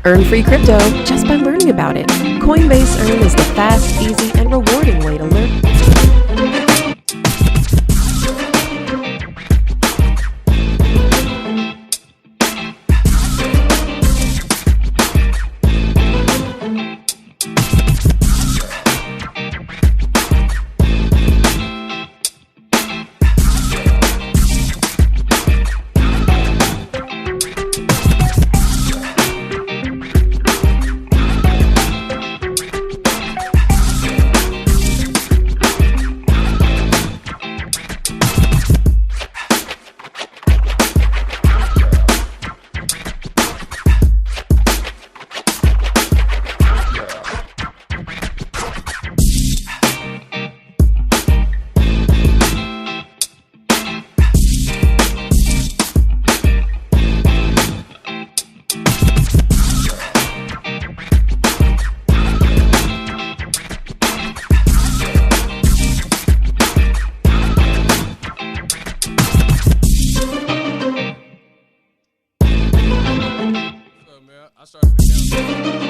Earn free crypto just by learning about it. Coinbase Earn is the fast, easy, and rewarding way to learn. I started the countdown.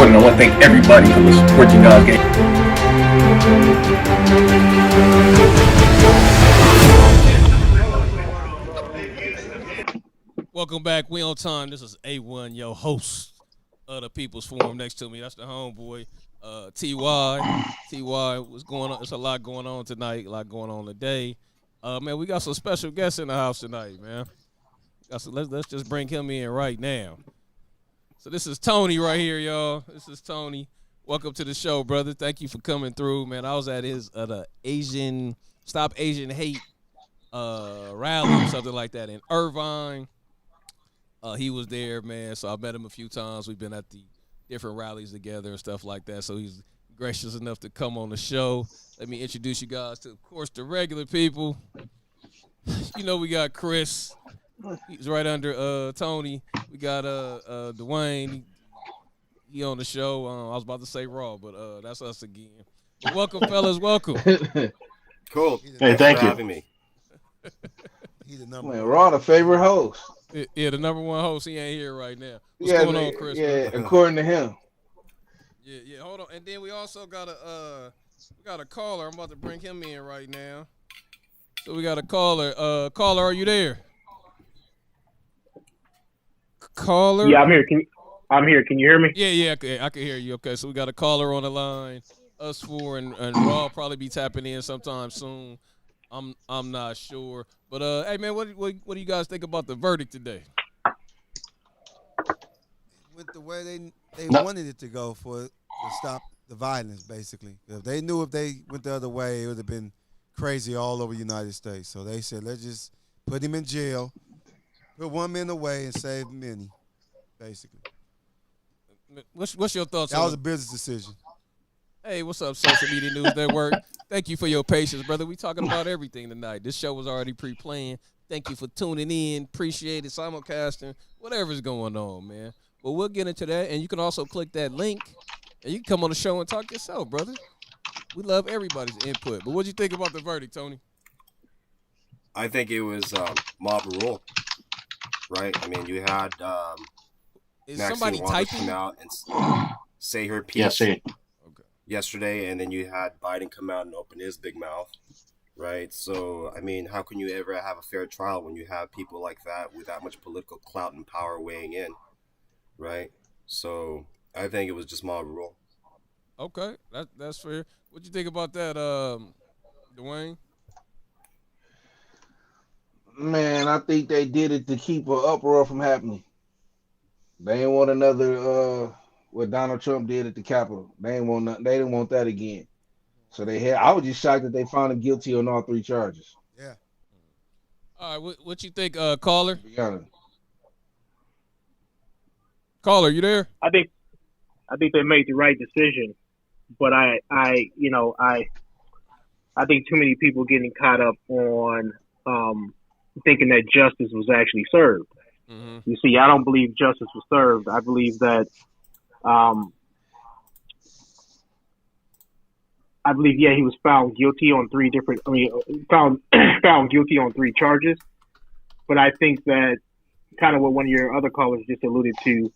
I want to thank everybody who was supporting y'all's game. Welcome back. We on time. This is A1, your host of the People's Forum. Next to me, that's the homeboy, Ty. Ty, what's going on? There's a lot going on tonight. A lot going on today. Man, we got some special guests in the house tonight, man. Let's just bring him in right now. So this is Tony right here, y'all. This is Tony. Welcome to the show, brother. Thank you for coming through, man. I was at the Asian Stop Asian Hate rally or something like that in Irvine. He was there, man. So I met him a few times. We've been at the different rallies together and stuff like that. So he's gracious enough to come on the show. Let me introduce you guys to, of course, the regular people. You know, we got Chris. He's right under Tony. We got Dwayne. He on the show. I was about to say Raw, but that's us again. Welcome, fellas. Welcome. Cool. Hey, thank you. Having me. He's the number Man, one. Raw, the favorite host. Yeah, the number one host. He ain't here right now. What's going on, Chris? Yeah, according to him. Yeah. Hold on. And then we also got a caller. I'm about to bring him in right now. So we got a caller. Caller, are you there? Caller. Yeah, I'm here. I'm here. Can you hear me? Yeah, I can hear you. Okay, so we got a caller on the line. Us four and Raw probably be tapping in sometime soon. I'm not sure, but hey man, what do you guys think about the verdict today? With the way they wanted it to go to stop the violence, basically. If they knew if they went the other way, it would have been crazy all over the United States. So they said, let's just put him in jail, put one man away, and save many, basically. What's your thoughts? That was a business decision. Hey, what's up, Social Media News Network? Thank you for your patience, brother. We talking about everything tonight. This show was already pre-planned. Thank you for tuning in. Appreciate it. Simulcasting, whatever's going on, man. But we'll get into that, and you can also click that link, and you can come on the show and talk yourself, brother. We love everybody's input. But what do you think about the verdict, Tony? I think it was mob rule, right? I mean, you had Is Maxine somebody Waters typing? come out and say her piece Okay. yesterday, and then you had Biden come out and open his big mouth, right? So, I mean, how can you ever have a fair trial when you have people like that with that much political clout and power weighing in, right? So, I think it was just mob rule. Okay, that's fair. What you think about that, Dwayne? Man, I think they did it to keep an uproar from happening. They didn't want another what Donald Trump did at the Capitol. They didn't want that again. So I was just shocked that they found him guilty on all 3 charges. Yeah. All right, what you think, caller? To be honest. Caller, you there? I think they made the right decision, but I think too many people getting caught up on thinking that justice was actually served. Mm-hmm. You see, I don't believe justice was served. I believe that, he was found guilty on 3 different. Found guilty on 3 charges. But I think that kind of what one of your other callers just alluded to.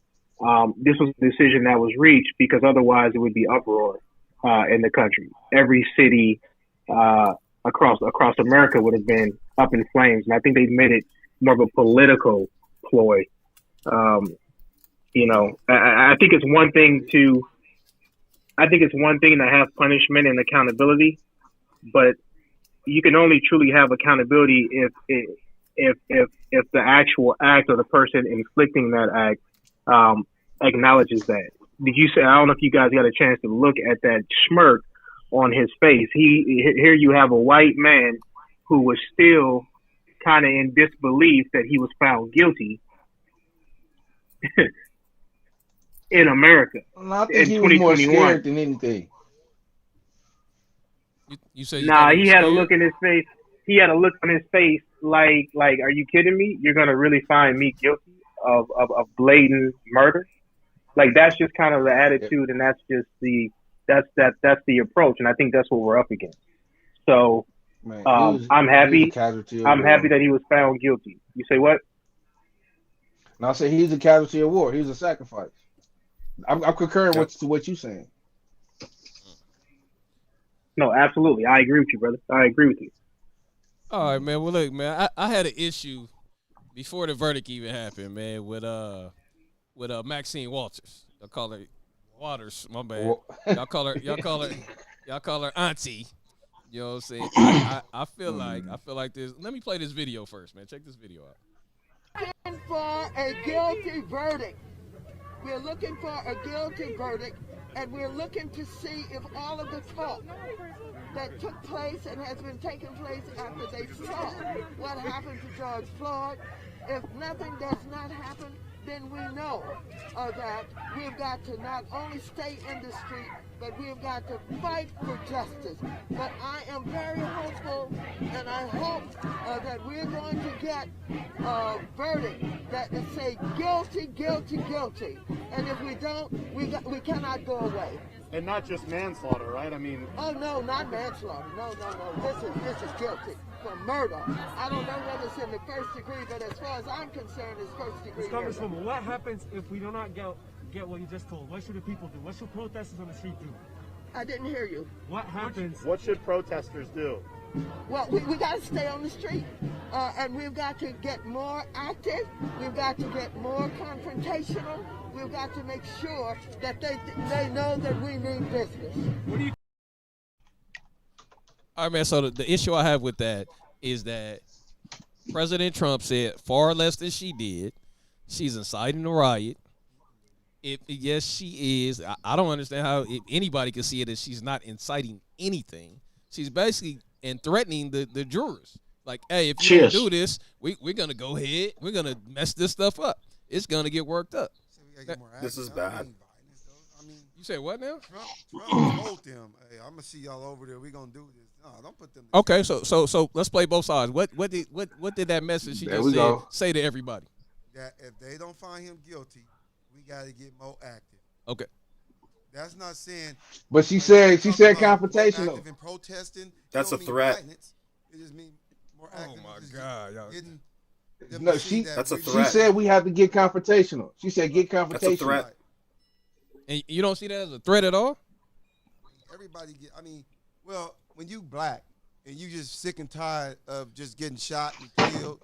This was a decision that was reached because otherwise it would be uproar in the country. Every city across America would have been up in flames, and I think they made it more of a political ploy. I think it's one thing to have punishment and accountability, but you can only truly have accountability if the actual act or the person inflicting that act acknowledges that. Did you say? I don't know if you guys got a chance to look at that smirk on his face. Here you have a white man who was still kind of in disbelief that he was found guilty in America. I think he was more scared than anything. You say? Nah, he had a look in his face. He had a look on his face like, are you kidding me? You're gonna really find me guilty of blatant murder? Like, that's just kind of the attitude, and that's just that's the approach, and I think that's what we're up against. So, Man, I'm happy. I'm happy that he was found guilty. You say what? And I'll say he's a casualty of war. He was a sacrifice. I'm concurring with what you're saying. No, absolutely. I agree with you, brother. I agree with you. All right, man. Well, look, man, I had an issue before the verdict even happened, man, with Maxine Waters. I call her Waters. My bad. Y'all call her Auntie. You know what I'm saying? I feel like this. Let me play this video first, man. Check this video out. Looking for a guilty verdict. We're looking for a guilty verdict, and we're looking to see if all of the talk that took place and has been taking place after they saw what happened to George Floyd, if nothing does not happen, then we know that we've got to not only stay in the street, but we've got to fight for justice. But I am very hopeful, and I hope that we're going to get a verdict that will say guilty, guilty, guilty. And if we don't, we cannot go away. And not just manslaughter, right? I mean... Oh, no, not manslaughter. No. This is guilty for murder. I don't know whether it's in the first degree, but as far as I'm concerned, it's first degree murder. Congresswoman, what happens if we do not get what you just told? What should the people do? What should protesters on the street do? I didn't hear you. What happens? What should protesters do? Well, we got to stay on the street, and we've got to get more active. We've got to get more confrontational. We've got to make sure that they know that we mean business. All right, man. So the issue I have with that is that President Trump said far less than she did. She's inciting a riot. Yes, she is. I don't understand how anybody can see it as she's not inciting anything. She's basically threatening the jurors. Like, hey, if you don't do this, we're going to go ahead. We're going to mess this stuff up. It's going to get worked up. This is bad. You say what now? Trump told them, hey, I'm going to see y'all over there. We're going to do this. No, don't put them. Okay, so let's play both sides. What did that message she just said say to everybody? That if they don't find him guilty, we got to get more active. Okay. That's not saying. But she said confrontational. Active in protesting. That's a threat. Violence. It just means more Oh active. my Just God, y'all. getting them No, to see she- that That's a we- She threat. said we have to get confrontational. She said get That's a confrontational. threat. And you don't see that as a threat at all? Everybody get. I mean, well, when you black and you just sick and tired of just getting shot and killed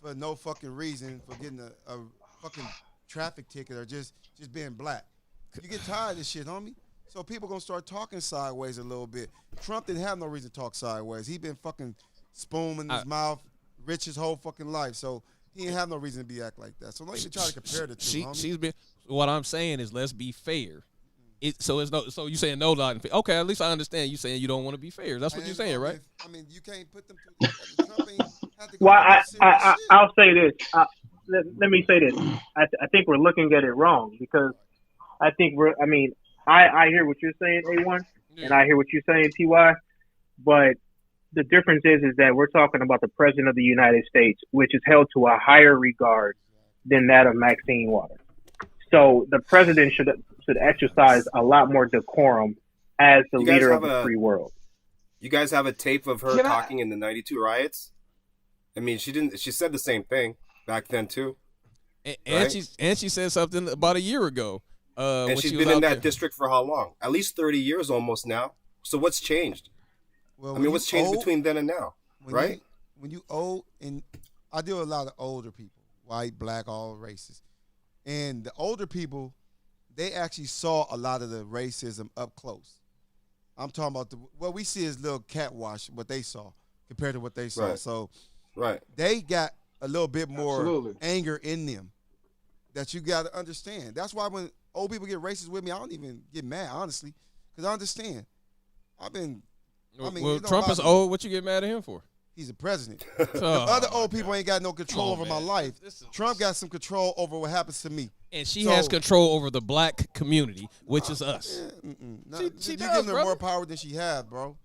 for no fucking reason, for getting a fucking traffic ticket or just being black, you get tired of this shit, homie. So people gonna start talking sideways a little bit. Trump didn't have no reason to talk sideways. He been fucking spoon in his mouth, rich his whole fucking life. So he didn't have no reason to be act like that. So don't even try to compare the two, homie. She's been. What I'm saying is, let's be fair. So it's no. So you saying no lot? Okay, at least I understand. You saying you don't want to be fair. That's what you're saying, right? I mean, you can't put them through. Trump ain't have to go Well, through serious shit. I'll say this. Let me say this. I think we're looking at it wrong because I think I hear what you're saying, A1, and I hear what you're saying, TY, but the difference is that we're talking about the President of the United States, which is held to a higher regard than that of Maxine Waters. So the president should exercise a lot more decorum as the leader of the free world. You guys have a tape of her Can I- talking in the '92 riots? I mean, she didn't. She said the same thing back then too, And Right. she said something about a year ago. and when she's she was been in out that there. district for how long? At least 30 years almost now. So what's changed? Well, I when mean, you what's changed old- between then and now? when Right? when you old, and I deal with a lot of older people, white, black, all races, and the older people, they actually saw a lot of the racism up close. I'm talking about what we see is little catwash, what they saw compared to what they saw. Right. So Right. they got a little bit more Absolutely. anger in them that you got to understand. That's why when old people get racist with me, I don't even get mad, honestly, because I understand. I've been, I mean, well, it don't Trump is bother me. old. What you get mad at him for? He's a president. Oh, The other my old people God. ain't got no control Come on, over my man. life. This is- Trump got some control over what happens to me. And she So- has control over the black community, which is us. No, She you does, giving her brother. more power than she has, bro.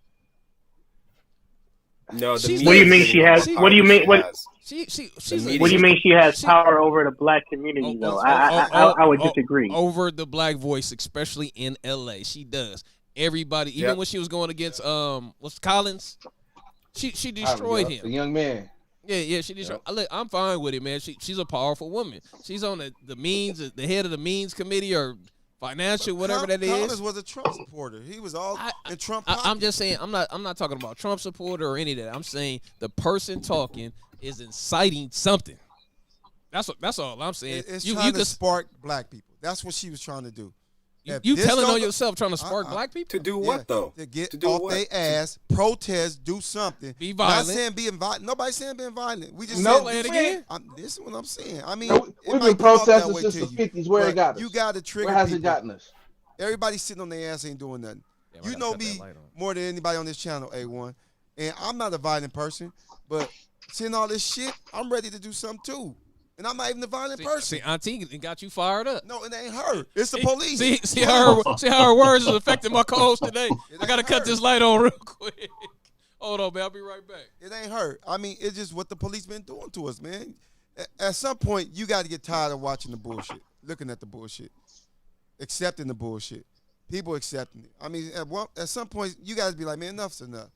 No, the She's- media What do you is mean getting she more has? power What do you than mean? she What has. She's media- What do you mean she has She- power over the black community? Though I would disagree. Over the black voice, especially in LA, she does. Everybody, even Yep. when she was going against what's Collins, she destroyed The him. young man. Yeah, she destroyed. I'm fine with it, man. She's a powerful woman. She's on the means, the head of the means committee or financial, whatever that Collins is. was a Trump supporter. He was all in Trump I'm pocket. just saying, I'm not talking about Trump supporter or any of that. I'm saying the person talking is inciting something. That's all I'm saying. It's you trying to could spark black people. That's what she was trying to do. If you this telling don't on go- yourself trying to spark Uh-uh. black people? To do Yeah, what though? To get to do off what? their ass, protest, do something. Be Not violent. saying being violent. Nobody's saying being violent. We just No, saying Play it do again. this is what I'm saying. I mean, No, it we've might been come off that protesting way since to the you, 50s. Where it but got us? You got to trigger Where has people. it gotten us? Everybody sitting on their ass ain't doing nothing. Damn, I You gotta know cut that me light on. more than anybody on this channel, A1. And I'm not a violent person, but seeing all this shit, I'm ready to do something too. And I'm not even a violent person. See, Auntie got you fired up. No, it ain't her. It's the police. See how her words is affecting my co-host today. It I gotta ain't cut her. this light on real quick. Hold on, man. I'll be right back. It ain't her. I mean, it's just what the police been doing to us, man. At some point, you got to get tired of watching the bullshit, looking at the bullshit, accepting the bullshit. People accepting it. I mean, at some point, you guys be like, man, enough's enough.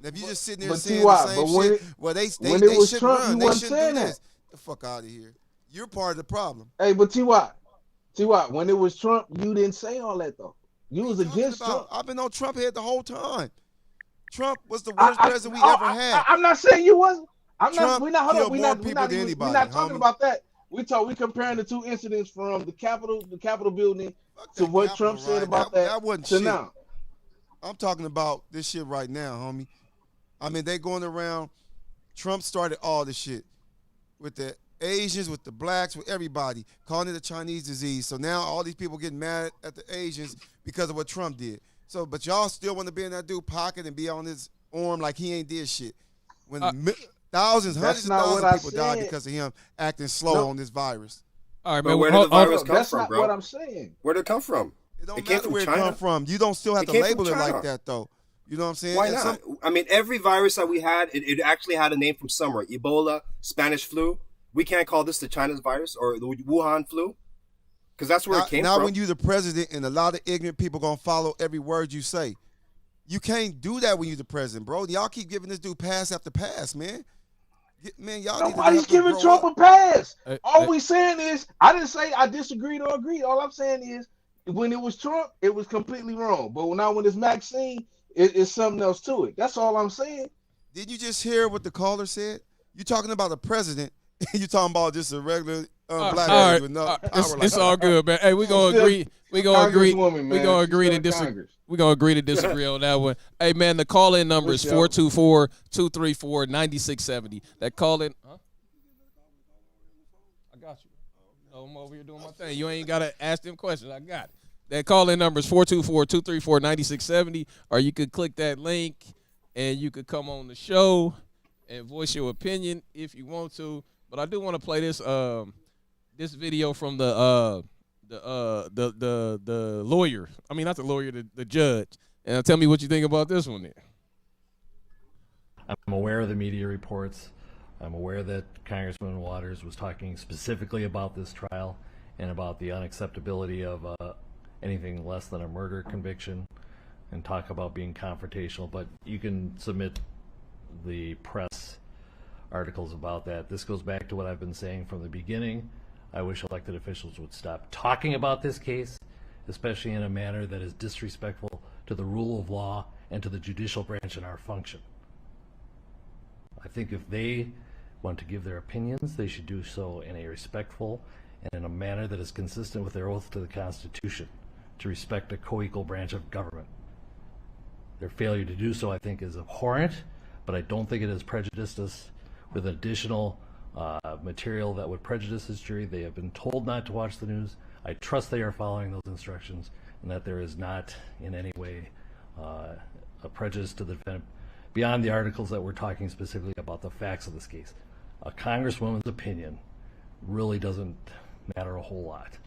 And if you just sitting there but saying T.Y., the same but when shit, it- well, they when it was shouldn't Trump, run. you They wasn't shouldn't saying do that. this. The fuck out of here. You're part of the problem. Hey, but Ty, when it was Trump, you didn't say all that though. You was against Trump. I've been on Trump head the whole time. Trump was the worst president we ever had. I'm not saying you wasn't. I'm Trump not. We're not. Hold killed on. We're more not. We're people not, than even, anybody, we're not talking homie. about that. We comparing the two incidents from the Capitol building Fuck to that what Capitol Trump said riot. about That wasn't to shit. now. I'm talking about this shit right now, homie. I mean, they going around. Trump started all this shit with the Asians, with the blacks, with everybody, calling it a Chinese disease. So now all these people getting mad at the Asians because of what Trump did. So, but y'all still want to be in that dude pocket and be on his arm like he ain't did shit. When thousands, hundreds of not thousands what I of people died said. because of him acting slow No. on this virus. All right, But man. where did the virus come That's from, not bro? what I'm saying. Where did it come from? It don't It came matter from where it China? come from. You don't still have It to came from label it like China. that, though. You know what I'm saying? Why And not? some- I mean, every virus that we had, it actually had a name from somewhere. Ebola, Spanish flu. We can't call this the China's virus or the Wuhan flu because that's where Now, it came now from. when you the president and a lot of ignorant people gonna follow every word you say, you can't do that when you the president, bro. Y'all keep giving this dude pass after pass, man. Man, y'all need to Nobody's help us giving grow Trump up. a pass. Hey, All hey, we saying is, I didn't say I disagreed or agreed. All I'm saying is, when it was Trump, it was completely wrong. But now when it's Maxine, it's something else to it. That's all I'm saying. Didn't you just hear what the caller said? You talking about the president, and you talking about just a regular black all lady right, with no power it's, like it's that. all good, man. Hey, we gonna Still agree. We gonna agree. Congresswoman, We man. gonna She's agree still to in disagree. Congress. We gonna agree to disagree on that one. Hey, man, the call-in number is Wish y'all- 424-234-9670. That call-in. Huh? I got you. No, I'm over here doing my thing. You ain't gotta ask them questions. I got it. That call-in number is 424-234-9670, or you could click that link and you could come on the show and voice your opinion if you want to. But I do want to play this this video from the lawyer. I mean, not the lawyer, the judge. And tell me what you think about this one there. I'm aware of the media reports. I'm aware that Congressman Waters was talking specifically about this trial and about the unacceptability of anything less than a murder conviction, and talk about being confrontational. But you can submit the press articles about that. This goes back to what I've been saying from the beginning. I wish elected officials would stop talking about this case, especially in a manner that is disrespectful to the rule of law and to the judicial branch and our function. I think if they want to give their opinions, they should do so in a respectful and in a manner that is consistent with their oath to the Constitution, to respect a co-equal branch of government. Their failure to do so, I think, is abhorrent, but I don't think it has prejudiced us with additional material that would prejudice this jury. They have been told not to watch the news. I trust they are following those instructions, and that there is not in any way a prejudice to the defendant beyond the articles that we're talking specifically about the facts of this case. A congresswoman's opinion really doesn't matter a whole lot.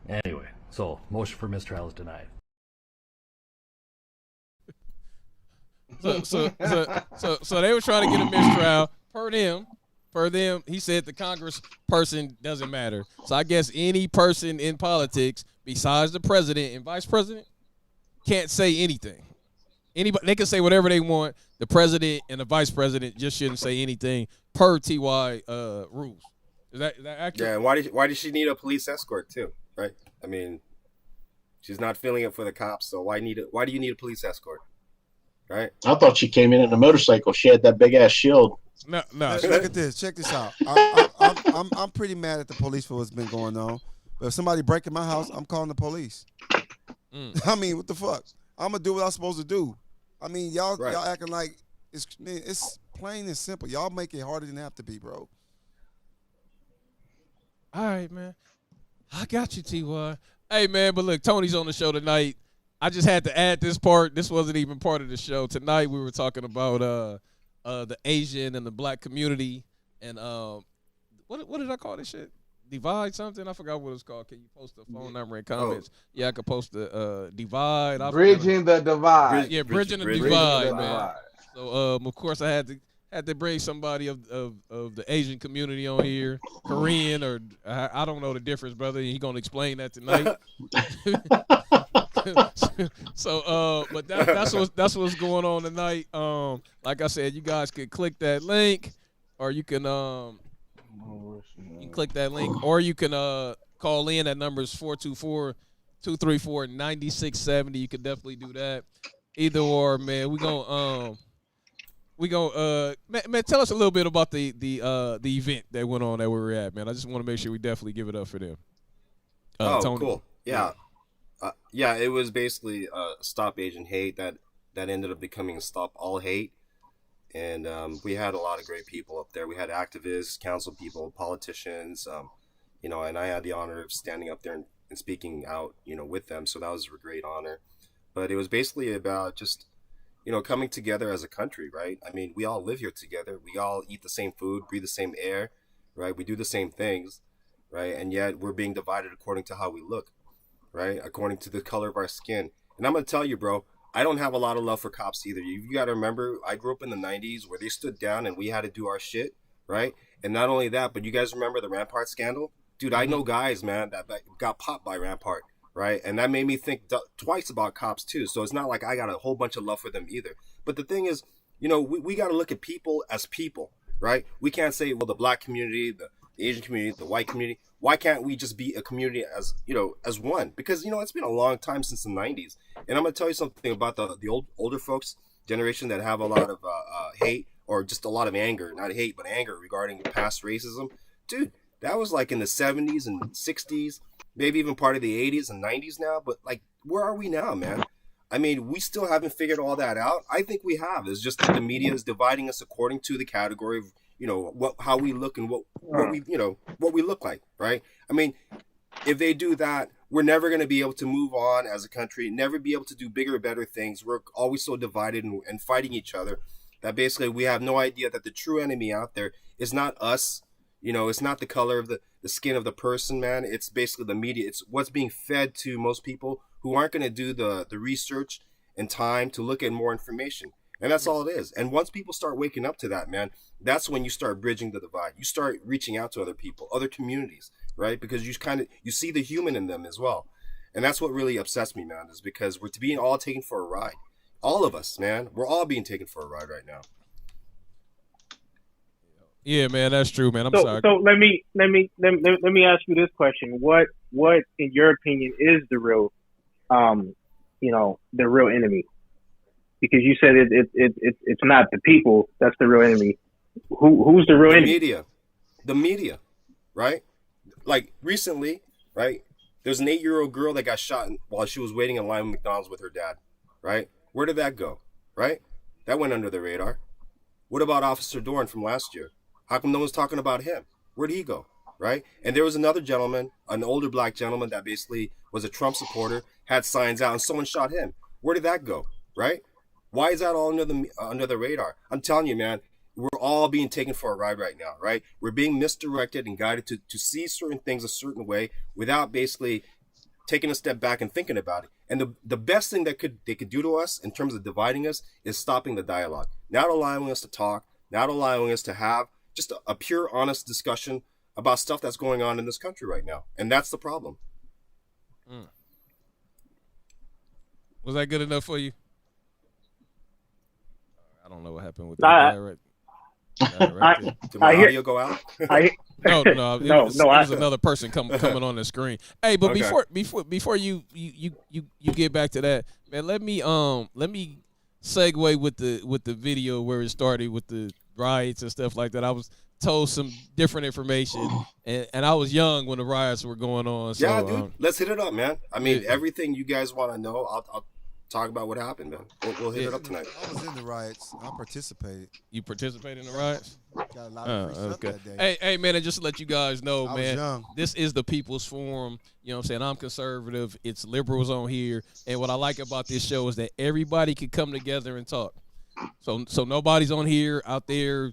Anyway, so motion for mistrial is denied. So they were trying to get a mistrial per them. He said the Congress person doesn't matter. So I guess any person in politics besides the president and vice president can't say anything. Anybody, they can say whatever they want. The president and the vice president just shouldn't say anything per TY rules. Is that accurate? Yeah, and why did she need a police escort too? Right? I mean, she's not feeling it for the cops, so why do you need a police escort? Right? I thought she came in a motorcycle. She had that big ass shield. No. Look at this. Check this out. I'm pretty mad at the police for what's been going on. But if somebody breaking my house, I'm calling the police. I mean, what the fuck? I'm gonna do what I'm supposed to do. I mean, y'all acting like it's plain and simple. Y'all make it harder than it have to be, bro. All right, man. I got you, TY. Hey, man, but look, Tony's on the show tonight. I just had to add this part. This wasn't even part of the show. Tonight we were talking about the Asian and the black community and what did I call this shit? Divide something? I forgot what it's called. Can you post the phone number in comments? Yeah, I could post the divide. Bridging the divide. Bridging the divide, man. So of course I had to bring somebody of the Asian community on here, Korean or I don't know the difference, brother. He gonna explain that tonight. So but that's what's going on tonight. Like I said, you guys can click that link, or you can click that link, or you can call in. That number is 424-234-9670. You can definitely do that. Either or, man. We go man, tell us a little bit about the event that went on that we were at, man. I just want to make sure we definitely give it up for them. Tony. Cool. Yeah. Yeah, it was basically Stop Asian Hate that ended up becoming Stop All Hate. And we had a lot of great people up there. We had activists, council people, politicians, and I had the honor of standing up there and speaking out, with them. So that was a great honor. But it was basically about just, coming together as a country, right? I mean, we all live here together. We all eat the same food, breathe the same air, right? We do the same things, right? And yet we're being divided according to how we look, right? According to the color of our skin. And I'm going to tell you, bro, I don't have a lot of love for cops either. You got to remember, I grew up in the 90s where they stood down and we had to do our shit, right? And not only that, but you guys remember the Rampart scandal? Dude, I know guys, man, that got popped by Rampart, right? And that made me think twice about cops too. So it's not like I got a whole bunch of love for them either. But the thing is, we got to look at people as people, right? We can't say, well, the black community, the Asian community, the white community. Why can't we just be a community as, as one? Because, it's been a long time since the 90s. And I'm going to tell you something about the older folks generation that have a lot of hate, or just a lot of anger, not hate, but anger regarding past racism. Dude, that was like in the 70s and 60s, maybe even part of the 80s and 90s now. But like, where are we now, man? I mean, we still haven't figured all that out. I think we have. It's just that the media is dividing us according to the category of, how we look and what we look like, right? I mean, if they do that, we're never going to be able to move on as a country, never be able to do bigger or better things. We're always so divided and fighting each other that basically we have no idea that the true enemy out there is not us. It's not the color of the skin of the person, man. It's basically the media. It's what's being fed to most people who aren't going to do the research and time to look at more information. And that's all it is. And once people start waking up to that, man, that's when you start bridging the divide. You start reaching out to other people, other communities, right? Because you see the human in them as well. And that's what really upsets me, man, is because we're being all taken for a ride. All of us, man, we're all being taken for a ride right now. Yeah, man, that's true, man. I'm sorry. So let me ask you this question: What in your opinion is the real, the real enemy? Because you said it's not the people that's the real enemy. Who's the real enemy? The media, right? Like recently, right? There's an 8-year-old girl that got shot while she was waiting in line with McDonald's with her dad, right? Where did that go, right? That went under the radar. What about Officer Dorn from last year? How come no one's talking about him? Where'd he go, right? And there was another gentleman, an older black gentleman that basically was a Trump supporter, had signs out, and someone shot him. Where did that go, right? Why is that all under the radar? I'm telling you, man, we're all being taken for a ride right now, right? We're being misdirected and guided to see certain things a certain way without basically taking a step back and thinking about it. And the best thing that they could do to us in terms of dividing us is stopping the dialogue, not allowing us to talk, not allowing us to have just a pure, honest discussion about stuff that's going on in this country right now. And that's the problem. Was that good enough for you? I don't know what happened with that. Did my audio go out? No. It was another person coming on the screen. Hey, but Okay. before you get back to that, man, let me segue with the video where it started with the riots and stuff like that. I was told some different information, and I was young when the riots were going on. So, yeah, dude, let's hit it up, man. I mean, everything you guys want to know, I'll talk about what happened, man. We'll hit it up tonight. I was in the riots. I participated. You participated in the riots? Got a lot of free stuff that day. Hey, man, and just to let you guys know, I was man, young. this is the People's Forum. You know what I'm saying? I'm conservative. It's liberals on here. And what I like about this show is that everybody can come together and talk. So nobody's on here out there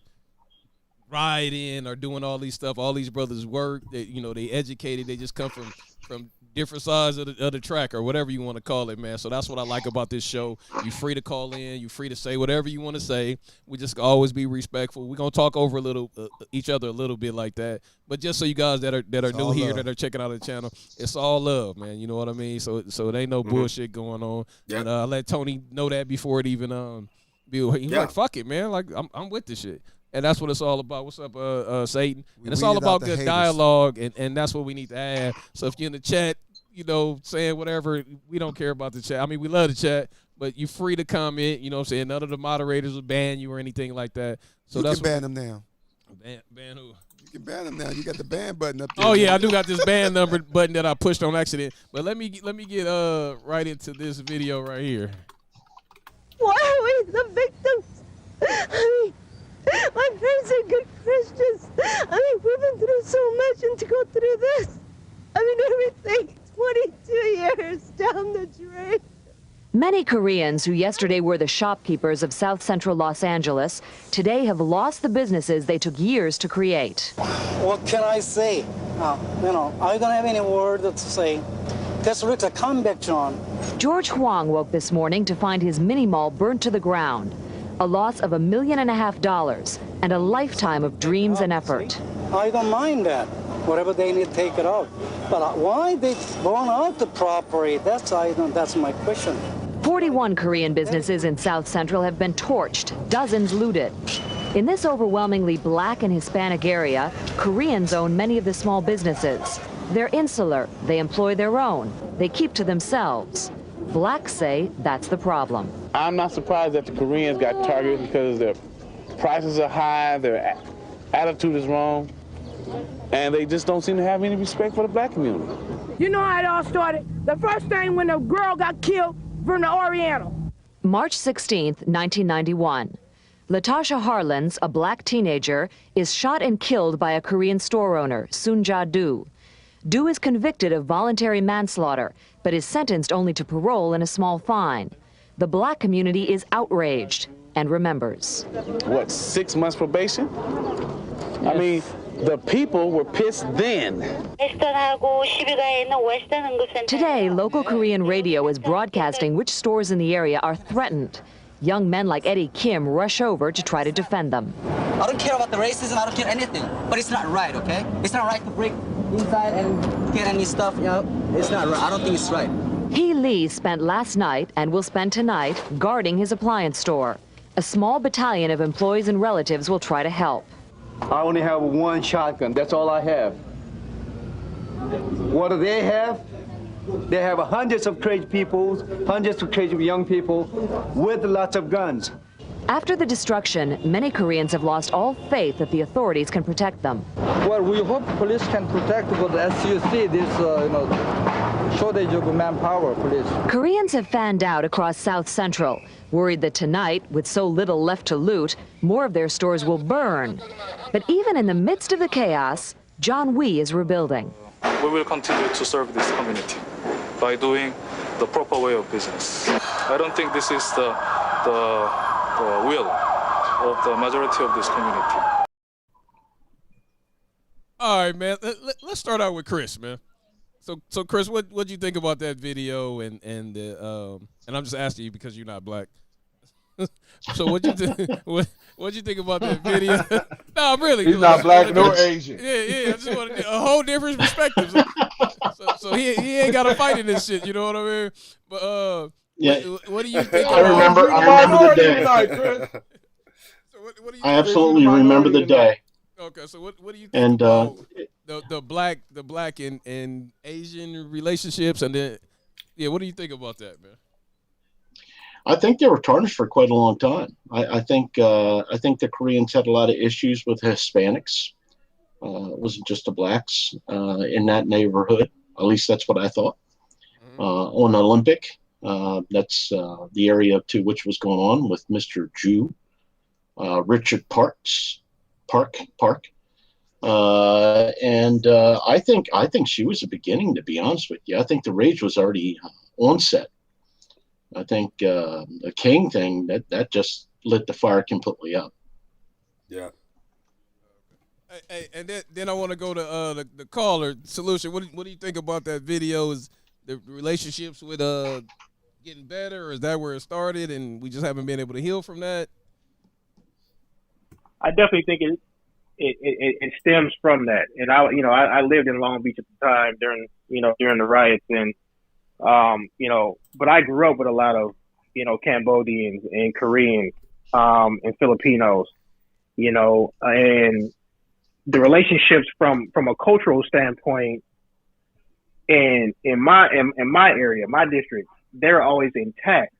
rioting or doing all these stuff. All these brothers work. They educated. They just come from different sides of the track or whatever you want to call it, man. So that's what I like about this show. You're free to call in. You're free to say whatever you want to say. We just always be respectful. We're gonna talk over each other a little bit like that. But just so you guys that are new here, that are checking out the channel, it's all love, man. You know what I mean? So it ain't no bullshit going on. Yep. And I let Tony know that before it even he's like, fuck it, man. Like I'm with this shit. And that's what it's all about. What's up, Satan? And it's all about good dialogue, and that's what we need to have. So if you're in the chat, saying whatever, we don't care about the chat. I mean, we love the chat, but you're free to comment. You know what I'm saying? None of the moderators will ban you or anything like that. So you can ban them now. Ban who? You can ban them now. You got the ban button up there. Oh, yeah, I do got this ban number button that I pushed on accident. But let me get right into this video right here. Why are we the victims? I mean, my friends are good Christians. I mean, we've been through so much, and to go through this, I mean, everything, 22 years down the drain. Many Koreans who yesterday were the shopkeepers of South Central Los Angeles today have lost the businesses they took years to create. What can I say? I don't have any word to say. This looks a comeback, John. George Huang woke this morning to find his mini mall burnt to the ground. A loss of $1.5 million and a lifetime of dreams and effort. I don't mind that. Whatever they need to take it out. But why they burn out the property? That's my question. 41 Korean businesses in South Central have been torched, dozens looted. In this overwhelmingly black and Hispanic area, Koreans own many of the small businesses. They're insular, they employ their own, they keep to themselves. Blacks say that's the problem. I'm not surprised that the Koreans got targeted because their prices are high, their attitude is wrong, and they just don't seem to have any respect for the black community. You know how it all started? The first thing when a girl got killed from the Oriental. March 16th, 1991. Latasha Harlins, a black teenager, is shot and killed by a Korean store owner, Soon-ja Do. Do is convicted of voluntary manslaughter, but is sentenced only to parole and a small fine. The black community is outraged and remembers. What, 6 months probation? I mean, the people were pissed then. Today, local Korean radio is broadcasting which stores in the area are threatened. Young men like Eddie Kim rush over to try to defend them. I don't care about the racism, I don't care anything, but it's not right, okay? It's not right to break inside and get any stuff, you know? It's not right. I don't think it's right. Hee Lee spent last night and will spend tonight guarding his appliance store. A small battalion of employees and relatives will try to help. I only have one shotgun. That's all I have. What do they have? They have hundreds of crazy people, hundreds of crazy young people with lots of guns. After the destruction, many Koreans have lost all faith that the authorities can protect them. Well, we hope police can protect, but as you see, this shortage of manpower, police. Koreans have fanned out across South Central, worried that tonight, with so little left to loot, more of their stores will burn. But even in the midst of the chaos, John Wee is rebuilding. We will continue to serve this community by doing the proper way of business. I don't think this is the will of the majority of this community. All right, man. Let's start out with Chris, man. So Chris, what do you think about that video and I'm just asking you because you're not black. So what you think about that video? No, really. He's not black nor Asian. Yeah. I just want a whole different perspective. So he ain't got to fight in this shit. You know what I mean? But yeah. What do you think? I remember the day. I absolutely remember the day. Okay, so what do you think about the black and Asian relationships, and then what do you think about that, man? I think they were tarnished for quite a long time. I think the Koreans had a lot of issues with Hispanics. It wasn't just the blacks in that neighborhood. At least that's what I thought. On Olympic, that's the area to which was going on with Mr. Ju, Richard Park. And I think she was the beginning, to be honest with you. I think the rage was already onset. I think the King thing that just lit the fire completely up. Yeah. Hey, and then I want to go to the caller solution. What do you think about that video? Is the relationships with getting better, or is that where it started, and we just haven't been able to heal from that? I definitely think it stems from that. And I lived in Long Beach at the time during the riots, and but I grew up with a lot of Cambodians and Koreans and Filipinos, and the relationships from a cultural standpoint in my area, my district, they're always intact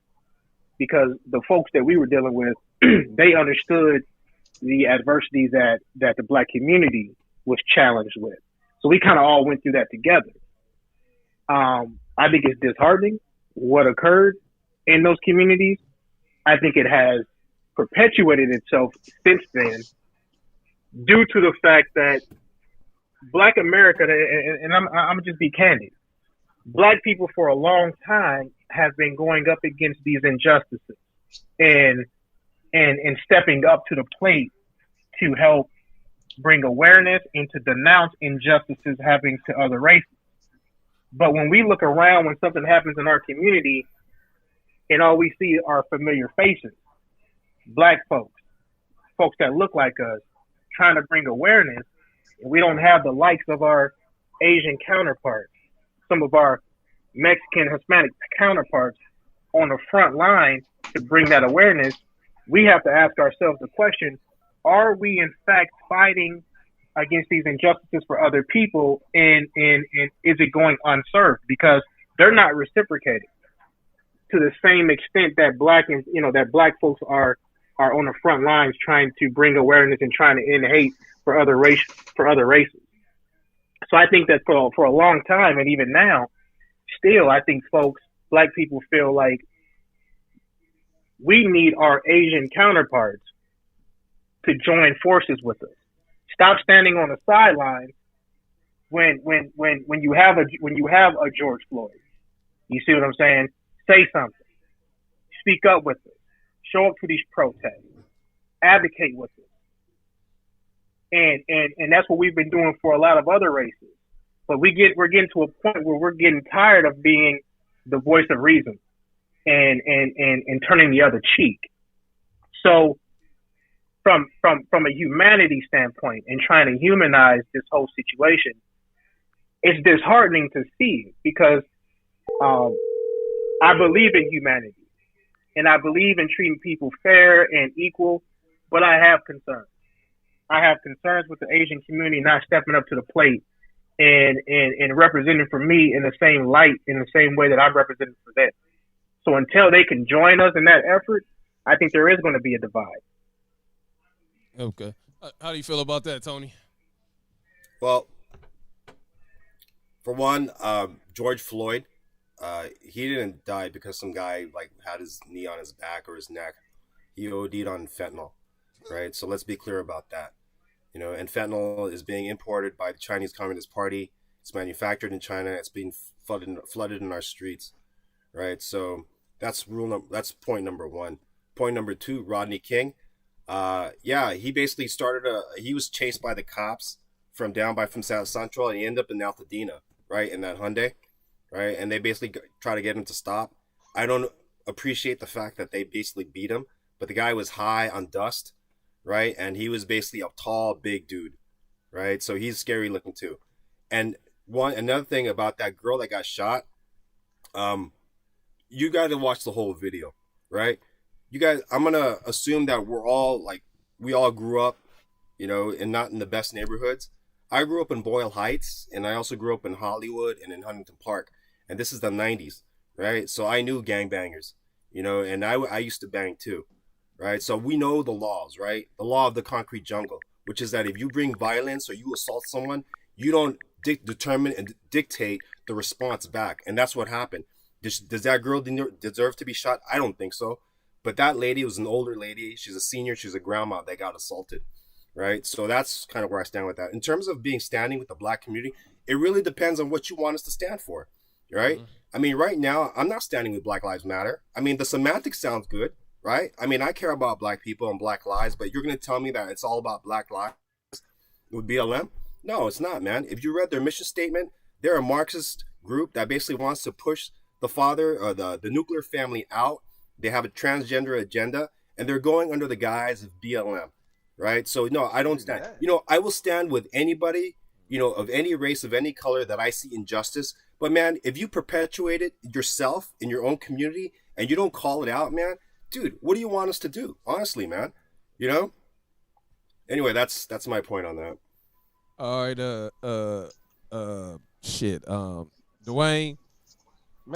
because the folks that we were dealing with, they understood the adversities that the black community was challenged with. So we kind of all went through that together. I think it's disheartening what occurred in those communities. I think it has perpetuated itself since then due to the fact that Black America, and I'm just be candid, Black people for a long time have been going up against these injustices and stepping up to the plate to help bring awareness and to denounce injustices happening to other races. But when we look around, when something happens in our community, and all we see are familiar faces, Black folks that look like us, trying to bring awareness, and we don't have the likes of our Asian counterparts, some of our Mexican, Hispanic counterparts on the front line to bring that awareness, we have to ask ourselves the question, are we in fact fighting against these injustices for other people, and is it going unserved? Because they're not reciprocating to the same extent that black folks are on the front lines trying to bring awareness and trying to end hate for other races. So I think that for a long time, and even now, still, I think black people feel like we need our Asian counterparts to join forces with us. Stop standing on the sidelines when you have a George Floyd. You see what I'm saying? Say something. Speak up with us. Show up to these protests. Advocate with us. And that's what we've been doing for a lot of other races. But we're getting to a point where we're getting tired of being the voice of reason and turning the other cheek. So from a humanity standpoint and trying to humanize this whole situation, it's disheartening to see, because I believe in humanity and I believe in treating people fair and equal, but I have concerns. I have concerns with the Asian community not stepping up to the plate and representing for me in the same light, in the same way that I'm representing for them. So until they can join us in that effort, I think there is going to be a divide. Okay. How do you feel about that, Tony? Well, for one, George Floyd, he didn't die because some guy had his knee on his back or his neck. He OD'd on fentanyl, right? So let's be clear about that. And fentanyl is being imported by the Chinese Communist Party. It's manufactured in China. It's being flooded in our streets, right? So that's point number one. Point number two, Rodney King. He basically he was chased by the cops from South Central, and he ended up in Altadena, right, in that Hyundai, right? And they basically try to get him to stop. I don't appreciate the fact that they basically beat him, but the guy was high on dust, right? And he was basically a tall, big dude, right? So he's scary looking too. And another thing about that girl that got shot, you got to watch the whole video, right? You guys, I'm gonna assume that we all grew up, and not in the best neighborhoods. I grew up in Boyle Heights, and I also grew up in Hollywood and in Huntington Park, and this is the 90s, right? So I knew gangbangers, and I used to bang too, right? So we know the laws, right? The law of the concrete jungle, which is that if you bring violence or you assault someone, you don't determine and dictate the response back, and that's what happened. Does that girl deserve to be shot? I don't think so. But that lady was an older lady. She's a senior. She's a grandma that got assaulted, right? So that's kind of where I stand with that. In terms of standing with the black community, it really depends on what you want us to stand for, right? Mm-hmm. I mean, right now, I'm not standing with Black Lives Matter. I mean, the semantics sounds good, right? I mean, I care about black people and black lives, but you're going to tell me that it's all about black lives with BLM? No, it's not, man. If you read their mission statement, they're a Marxist group that basically wants to push the father or the nuclear family out. They have a transgender agenda, and they're going under the guise of BLM, right? So, no, I don't stand. I will stand with anybody, of any race, of any color that I see injustice. But, man, if you perpetuate it yourself in your own community and you don't call it out, man, dude, what do you want us to do? Honestly, man, Anyway, that's my point on that. All right, Dwayne,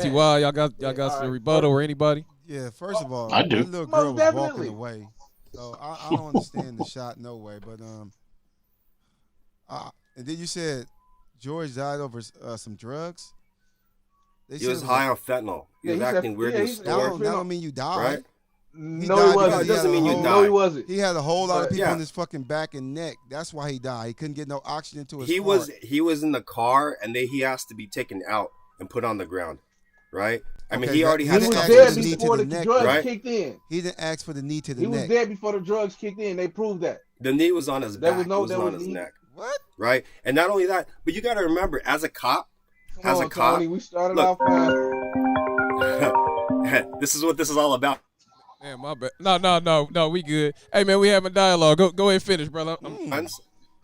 T.Y., y'all got some rebuttal or anybody? Yeah, first of all, I do. that little girl was walking away, so I don't understand the shot, no way. But and then you said George died over some drugs. He was high on fentanyl. He was acting weird in the store. That don't mean you died. Right? No, he wasn't. It doesn't mean you died. No, he wasn't. He had a whole lot of people on his fucking back and neck. That's why he died. He couldn't get no oxygen to his heart. He was in the car, and he has to be taken out and put on the ground, right? I mean, Okay, he already He had was his dead knee to before the the neck, drugs right? kicked in. He didn't ask for the knee to the He neck. was dead before the drugs kicked in. They proved that. The knee was on his back. It was on his knee. neck. What? Right? And not only that, but you got to remember, as a cop, Tony, we started off fast. This is what this is all about. Man, my bad. No, we good. Hey, man, we having dialogue. Go ahead and finish, brother.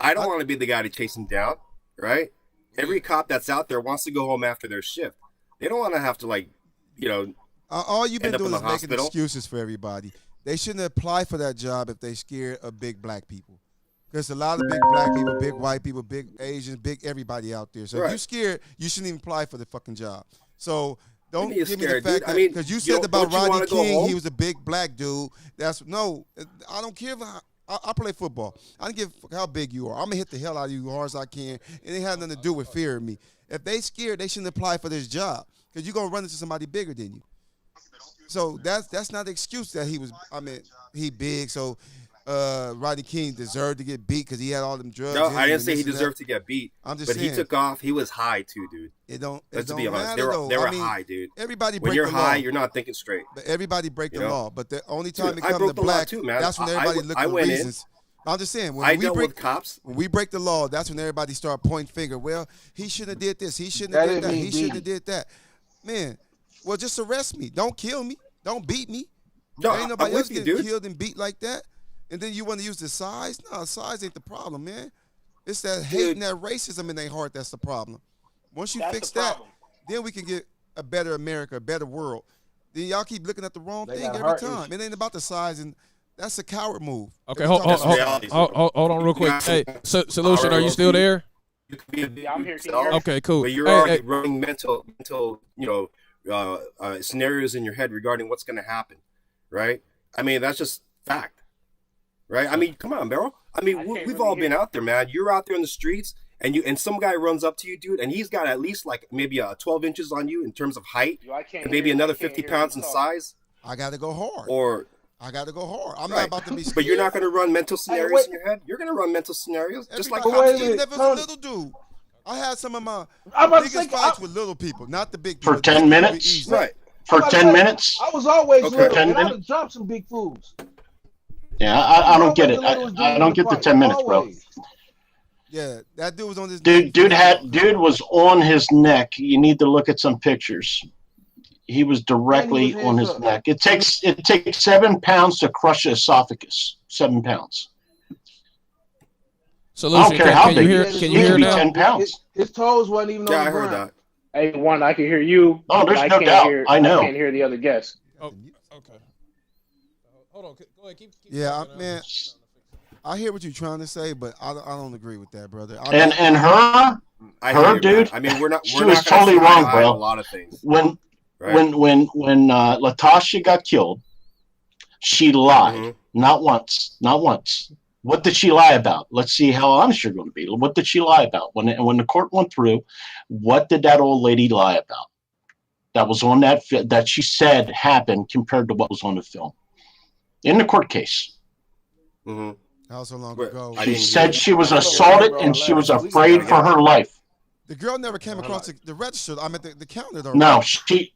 I don't want to be the guy to chase him down, right? Every cop that's out there wants to go home after their shift. They don't want to have to, all you've been end up doing in is the making hospital. excuses for everybody. they shouldn't apply for that job if they scared of big black people. Because a lot of big black people, big white people, big Asians, big everybody out there. So if you're scared, you shouldn't even apply for the fucking job. So don't give me the fact that because you said about Rodney King, he was a big black dude. I don't care if I play football. I don't give a fuck how big you are. I'm gonna hit the hell out of you as hard as I can. It ain't have nothing to do with fear of me. If they scared, they shouldn't apply for this job because you're gonna run into somebody bigger than you. So that's not the excuse that he big. So Rodney King deserved to get beat because he had all them drugs. No, I didn't say he deserved to get beat. I'm just saying. He took off. He was high too, dude. Let's be honest. They were high, dude. Everybody when break you're the high, law. you're not thinking straight. But everybody break the law. But the only time dude, it comes to black, too, man. that's when everybody look for reasons. I'm just saying, when we break the law, that's when everybody start pointing finger. Well, he shouldn't have did this. He shouldn't have did that. He shouldn't have did that. Man, well, just arrest me. Don't kill me. Don't beat me. No, ain't nobody else getting dude. killed and beat like that. And then you want to use the size? No, size ain't the problem, man. It's that hate and that racism in their heart that's the problem. Once you fix that, then we can get a better America, a better world. Then y'all keep looking at the wrong thing every time. It ain't about the size, and that's a coward move. Okay, hold on real quick. Hey, Solution, are you still there? Yeah, I'm here. Okay, cool. But you're already running mental, scenarios in your head regarding what's going to happen, right? I mean, that's just fact. Right? I mean, come on, Beryl. I mean, we've all been out there, man. You're out there in the streets, and some guy runs up to you, dude, and he's got at least like maybe 12 inches on you in terms of height, and maybe another 50 pounds in size. I got to go hard. I got to go hard. I'm not about to be scared. But you're not going to run mental scenarios in your head. You're going to run mental scenarios, just like cops do. Never a little dude. I had some of my biggest fights with little people, not the big people. For 10 minutes? Right. For 10 minutes? I was always little, and I would drop some big fools. Yeah, I don't get it. I don't get the 10 minutes, bro. Yeah, that dude was on this. Dude was on his neck. You need to look at some pictures. He was directly on his neck. It takes 7 pounds to crush the esophagus. 7 pounds. Solution, I don't care how big. Can you hear now? 10 pounds. His toes wasn't even on the ground. I heard that. Hey, one, I can hear you. Oh, there's no doubt. I know. I can't hear the other guests. Oh, okay. Hold on. Go ahead. Keep man. I hear what you're trying to say, but I don't agree with that, brother. And her dude. I mean, she was totally wrong, bro. A lot of things. When Latasha got killed, she lied. Not once. What did she lie about? Let's see how honest you're going to be. What did she lie about? When the court went through, what did that old lady lie about? That was on that she said happened compared to what was on the film in the court case. How so long ago? She said she was assaulted and she was afraid for her life. The girl never came across the register. I'm at the counter though. No, she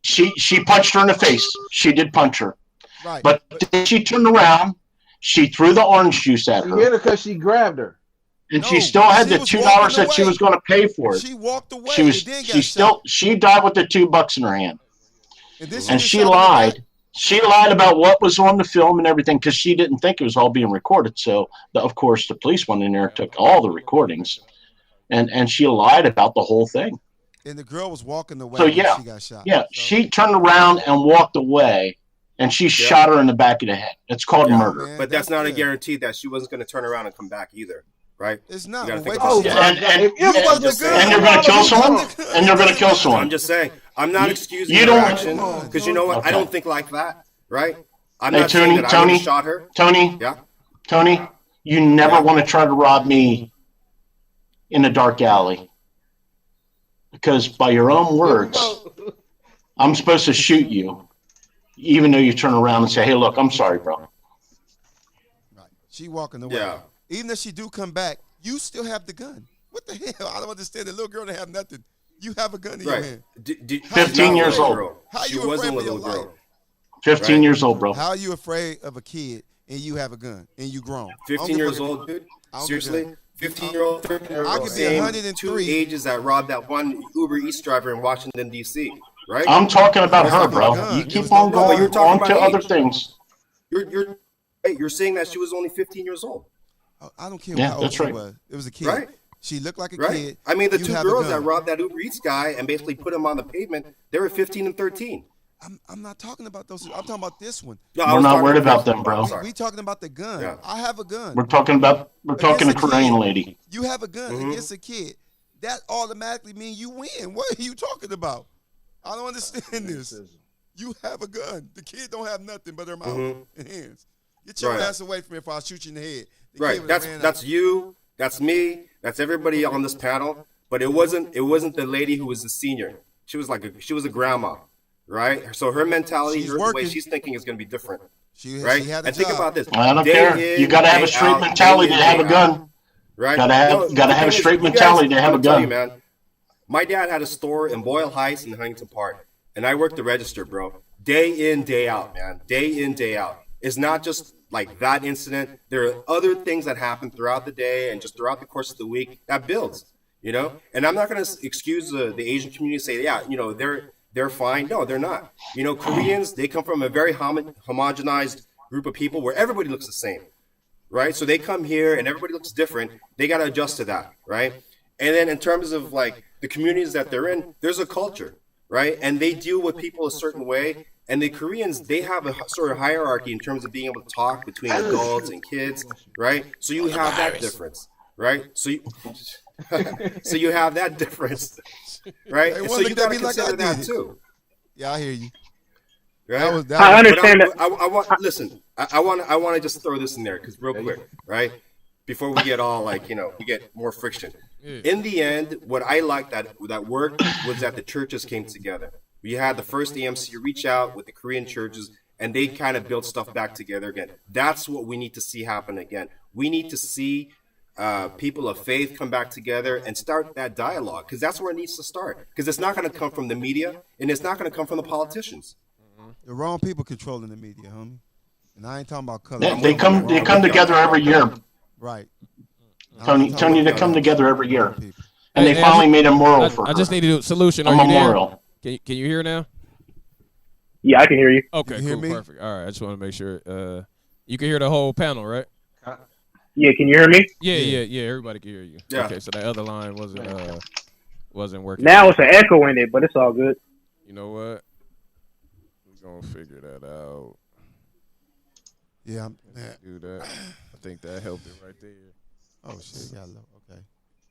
punched her in the face. She did punch her. Right. But then she turned around. She threw the orange juice at her. She hit her because she grabbed her. And she still had the $2 that she was going to pay for it. She walked away. She died with the $2 in her hand. And she lied. She lied about what was on the film and everything because she didn't think it was all being recorded. So, of course, the police went in there and took all the recordings. And she lied about the whole thing. And the girl was walking away when she got shot. Yeah, she turned around and walked away. And she shot her in the back of the head. It's called murder. Man, but that's not a guarantee that she wasn't going to turn around and come back either, right? It's not. And you're going to kill someone? And you're going to kill someone. I'm just saying. I'm not excusing her action because you know what? Okay. I don't think like that, right? I'm not saying that I shot her. Tony, you never want to try to rob me in a dark alley because by your own words, I'm supposed to shoot you. Even though you turn around and say, "Hey, look, I'm sorry, bro." Right. She walking away. Yeah. Even if she do come back, you still have the gun. What the hell? I don't understand. The little girl that have nothing. You have a gun in your hand. 15 years old. She wasn't a little girl. 15 years old, bro. How are you afraid of a kid and you have a gun and you grown? 15 years old, dude. Seriously? 15-year-old, 13-year-old. I could be 103. Two ages that robbed that one Uber Eats driver in Washington, D.C., right? I'm talking about her, bro. You keep on going on to other things. You're saying that she was only 15 years old. I don't care how old she was. It was a kid. Right? She looked like a kid. I mean, the two girls that robbed that Uber Eats guy and basically put him on the pavement, they were 15 and 13. I'm not talking about those. I'm talking about this one. No, I We're was not talking worried about about- them, bro. We talking about the gun. Yeah. I have a gun. We're talking to Against a Korean kid. lady. You have a gun Mhm. against a kid. That automatically means you win. What are you talking about? I don't understand this. You have a gun. The kid don't have nothing but their mouth Mhm. and hands. Get your Right. ass away from me if I shoot you in the head. The kid Right. would've That's ran out. that's you. That's me. That's everybody on this panel. But it wasn't the lady who was the senior. She was a grandma, right? So her mentality, She's the way working. she's thinking is going to be different, She right? had a And think job. about this. I don't Day care. in, You gotta have day a straight out, mentality day to in, have a day gun. out, right? Gotta have No, a the thing is, straight you guys- mentality to have I'm a gonna tell gun. you, man. My dad had a store in Boyle Heights in Huntington Park, and I worked the register, bro. Day in, day out, man. Day in, day out. It's not just like that incident. There are other things that happen throughout the day and just throughout the course of the week that builds, you know? And I'm not going to excuse the Asian community and say, yeah, you know, they're fine. No, they're not. You know, Koreans, they come from a very homogenized group of people where everybody looks the same, right? So they come here and everybody looks different. They got to adjust to that, right? And then in terms of like the communities that they're in, there's a culture, right? And they deal with people a certain way. And the Koreans, they have a sort of hierarchy in terms of being able to talk between adults and kids, right? So you have that difference, right? So you have that difference, right? Hey, And one so look you at got to me like I consider did that it. too. Yeah, I hear you. Right? That was- I understand But that. I want listen. I want to just throw this in there because real quick, right? Before we get all like we get more friction. In the end, what I liked that worked was that the churches came together. We had the first AMC reach out with the Korean churches, and they kind of built stuff back together again. That's what we need to see happen again. We need to see people of faith come back together and start that dialogue because that's where it needs to start. Because it's not going to come from the media, and it's not going to come from the politicians. The wrong people controlling the media, homie. And I ain't talking about color. They come together every year. Right. Tony, they come together every year, and they Hey, finally made a memorial for I her. just need to do a solution. A Are you there? memorial. Can you hear now? Yeah, I can hear you. Okay, You hear cool, me? perfect. All right, I just want to make sure. You can hear the whole panel, right? Yeah, can you hear me? Yeah. Everybody can hear you. Yeah. Okay, so that other line wasn't working. Now it's an echo in it, but it's all good. You know what? We're gonna figure that out. Yeah. Do that. I think that helped it right there. Oh shit, got low. Okay.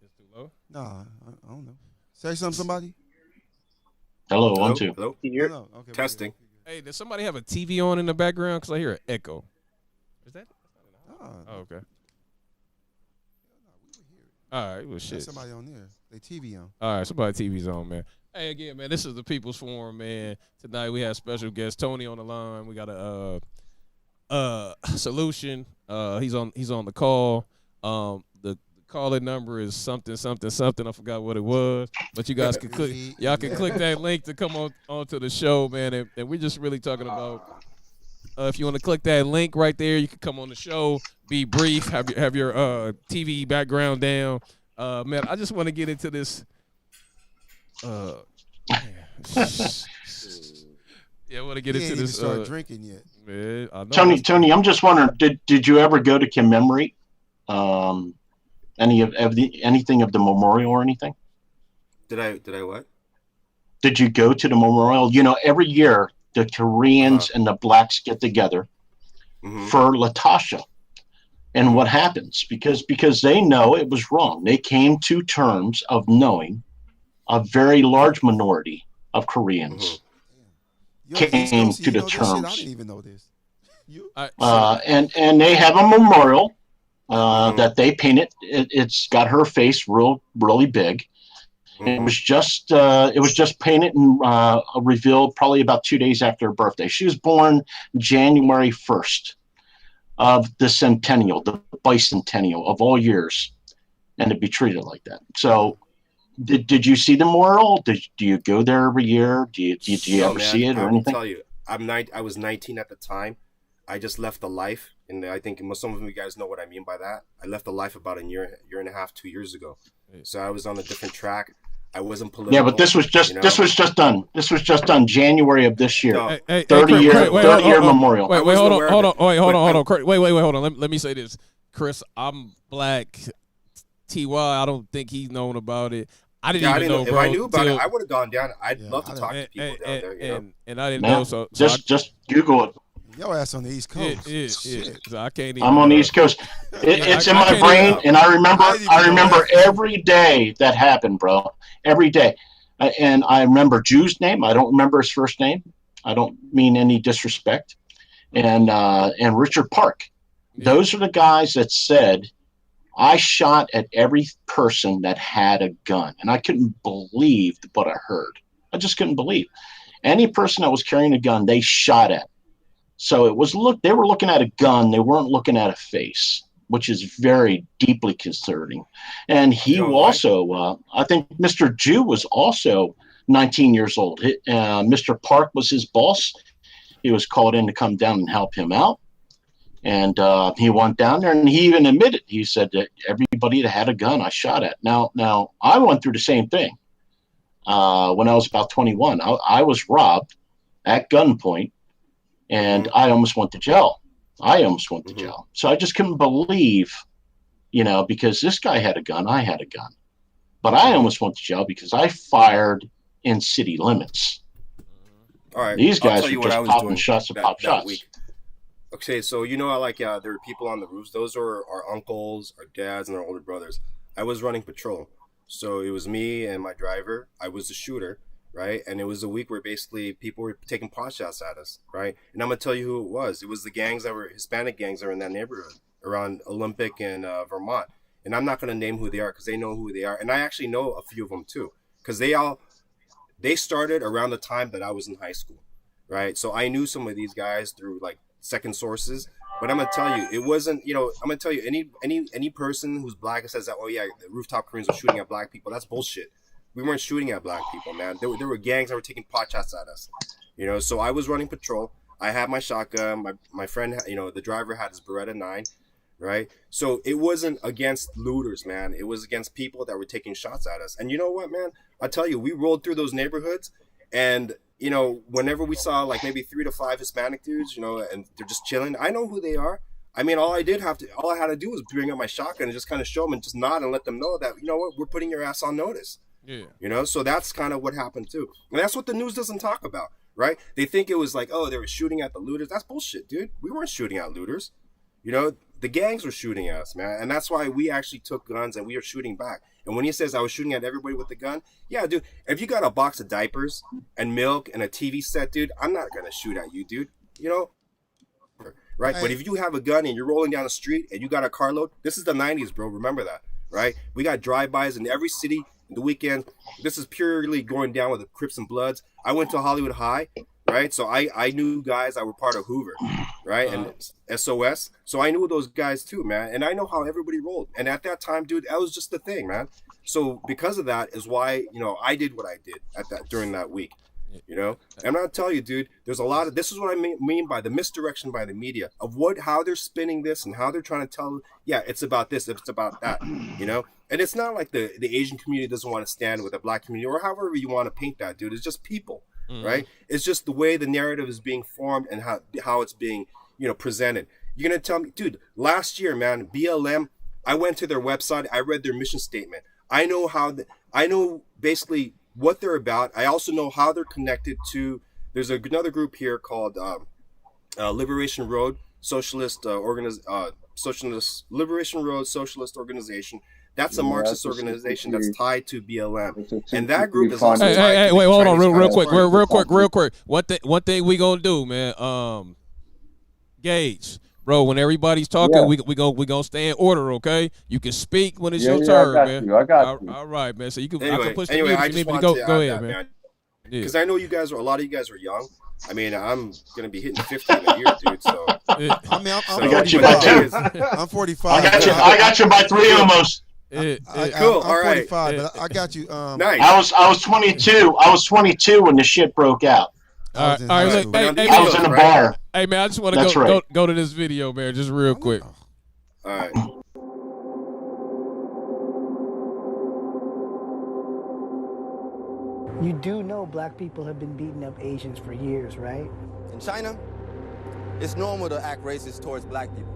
It's too low. Nah, I don't know. Say something, somebody. Hello, 1, 2. Hello? Can you hear? No, okay. Testing. Hey, does somebody have a TV on in the background? Cause I hear an echo. Is that? Ah, Oh, okay. All right. Well, there's shit. somebody on there. They TV on. All right, somebody TV's on, man. Hey, again, man, this is the People's Forum, man. Tonight we have special guest Tony on the line. We got a solution. He's on the call. The call-in number is something. I forgot what it was, but you guys can click. Y'all can click that link to come onto the show, man. And we're just really talking about. If you want to click that link right there, you can come on the show. Be brief. Have your TV background down. Man, I just want to get into this. Yeah, I want to get He into ain't this. even started drinking yet. Man, I know. Tony, I'm just wondering, did you ever go to commemorate anything of the memorial or anything? Did I what? Did you go to the memorial? You know, every year the Koreans and the blacks get together for Latasha. And what happens? Because they know it was wrong. They came to terms of knowing a very large minority of Koreans came to the I terms. didn't even know this. And they have a memorial that they painted. It's got her face really big. It was just painted and revealed probably about 2 days after her birthday. She was born January 1st of the centennial, the bicentennial of all years, and to be treated like that. So, did you see the memorial? Do you go there every year? Do you ever see it or anything? I'll tell you, I was 19 at the time. I just left the life, and I think some of you guys know what I mean by that. I left the life about a year and a half, 2 years ago. So I was on a different track. I wasn't political. Yeah, but this was just done. This was just done January of this year. No. 30-year memorial. Wait, hold on. Wait, hold on. Let me say this, Chris. I'm black. Ty, I don't think he's known about it. I didn't even know, If bro. I knew about it, I would have gone down. I'd love to talk to people down there. And I didn't Man, know. So just Google it. Your ass on the East Coast. So I can't even. I'm on the East Coast. It's in my brain, and I remember every day that happened, bro. Every day, and I remember Drew's name. I don't remember his first name. I don't mean any disrespect. And Richard Park. Those are the guys that said, I shot at every person that had a gun, and I couldn't believe what I heard. I just couldn't believe. Any person that was carrying a gun, they shot at. So it was they were looking at a gun, they weren't looking at a face, which is very deeply concerning. And he also, I think Mr. Jew was also 19 years old. Mr. Park was his boss. He was called in to come down and help him out. And he went down there, and he even admitted, he said that everybody that had a gun I shot at. Now I went through the same thing when I was about 21. I was robbed at gunpoint, and I almost went to jail. So I just couldn't believe, because this guy had a gun, I had a gun. But I almost went to jail because I fired in city limits. All right. These guys I'll tell you were what just I was popping doing shots to that, pop that shots. week. Okay, so there were people on the roofs. Those are our uncles, our dads, and our older brothers. I was running patrol. So it was me and my driver. I was the shooter, right? And it was a week where basically people were taking pot shots at us, right? And I'm going to tell you who it was. It was the gangs that were Hispanic gangs that were in that neighborhood around Olympic and Vermont. And I'm not going to name who they are because they know who they are. And I actually know a few of them too, because they started around the time that I was in high school, right? So I knew some of these guys through like second sources. But I'm gonna tell you, it wasn't. I'm gonna tell you, any person who's black and says that, oh yeah, the rooftop Koreans are shooting at black people, that's bullshit. We weren't shooting at black people, man. There were gangs that were taking pot shots at us. So I was running patrol. I had my shotgun. My friend, the driver had his Beretta 9, right? So it wasn't against looters, man. It was against people that were taking shots at us. And you know what, man? I tell you, we rolled through those neighborhoods, and whenever we saw like maybe 3 to 5 Hispanic dudes, and they're just chilling, I know who they are. I mean, all I had to do was bring up my shotgun and just kind of show them and just nod and let them know that, what, we're putting your ass on notice. Yeah. So that's kind of what happened too. And that's what the news doesn't talk about, right? They think it was like, oh, they were shooting at the looters. That's bullshit, dude. We weren't shooting at looters. The gangs were shooting at us, man. And that's why we actually took guns and we were shooting back. And when he says I was shooting at everybody with the gun, yeah, dude, if you got a box of diapers and milk and a TV set, dude, I'm not going to shoot at you, dude. Right? But if you have a gun and you're rolling down the street and you got a carload, this is the 90s, bro. Remember that, right? We got drive-bys in every city in the weekend. This is purely going down with the Crips and Bloods. I went to Hollywood High, right? So I knew guys that were part of Hoover, right? And SOS. So I knew those guys too, man. And I know how everybody rolled. And at that time, dude, that was just the thing, man. So because of that is why, I did what I did during that week. And I'm gonna tell you, dude, there's a lot of, this is what I mean by the misdirection by the media of how they're spinning this and how they're trying to tell, yeah, it's about this, it's about that, and it's not like the Asian community doesn't want to stand with the black community or however you want to paint that, dude. It's just people, right? It's just the way the narrative is being formed and how it's being, presented. You're gonna tell me, dude, last year, man, BLM, I went to their website, I read their mission statement. I know basically what they're about. I also know how they're connected to. There's another group here called Liberation Road Socialist Liberation Road Socialist Organization. That's a Marxist organization that's tied to BLM, and that group is also Hey, wait, hold on, real quick. One thing we gonna do, man. Gage. Bro, when everybody's talking, we gonna stay in order, okay? You can speak when it's your turn, man. I got you. All right, man. So you can, anyway, I can push the mute if you need me to go. Go ahead, man. Because I know you guys a lot of you guys are young. I mean, I'm gonna be hitting 50 in a year, dude. So I got you by 2. I'm 45. I got you by 3 almost. Cool. I'm 45, but I got you. Nice. I was 22. I was 22 when the shit broke out. All right, look, I was in a bar. Hey, man, I just want to go to this video, man, just real quick. All right. You do know black people have been beating up Asians for years, right? In China, it's normal to act racist towards black people.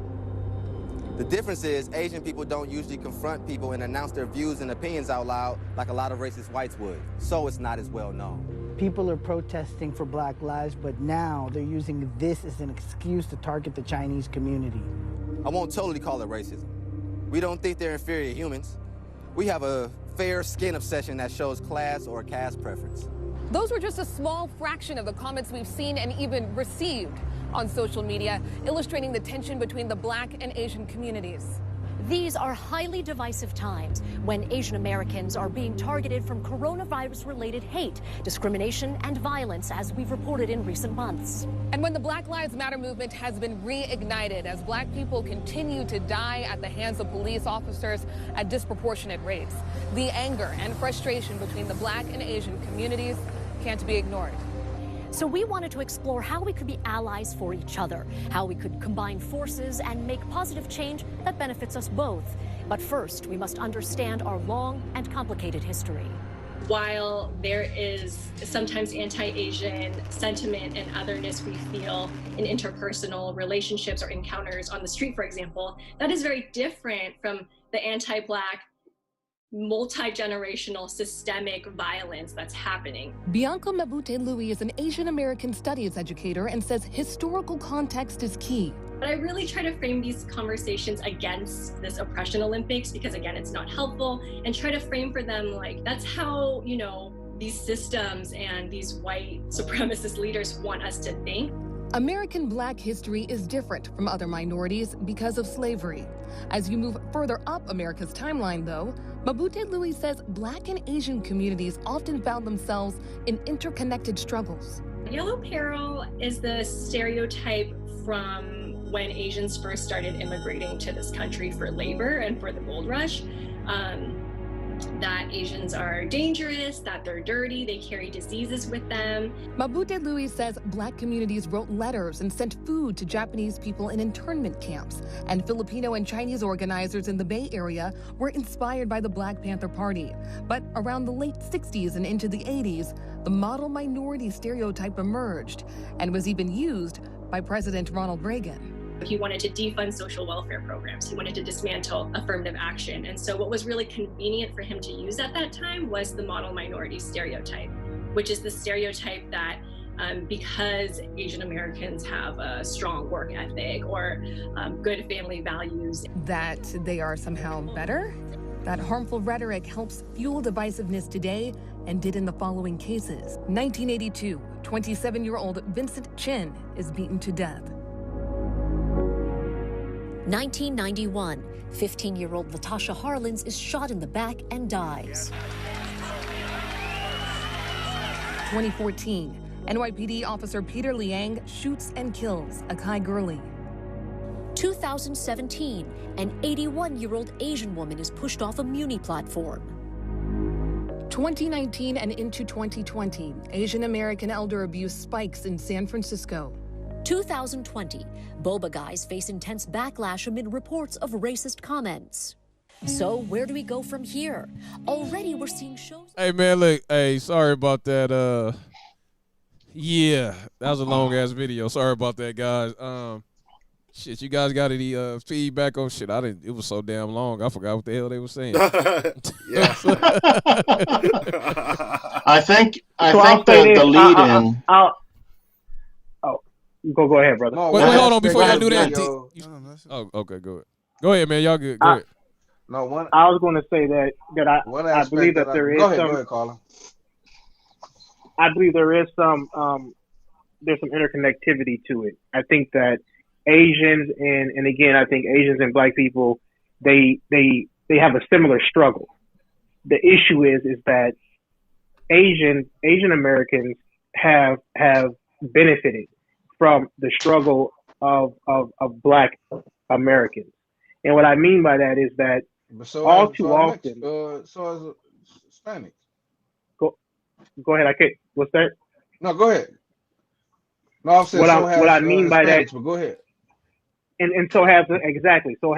The difference is Asian people don't usually confront people and announce their views and opinions out loud like a lot of racist whites would, so it's not as well known. People are protesting for Black lives, but now they're using this as an excuse to target the Chinese community. I won't totally call it racism. We don't think they're inferior humans. We have a fair skin obsession that shows class or caste preference. Those were just a small fraction of the comments we've seen and even received on social media, illustrating the tension between the Black and Asian communities. These are highly divisive times when Asian Americans are being targeted from coronavirus-related hate, discrimination, and violence, as we've reported in recent months. And when the Black Lives Matter movement has been reignited as Black people continue to die at the hands of police officers at disproportionate rates, the anger and frustration between the Black and Asian communities can't be ignored. So we wanted to explore how we could be allies for each other, how we could combine forces and make positive change that benefits us both. But first, we must understand our long and complicated history. While there is sometimes anti-Asian sentiment and otherness we feel in interpersonal relationships or encounters on the street, for example, that is very different from the anti-Black, multi-generational systemic violence that's happening. Bianca Mabute-Lui is an Asian American studies educator and says historical context is key. But I really try to frame these conversations against this oppression Olympics because, again, it's not helpful, and try to frame for them like that's how, you know, these systems and these white supremacist leaders want us to think. American Black history is different from other minorities because of slavery. As you move further up America's timeline, though, Mabute-Lui says Black and Asian communities often found themselves in interconnected struggles. Yellow peril is the stereotype from when Asians first started immigrating to this country for labor and for the gold rush. That Asians are dangerous, that they're dirty, they carry diseases with them. Mabute-Lui says Black communities wrote letters and sent food to Japanese people in internment camps, and Filipino and Chinese organizers in the Bay Area were inspired by the Black Panther Party. But around the late 60s and into the 80s, the model minority stereotype emerged and was even used by President Ronald Reagan. He wanted to defund social welfare programs. He wanted to dismantle affirmative action. And so what was really convenient for him to use at that time was the model minority stereotype, which is the stereotype that because Asian Americans have a strong work ethic or good family values, that they are somehow better. That harmful rhetoric helps fuel divisiveness today and did in the following cases. 1982, 27-year-old Vincent Chin is beaten to death. 1991, 15-year-old Latasha Harlins is shot in the back and dies. 2014, NYPD officer Peter Liang shoots and kills Akai Gurley. 2017, an 81-year-old Asian woman is pushed off a Muni platform. 2019 and into 2020, Asian American elder abuse spikes in San Francisco. 2020, boba guys face intense backlash amid reports of racist comments. So where do we go from here? Already we're seeing shows. Hey man, look, hey, sorry about that. Yeah, that was a long ass video. Sorry about that, guys. Shit, you guys got any feedback on shit? I didn't. It was so damn long. I forgot what the hell they were saying. Yeah. I think the lead in. Go ahead, brother. Wait, hold on before y'all do that. Oh, okay, go ahead. Go ahead, man. Y'all good. Go ahead. I was going to say that I believe that there is some. Go ahead, Carla. I believe there is some there's some interconnectivity to it. I think that Asians and again I think Asians and Black people they have a similar struggle. The issue is that Asian Americans have benefited from the struggle of Black Americans. And what I mean by that is that all too often. So is Hispanics. Go ahead. I can't. What's that? No, go ahead. No, I'm saying what I mean by that. But go ahead. And so has Hispanics. So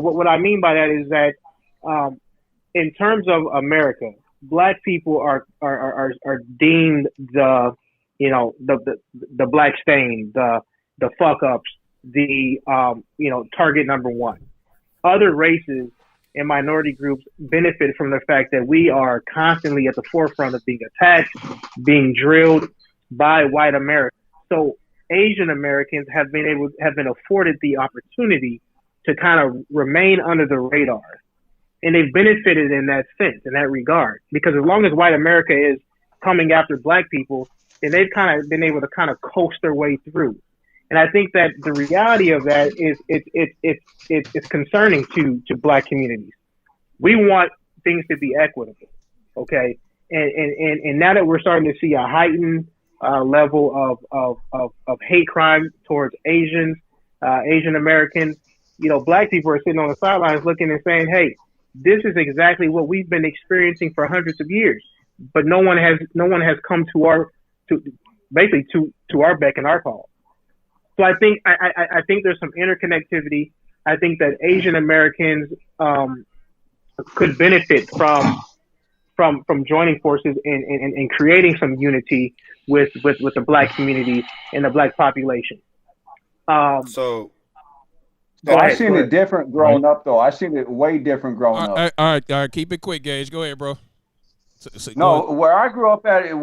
what I mean by that is that in terms of America, Black people are deemed the Black stain, the fuck ups, the target number one. Other races and minority groups benefit from the fact that we are constantly at the forefront of being attacked, being drilled by white America. So Asian Americans have been afforded the opportunity to kind of remain under the radar. And they've benefited in that sense, in that regard. Because as long as white America is coming after black people, then they've kind of been able to kind of coast their way through. And I think that the reality of that is it's concerning to black communities. We want things to be equitable, okay? And now that we're starting to see a heightened level of hate crime towards Asians, Asian Americans, black people are sitting on the sidelines looking and saying, "Hey, this is exactly what we've been experiencing for hundreds of years." But no one has come to our beck and our call. So I think there's some interconnectivity. I think that Asian Americans could benefit from joining forces and creating some unity with the black community and the black population. So I seen it different growing up, though. I seen it way different growing up. All right. Keep it quick, Gage. Go ahead, bro. Where I grew up at,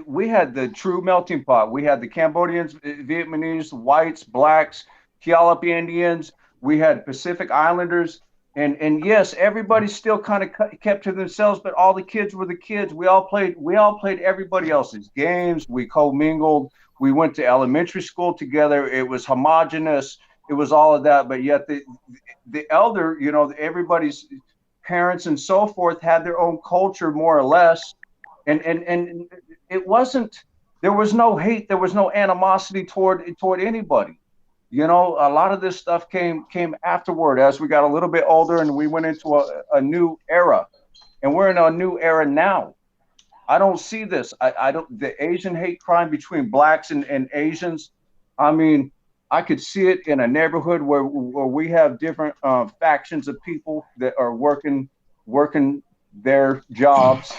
we had the true melting pot. We had the Cambodians, Vietnamese, whites, blacks, Puyallup Indians. We had Pacific Islanders, and yes, everybody still kind of kept to themselves, but all the kids were the kids. We all played everybody else's games. We commingled. We went to elementary school together. It was homogenous. It was all of that, but yet the elder, everybody's parents and so forth had their own culture more or less, and it wasn't. There was no hate. There was no animosity toward anybody. A lot of this stuff came afterward as we got a little bit older and we went into a new era, and we're in a new era now. I don't see this. I don't. The Asian hate crime between blacks and Asians. I mean, I could see it in a neighborhood where we have different factions of people that are working their jobs.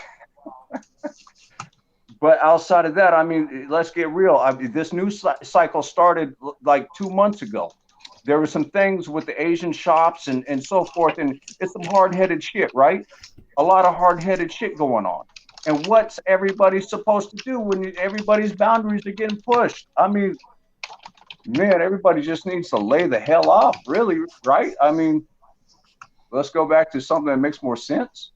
But outside of that, I mean, let's get real. This news cycle started like 2 months ago. There were some things with the Asian shops and so forth, and it's some hard-headed shit, right? A lot of hard-headed shit going on. And what's everybody supposed to do when everybody's boundaries are getting pushed? I mean, man, everybody just needs to lay the hell off, really, right? I mean, let's go back to something that makes more sense.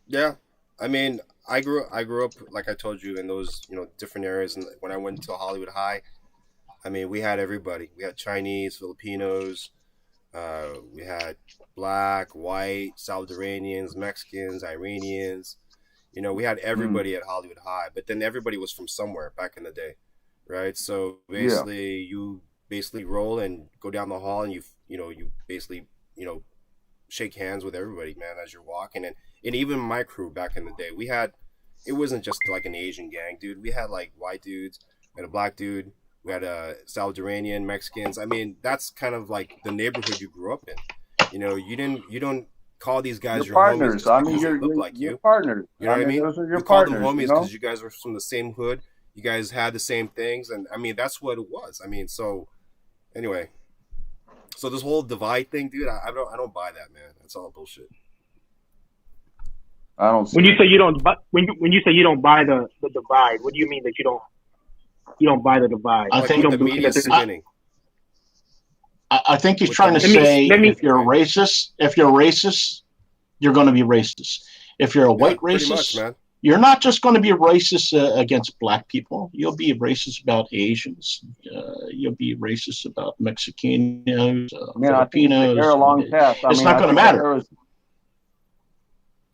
Yeah, I mean, I grew up, like I told you, in those different areas. And when I went to Hollywood High, I mean, we had everybody. We had Chinese, Filipinos, we had black, white, Salvadoranians, Mexicans, Iranians. We had everybody at Hollywood High. But then everybody was from somewhere back in the day. Right, so basically, you roll and go down the hall, and you basically shake hands with everybody, man, as you're walking. And even my crew back in the day, it wasn't just like an Asian gang, dude. We had like white dudes, we had a black dude, we had a Salvadoranian, Mexicans. I mean, that's kind of like the neighborhood you grew up in. You don't call these guys your partners. Homies. I mean, you're partners. You know what I mean? Those are your you call partners, them homies because you guys were from the same hood. You guys had the same things, and I mean that's what it was. I mean, so anyway, so this whole divide thing, dude, I don't buy that, man. That's all bullshit. I don't. When you say you don't buy the divide, what do you mean that you don't buy the divide? I think the media's spinning. I think he's trying to say if you're racist, you're going to be racist. If you're a white racist, much, man. You're not just going to be racist against black people. You'll be racist about Asians. You'll be racist about Mexicanos, Filipinos. They're a long path. It's not going to matter.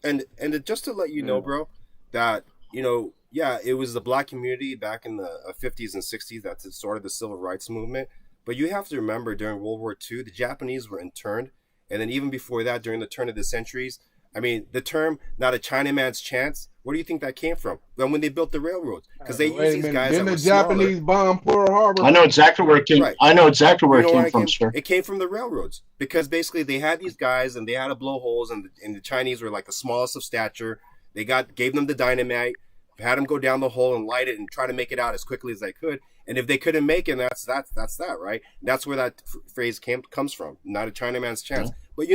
And just to let you know, bro, that it was the black community back in the 50s and 60s that started the civil rights movement. But you have to remember, during World War II, the Japanese were interned, and then even before that, during the turn of the centuries. I mean, the term "not a Chinaman's chance." Where do you think that came from? When they built the railroads, because they used these guys. Didn't the Japanese bomb Pearl Harbor? I know exactly where it came. Right. I know exactly where it came from, sir. It came from the railroads, because basically they had these guys and they had to blow holes, and the Chinese were like the smallest of stature. They gave them the dynamite. had them go down the hole and light it and try to make it out as quickly as they could. And if they couldn't make it, that's that, right? That's where that phrase comes from. Not a Chinaman's chance. But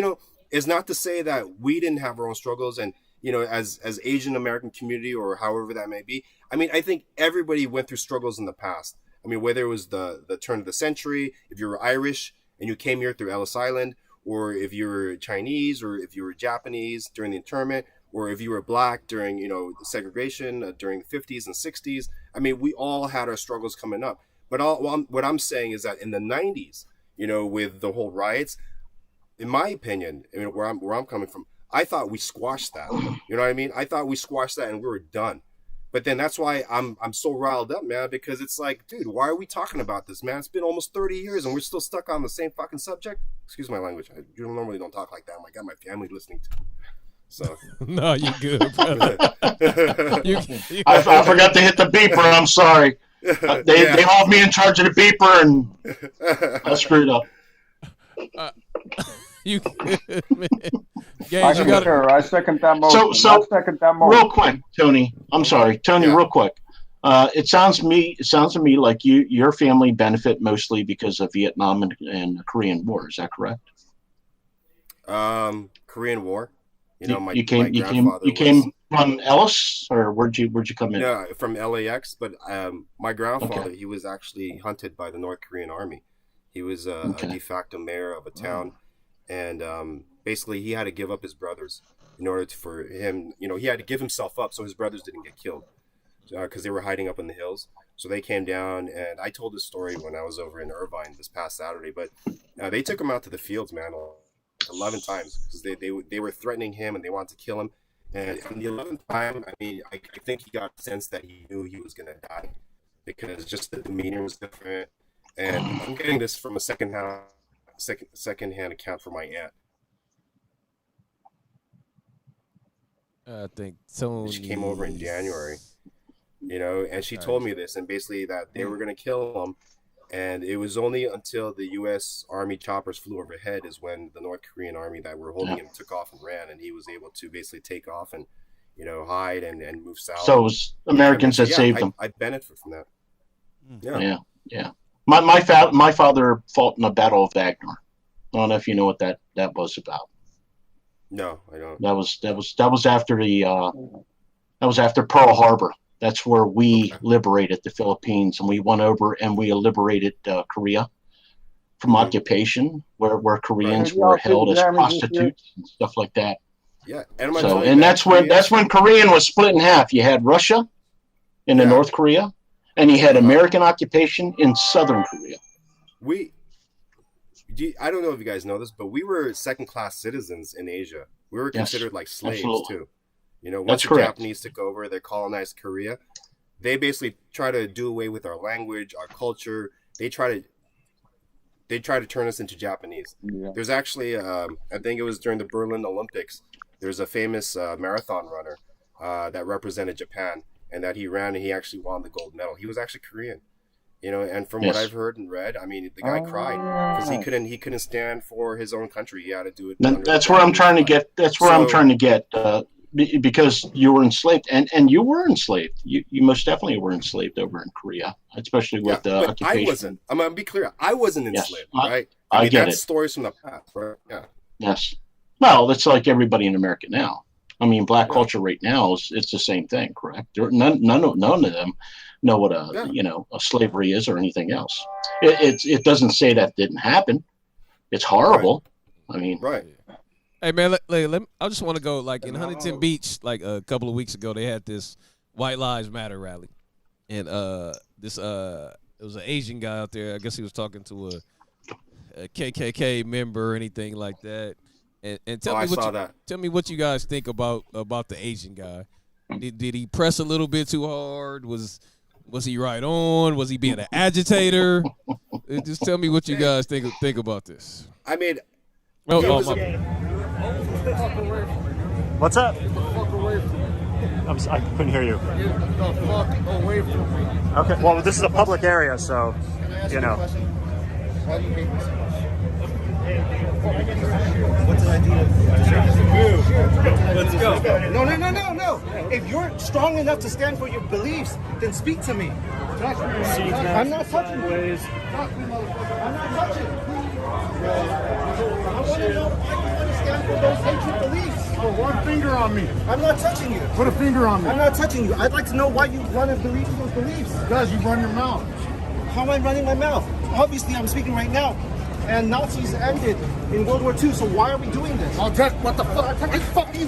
it's not to say that we didn't have our own struggles, and as Asian American community or however that may be. I mean, I think everybody went through struggles in the past. I mean, whether it was the turn of the century, if you were Irish and you came here through Ellis Island, or if you were Chinese, or if you were Japanese during the internment, or if you were black during, segregation during the 50s and 60s. I mean, we all had our struggles coming up. But what I'm saying is that in the 90s, with the whole riots, in my opinion, I mean, where I'm coming from, I thought we squashed that. You know what I mean? I thought we squashed that and we were done. But then that's why I'm so riled up, man, because it's like, dude, why are we talking about this, man? It's been almost 30 years and we're still stuck on the same fucking subject. Excuse my language. I normally don't talk like that. I got my family listening to me. So no, you good, brother. I forgot to hit the beeper. I'm sorry. They hauled me in charge of the beeper, and I screwed up. You good, man. Gage, I second that motion. So second that motion. Real quick, Tony. I'm sorry, Tony. Real quick. It sounds to me like your family benefit mostly because of Vietnam and the Korean War. Is that correct? Korean War. You came from Ellis, or where'd you come in? Yeah, from LAX. But my grandfather, he was actually hunted by the North Korean army. He was a de facto mayor of a town, and basically he had to give up his brothers in order for him. He had to give himself up so his brothers didn't get killed because they were hiding up in the hills. So they came down, and I told this story when I was over in Irvine this past Saturday. But they took him out to the fields, man. 11 times because they were threatening him and they wanted to kill him, and on the 11th time, I mean, I think he got the sense that he knew he was gonna die because just the demeanor was different. And I'm getting this from a second-hand account from my aunt. I think Tony. She came over in January, and she told me this, and basically that they were gonna kill him. And it was only until the U.S. Army choppers flew overhead is when the North Korean army that were holding him took off and ran, and he was able to basically take off and, hide and move south. So it was Americans that saved him. I benefit from that. Yeah. My father fought in the Battle of Wagner. I don't know if you know what that was about. No, I don't. That was after Pearl Harbor. That's where we liberated the Philippines, and we went over and we liberated Korea from occupation, where Koreans were held as prostitutes and stuff like that. Yeah, and that's when Korean was split in half. You had Russia in the North Korea, and you had American occupation in Southern Korea. I don't know if you guys know this, but we were second-class citizens in Asia. We were considered like slaves too. Once the Japanese took over, they colonized Korea. They basically try to do away with our language, our culture. They try to turn us into Japanese. Yeah. There's actually, I think it was during the Berlin Olympics, there's a famous marathon runner that represented Japan, and that he ran and he actually won the gold medal. He was actually Korean, and from what I've heard and read, I mean, the guy cried because he couldn't stand for his own country. He had to do it. That's where I'm trying to get. I'm trying to get. Because you were enslaved, and you were enslaved. You most definitely were enslaved over in Korea, especially with the occupation. I wasn't. I'm gonna be clear. I wasn't enslaved, right? I mean, get that's it. Stories from the past, right? Yeah. Yes. Well, it's like everybody in America now. I mean, black culture right now it's the same thing, correct? None of them know what a slavery is or anything else. It doesn't say that didn't happen. It's horrible. Right. I mean, right. Hey man, I just want to go in Huntington Beach a couple of weeks ago. They had this White Lives Matter rally, and it was an Asian guy out there. I guess he was talking to a KKK member or anything like that. And tell me what you guys think about the Asian guy. Did he press a little bit too hard? Was he right on? Was he being an agitator? Just tell me what you guys think about this. I mean, what's up? I couldn't hear you. Get the fuck away from me. Okay, well, this is a public area, so, Why do you hate me so much? What's the idea? Let's go. No. If you're strong enough to stand for your beliefs, then speak to me. I'm not touching you. I'm not touching you. I want to know why you want to stand for those hatred beliefs. Put one finger on me. I'm not touching you. Put a finger on me. I'm not touching you. I'd like to know why you want to believe in those beliefs. Because you run your mouth. How am I running my mouth? Obviously, I'm speaking right now. And Nazis ended in World War II, so why are we doing this? Oh, what the fuck? You fucking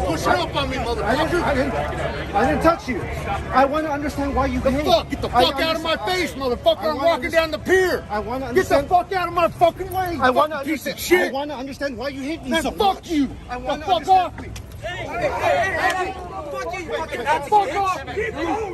pushing up on me, motherfucker. I didn't touch you. I want to understand why you hate. Get the fuck out of my face, motherfucker. I'm walking down the pier. I want to Get understand. the fuck out of my fucking way, I want to piece of understand. shit. I want to understand why you hate me Man, so fuck much. you. I want to fuck off me. Hey, fuck you, fucking Nazi fuck bitch. off.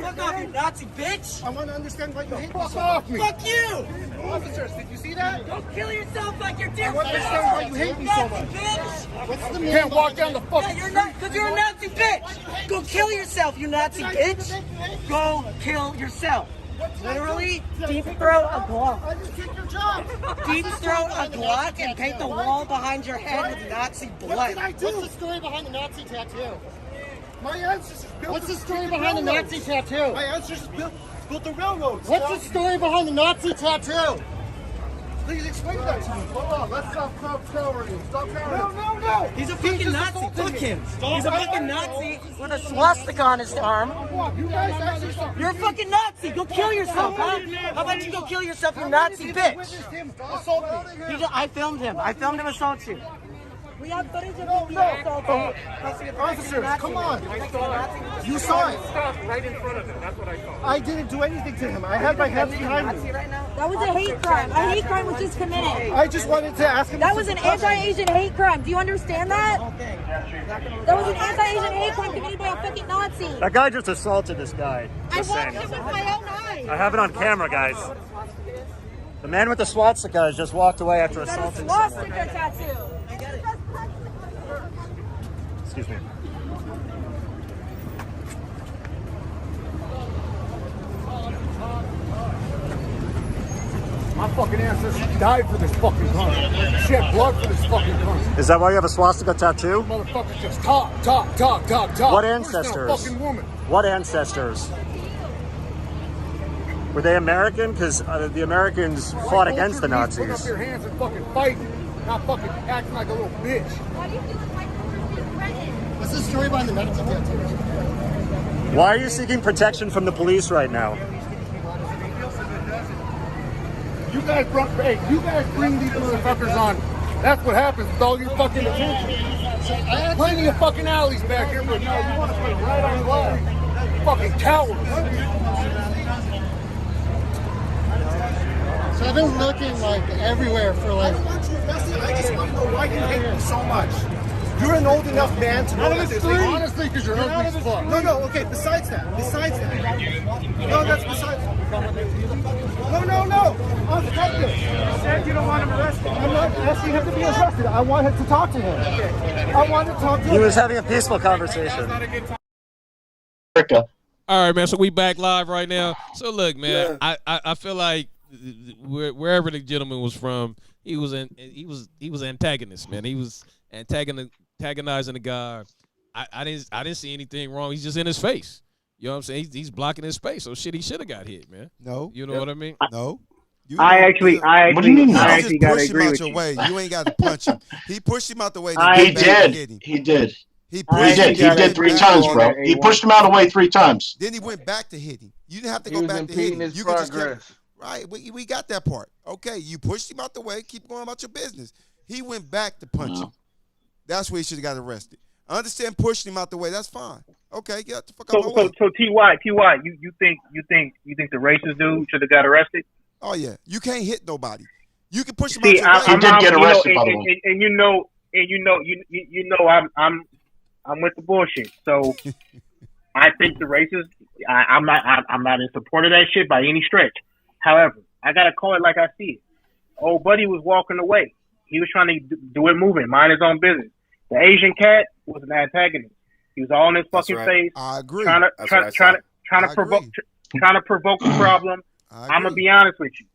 Fuck off, you Nazi bitch. I want to understand why you hate me Fuck so off much. me. Fuck you. Officers, did you see that? Go kill yourself like you're I different. want to understand why you hate me so much. Bitch. What's the You name? can't walk down the fucking Yeah, you're not, because you're a Nazi bitch. Go kill yourself, you Nazi bitch. Go kill yourself. Literally, deep throat a Glock. I just take your job. Deep throat a Glock and paint the wall behind your head with Nazi blood. What did I do? What's the story behind the Nazi tattoo? My ancestors built. What's the story behind the Nazi tattoo? My ancestors built the railroads. What's the story behind the Nazi tattoo? Please explain that to me. Hold on, let's stop cowering. Stop cowering. No. He's a fucking Nazi. Fuck him. He's a fucking Nazi with a swastika on his arm. You guys actually. You're a fucking Nazi. Go kill yourself, huh? How about you go kill yourself, you Nazi bitch? I filmed him. I filmed him assault you. We have footage of him assaulting. Officers, come on. You saw it. Stop right in front of him. That's what I call it. I didn't do anything to him. I had my hands behind me. That was a hate crime. A hate crime was just committed. I just wanted to ask him. That was an anti-Asian hate crime. Do you understand that? That was an anti-Asian hate crime committed by a fucking Nazi. That guy just assaulted this guy. I Just watched saying. it with my own eyes. I have it on camera, guys. The man with the swastika has just walked away after Got a assaulting someone. swastika tattoo. Excuse me. My fucking ancestors died for this fucking country. Shed blood for this fucking country. Is that why you have a swastika tattoo? Motherfuckers just talk. What There's no ancestors? fucking woman. What ancestors? Were they American? Because the Americans fought against the Put up Nazis. your hands and fucking fight. Not fucking acting like a little bitch. What's the story behind the Nazi tattoo? Why are you seeking protection from the police right now? You guys bring these motherfuckers on. That's what happens with all your fucking attention. Plenty of fucking alleys back here, but no, you want to put right on line. You fucking cowards. So I've been looking like everywhere for like. I don't want you arrested. I just want to know why you hate me so much. You're an old enough man to know that there's things. Honestly, because you're ugly as fuck. No, okay, besides that. No, that's besides. No. I'm detective. You said you don't want him arrested. I'm not asking him to be arrested. I wanted to talk to him. I wanted to talk to him. He was having a peaceful conversation. All right, man. So we back live right now. So look, man, I feel like wherever the gentleman was from, he was antagonist, man. He was antagonizing the guy. I didn't see anything wrong. He's just in his face. You know what I'm saying? He's blocking his space. So shit, he should have got hit, man. No. You know what I mean? No. I actually you just gotta push him agree out with your you. way. You ain't got to punch him. He pushed him out the way. He did. He did. He did 3 times, bro. He pushed him out of the way 3 times. Then he went back to hit him. You didn't have to go back to hit him. You could just keep, right. We got that part. Okay, you pushed him out the way. Keep going about your business. He went back to punch him. That's where he should have got arrested. I understand pushing him out the way. That's fine. Okay, get the fuck out of my way. So Ty, you think the racist dude should have got arrested? Oh yeah, you can't hit nobody. You can push him See, out your way. He did get arrested, by the way. And you know, I'm with the bullshit. So I think the racist. I'm not in support of that shit by any stretch. However, I gotta call it like I see it. Old buddy was walking away. He was trying to do it moving, mind his own business. The Asian cat was an antagonist. He was all in his fucking face. I agree. Trying to provoke the problem. I'm gonna be honest with you.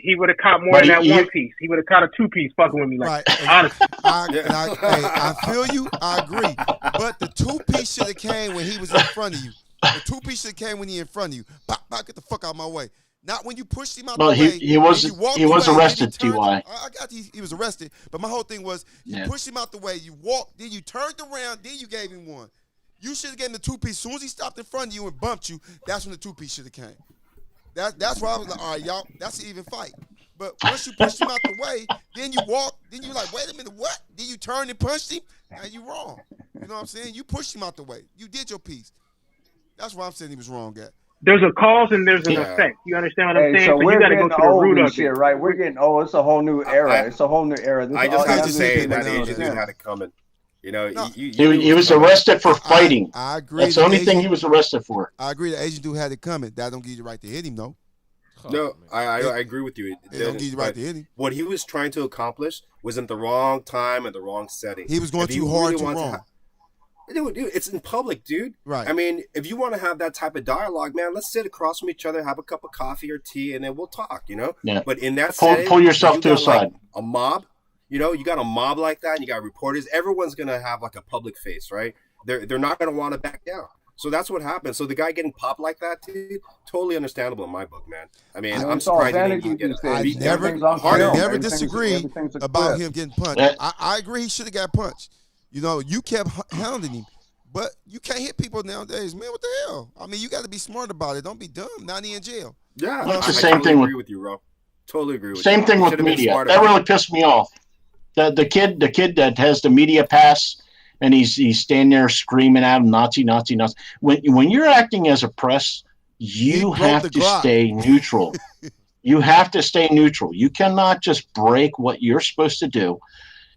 he would have caught more than that one piece. He would have caught a 2-piece fucking with me. Like, honestly. I feel you. I agree. But the 2-piece should have came when he was in front of you. The 2-piece should have came when he in front of you. Bop, bop, get the fuck out of my way. Not when you pushed him out the way. He was arrested, T.Y. I got he was arrested. But my whole thing was you pushed him out the way. You walked, then you turned around, then you gave him one. You should have given him the 2-piece. As soon as he stopped in front of you and bumped you, that's when the 2-piece should have came. That's why I was like, all right, y'all, that's an even fight. But once you pushed him out the way, then you walk, then you like, wait a minute, what? Then you turned and punched him? Now you wrong. You know what I'm saying? You pushed him out the way. You did your piece. That's why I'm saying he was wrong at. There's a cause and there's an effect. You understand what I'm saying? So you got to go to the root of shit, right? We're getting it's a whole new era. It's a whole new era. I just have to say that Asian dude had it coming. You know, he was arrested for fighting. I agree. That's the only thing he was arrested for. I agree. The Asian dude had it coming. That don't give you the right to hit him, though. No, I agree with you. It don't give you the right to hit him. What he was trying to accomplish was in the wrong time and the wrong setting. He was going too hard, too wrong. Dude, it's in public, dude. Right. I mean, if you want to have that type of dialogue, man, let's sit across from each other, have a cup of coffee or tea, and then we'll talk, you know? Yeah. But in that setting, pull yourself to the side. Like a mob, you know, you got a mob like that, and you got reporters. Everyone's going to have like a public face, right? They're not going to want to back down. So that's what happened. So the guy getting popped like that, dude, totally understandable in my book, man. I mean, I'm surprised he didn't get beat down. I never disagree about him getting punched. I agree he should have got punched. You know, you kept hounding him. But you can't hit people nowadays, man. What the hell? I mean, you got to be smart about it. Don't be dumb. Not in jail. Yeah, it's the same thing agree with you, bro. Totally agree with you. Same thing with media. That really pissed me off. The kid that has the media pass and he's standing there screaming at him, Nazi, Nazi, Nazi. When you're acting as a press, you have to stay neutral. You have to stay neutral. You cannot just break what you're supposed to do.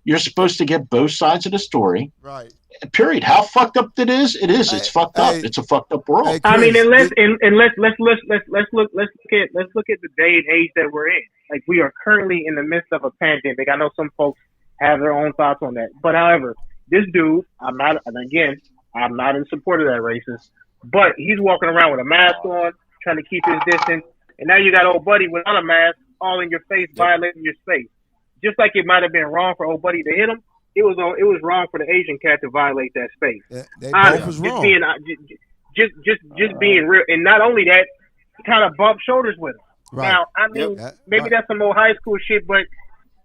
You're supposed to get both sides of the story. Right. Period. How fucked up it is? It is. It's fucked up. It's a fucked up world. I mean, and let's look at the day and age that we're in. Like, we are currently in the midst of a pandemic. I know some folks have their own thoughts on that, but however, this dude, I'm not in support of that racist, but he's walking around with a mask on, trying to keep his distance, and now you got old buddy without a mask, all in your face, violating your space. Just like it might have been wrong for old buddy to hit him, it was wrong for the Asian cat to violate that space. They both was wrong. Just being real, and not only that, he kind of bumped shoulders with him. Right. Now, I mean, maybe that's some old high school shit, but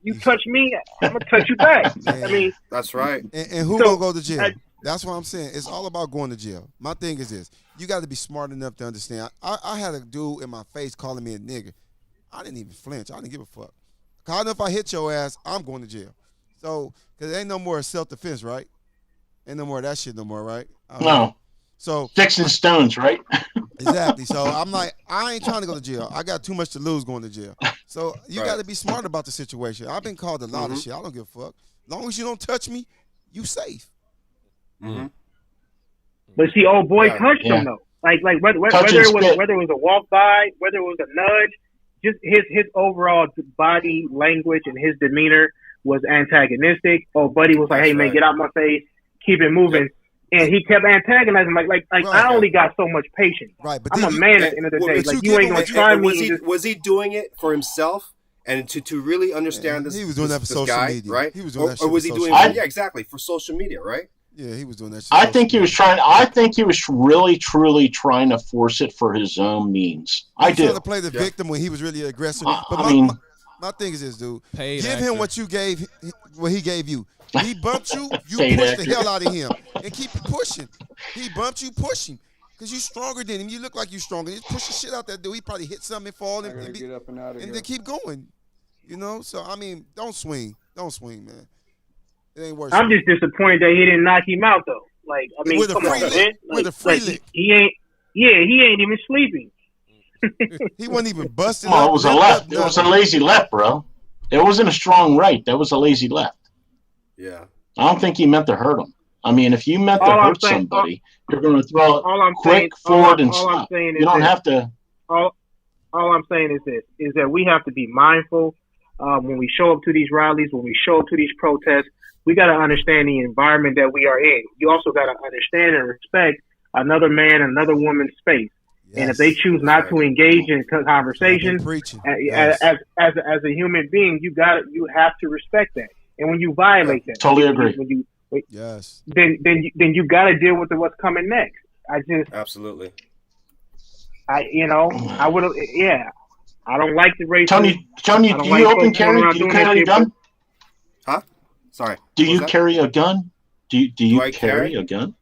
you touch me, I'm gonna touch you back. I mean, that's right. And who gonna go to jail? That's what I'm saying. It's all about going to jail. My thing is this: you got to be smart enough to understand. I had a dude in my face calling me a nigger. I didn't even flinch. I didn't give a fuck. I know if I hit your ass, I'm going to jail. So, because there ain't no more self-defense, right? Ain't no more of that shit no more, right? No. So sticks and stones, right? Exactly. So I'm like, I ain't trying to go to jail. I got too much to lose going to jail. So you got to be smart about the situation. I've been called a lot of shit. I don't give a fuck. As long as you don't touch me, you safe. Mm-hmm. But see, old boy touched him though. Like whether it was a walk by, whether it was a nudge, just his overall body language and his demeanor was antagonistic. Oh, buddy was like, "Hey man, get out my face, keep it moving," and he kept antagonizing. Like I only got so much patience. Right, but I'm a man at the end of the day. Like you ain't gonna try me. Was he doing it for himself and to really understand this? He was doing that for social media, right? He was doing that shit or was for he doing? social Exactly, for social media, right? Yeah, he was doing that shit. I think he was really, truly trying to force it for his own means. I do. Trying to play the victim when he was really aggressive. But my thing is this, dude. Give him what you gave, what he gave you. He bumped you, you push the hell out of him and keep pushing. He bumped you, push him. Because you stronger than him. You look like you stronger. You push the shit out that dude. He probably hit something and fall and then keep going. You know? So, I mean, don't swing. Don't swing, man. It ain't worth I'm just disappointed that he didn't knock him out, though. Like, I mean, come on, man. With a free lick. He ain't even sleeping. He wasn't even busting up. It was a left. It was a lazy left, bro. It wasn't a strong right. That was a lazy left. Yeah. I don't think he meant to hurt him. I mean, if you meant to hurt somebody, you're going to throw it quick, forward, and stop. You don't have to. All I'm saying is this, is that we have to be mindful when we show up to these rallies, when we show up to these protests. We got to understand the environment that we are in. You also got to understand and respect another man, another woman's space. And if they choose not to engage in conversations, as a human being, you have to respect that. And when you violate that, totally agree. Then you got to deal with what's coming next. Absolutely. I would have. Yeah, I don't like the race. Tony, do you open carry? Do you carry a gun? Huh? Sorry. Do you carry a gun? Do you carry a gun?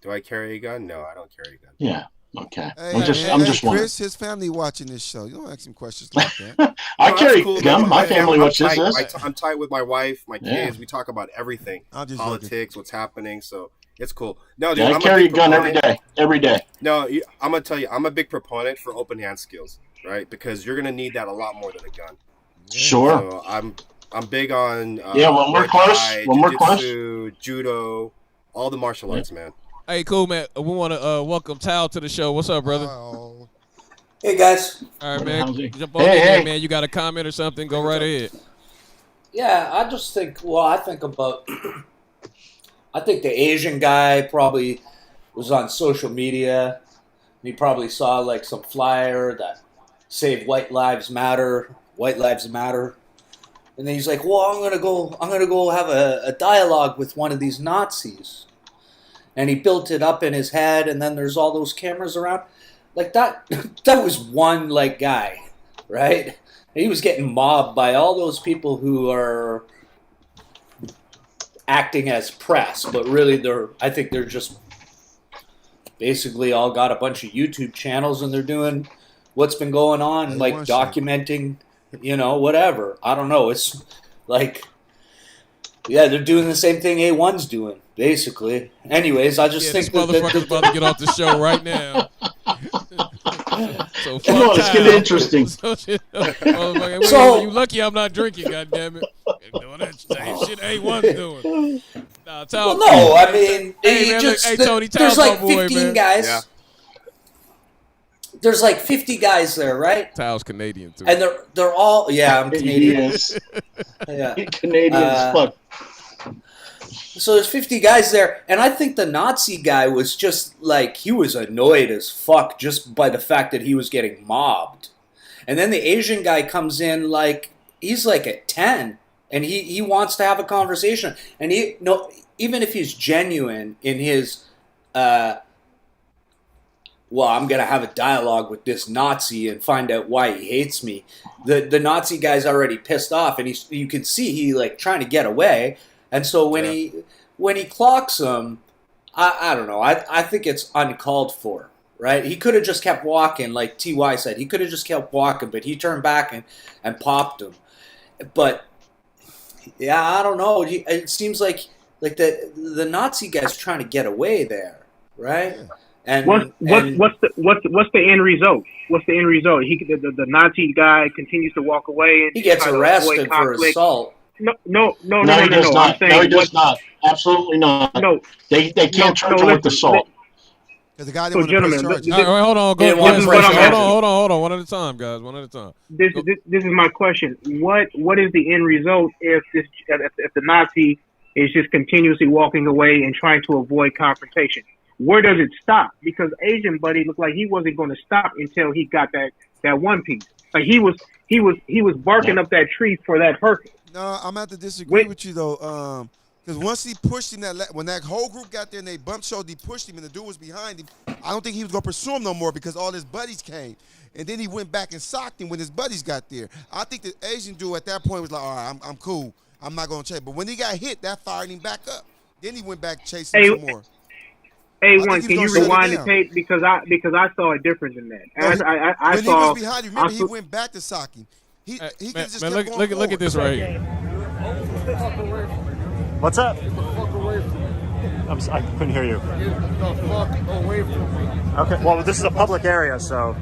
Do I carry a gun? No, I don't carry a gun. Yeah. Okay. Hey, I'm just wondering. Chris, his family watching this show. You don't ask him questions like that. I carry a gun. My family watches this. I'm tight with my wife, my kids. We talk about everything, politics, what's happening. So it's cool. No, dude, I carry a gun every day. Every day. No, I'm gonna tell you, I'm a big proponent for open hand skills, right? Because you're gonna need that a lot more than a gun. Sure. So I'm big on when we're close, judo, all the martial arts, man. Hey, cool, man. We want to welcome Tal to the show. What's up, brother? Hey, guys. All right, man. Jump on in here, man. You got a comment or something? Go right ahead. Yeah, I just think, I think the Asian guy probably was on social media. He probably saw like some flyer that saved White Lives Matter. And then he's like, well, I'm gonna go have a dialogue with one of these Nazis. And he built it up in his head, and then there's all those cameras around. Like that was one like guy, right? He was getting mobbed by all those people who are acting as press, but really I think they're just basically all got a bunch of YouTube channels, and they're doing what's been going on, like documenting, whatever. I don't know. It's like, yeah, they're doing the same thing A1's doing, basically. Anyways, I just think this motherfucker's about to get off the show right now. So come on, let's get interesting. You lucky I'm not drinking, goddammit. Doing that same shit A1's doing. Nah, I mean, Tony, there's like 15 man. guys. Yeah. There's like 50 guys there, right? Tal's Canadian too. And they're all I'm Canadian. Yeah. Canadian as fuck. So there's 50 guys there, and I think the Nazi guy was just like, he was annoyed as fuck just by the fact that he was getting mobbed. And then the Asian guy comes in like, he's like at 10, and he wants to have a conversation. And even if he's genuine in his, I'm going to have a dialogue with this Nazi and find out why he hates me. The Nazi guy's already pissed off, and you can see he like trying to get away. And so when he clocks him, I don't know. I think it's uncalled for, right? He could have just kept walking, like Ty said. He could have just kept walking, but he turned back and popped him. But yeah, I don't know. It seems like the Nazi guy's trying to get away there, right? Yeah. And what's the end result? What's the end result? The Nazi guy continues to walk away, and he gets arrested for assault. No, he does not. No, he does not. Absolutely not. No, they can't charge him with assault. The guy gentlemen, all right, hold on. Hold on. One at a time, guys. One at a time. This is my question. What is the end result if the Nazi is just continuously walking away and trying to avoid confrontation? Where does it stop? Because Asian buddy looked like he wasn't going to stop until he got that one piece. Like he was barking up that tree for that purpose. No, I'm going to disagree with you, though. Because once he pushed him, when that whole group got there and they bumped shoulders, he pushed him and the dude was behind him, I don't think he was going to pursue him no more because all his buddies came. And then he went back and socked him when his buddies got there. I think the Asian dude at that point was like, all right, I'm cool. I'm not going to chase. But when he got hit, that fired him back up. Then he went back chasing some more. A1, can you rewind the tape? Because I saw a difference in that. When he was behind him, remember, he went back to sock him. He could just kept going forward. Look at this right here. What's up? Get the fuck away from me. I couldn't hear you. Get the fuck away from me. Okay, well, this is a public area, so,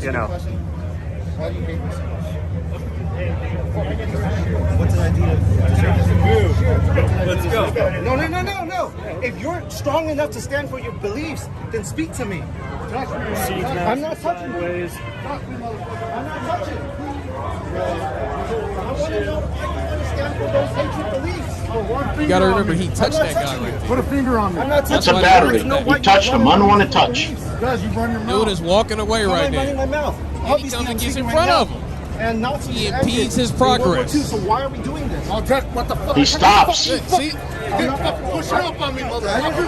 you know. Why do you hate this? What's the idea? Let's go. No. If you're strong enough to stand for your beliefs, then speak to me. I'm not touching you. I'm not touching you. I want to know why you want to stand for those hatred beliefs. You gotta remember, he touched that guy right there. Put a finger on me. That's a battery. You touched him. Unwanted touch. Guys, you run your mouth. Dude is walking away How right am I running now. my mouth? And he Obviously, comes I'm and gets in speaking front right of now. him. And Nazis He ended impedes his in World War progress. II, so why are we doing this? Oh, Jack, what the fuck? He stops. See? You're fucking pushing up on me, motherfucker.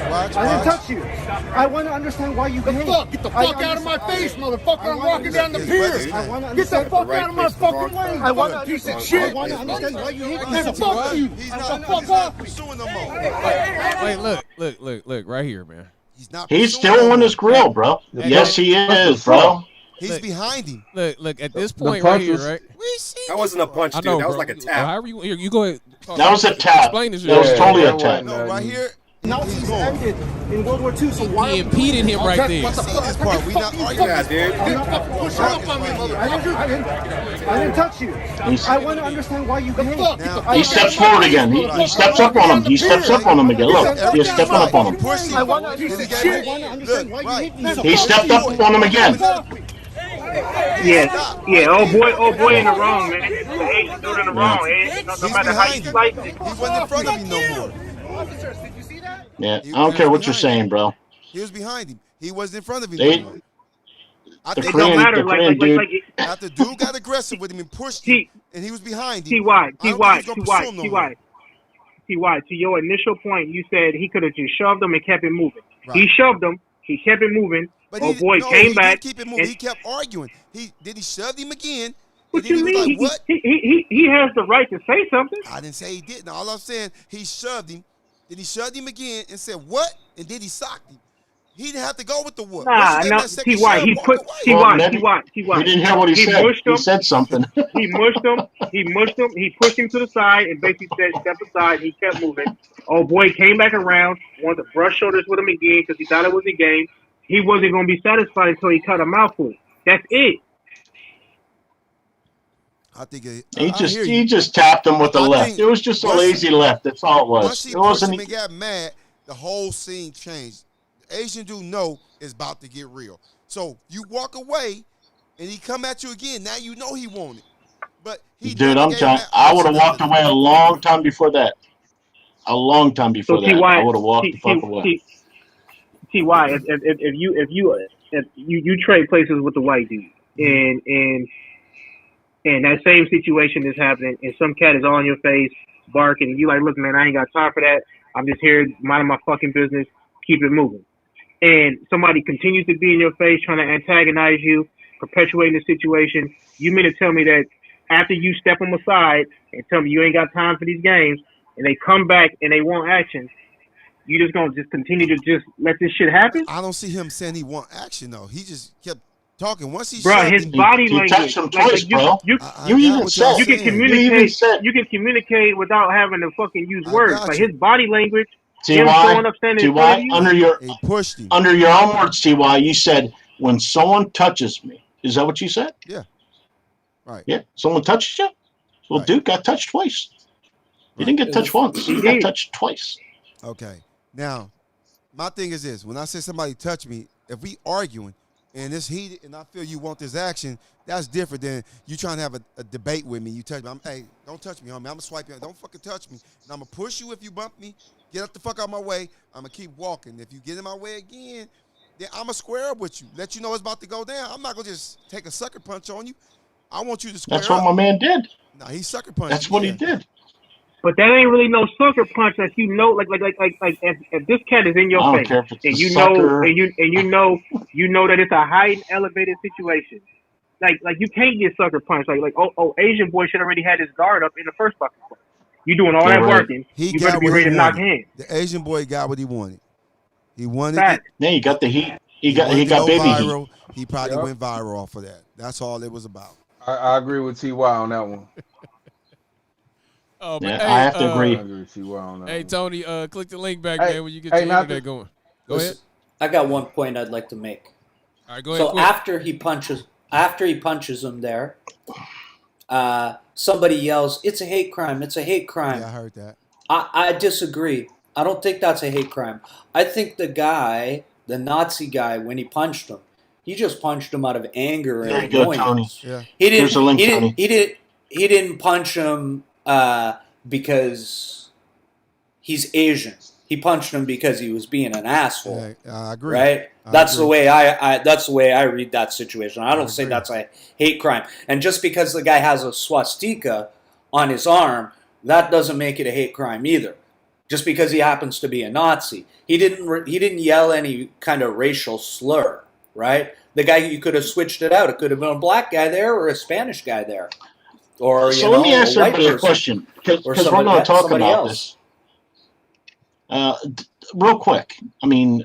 I didn't touch you. I want to understand why you hate. Get the fuck out of my face, motherfucker. I'm walking down the pier. Get the fuck out of my fucking way. I want to piece of understand. shit. I want to understand why you hate me. Man, fuck you. Fuck off. Wait, look, right here, man. He's still on his grill, bro. Yes, he is, bro. He's behind him. Look, at this point right here, right? That wasn't a punch, I dude. know, That was bro. like a tap. However you go ahead. That was a tap. Explain this. That was totally a tap. No, right here. Nazis ended in World War II, so why He impeded him right there. See this part. We not arguing. Yeah, dude. Push up on me, motherfucker. I didn't touch you. I want to understand why you hate. He steps forward again. He steps up on him. He steps up on him again. Look, he's stepping up on him. I want to understand why you hate me. He stepped up on him again. Yeah. Oh boy, in the wrong, man. The Asian dude in the wrong. No matter how you slice it. He wasn't in front of him no more. Yeah, I don't care what you're saying, bro. He was behind him. He wasn't in front of him. They- no more. I The think Korean, no the Korean dude. after dude got aggressive with him and pushed him, and he was behind him. To your initial point, you said he could have just shoved him and kept it moving. Right. He shoved him. He kept it moving. But came back. Didn't keep it moving. He kept arguing. He shoved him again. What and then you he was mean? like, what? He has the right to say something. I didn't say he didn't. All I'm saying, he shoved him. Then he shoved him again and said, what? And then he socked him. He didn't have to go with the what. Nah, no. T.Y. He put T.Y. You didn't hear what he said. He said something. He mushed him. He pushed him to the side and basically said, "Step aside." He kept moving. Oh boy, came back around, wanted to brush shoulders with him again because he thought it was a game. He wasn't going to be satisfied until he cut a mouthful. That's it. I think He just tapped him with the left. It was just a lazy left. That's all it was. Once he It pushed him wasn't. and got mad, the whole scene changed. The Asian dude know it's about to get real. So you walk away, and he come at you again. Now you know he wanted. But he Dude, I'm telling you, I would have walked away a long time before that. A long time before that. I would have walked the fuck away. T.Y. If you trade places with the white dude, and that same situation is happening, and some cat is all in your face barking, and you like, look, man, I ain't got time for that. I'm just here minding my fucking business. Keep it moving. And somebody continues to be in your face, trying to antagonize you, perpetuating the situation. You mean to tell me that after you step them aside and tell me you ain't got time for these games, and they come back and they want action, you just gonna just continue to just let this shit happen? I don't see him saying he want action though. He just kept talking. Once he bro, his body language. touched him twice, bro. You even said you can communicate. You can communicate without having to fucking use words. Like his body language. T.Y. under your own words, T.Y. You said when someone touches me. Is that what you said? Yeah. Right. Yeah. Someone touches you? Well, dude got touched twice. He didn't get touched once. He got touched twice. Okay. Now, my thing is this: when I say somebody touch me, if we arguing and it's heated, and I feel you want this action, that's different than you trying to have a debate with me. You touch me, hey, don't touch me, homie. I'm gonna swipe you. Don't fucking touch me. And I'm gonna push you if you bump me. Get up the fuck out of my way. I'm gonna keep walking. If you get in my way again, then I'm gonna square up with you. Let you know it's about to go down. I'm not gonna just take a sucker punch on you. I want you to square up. That's what my man did. No, he sucker punched. That's what he did. But that ain't really no sucker punch that you know, like if this cat is in your face and you know, and you know that it's a high and elevated situation. Like you can't get sucker punched. Like Asian boy should already had his guard up in the first fucking place. You doing all that working. You better be ready to knock hands. The Asian boy got what he wanted. He wanted it. Yeah, he got the heat. He got baby viral. heat. He probably went viral off of that. That's all it was about. I agree with T.Y. on that one. Oh, yeah, hey, I have to agree. I agree with T.Y. on that Hey, one. Tony, click the link back, man, when you get your internet going. Go ahead. I got one point I'd like to make. All right, go ahead. So after he punches him there, somebody yells, "It's a hate crime! It's a hate crime!" Yeah, I heard that. I disagree. I don't think that's a hate crime. I think the Nazi guy, when he punched him, he just punched him out of anger and annoyance. Tony. Yeah. He didn't punch him because he's Asian. He punched him because he was being an asshole. I agree. Right? That's the way that's the way I read that situation. I don't say that's a hate crime. And just because the guy has a swastika on his arm, that doesn't make it a hate crime either. Just because he happens to be a Nazi, he didn't yell any kind of racial slur, right? The guy, you could have switched it out. It could have been a black guy there or a Spanish guy there, or so let me ask everybody a question because we're going to talk about this. Real quick, I mean,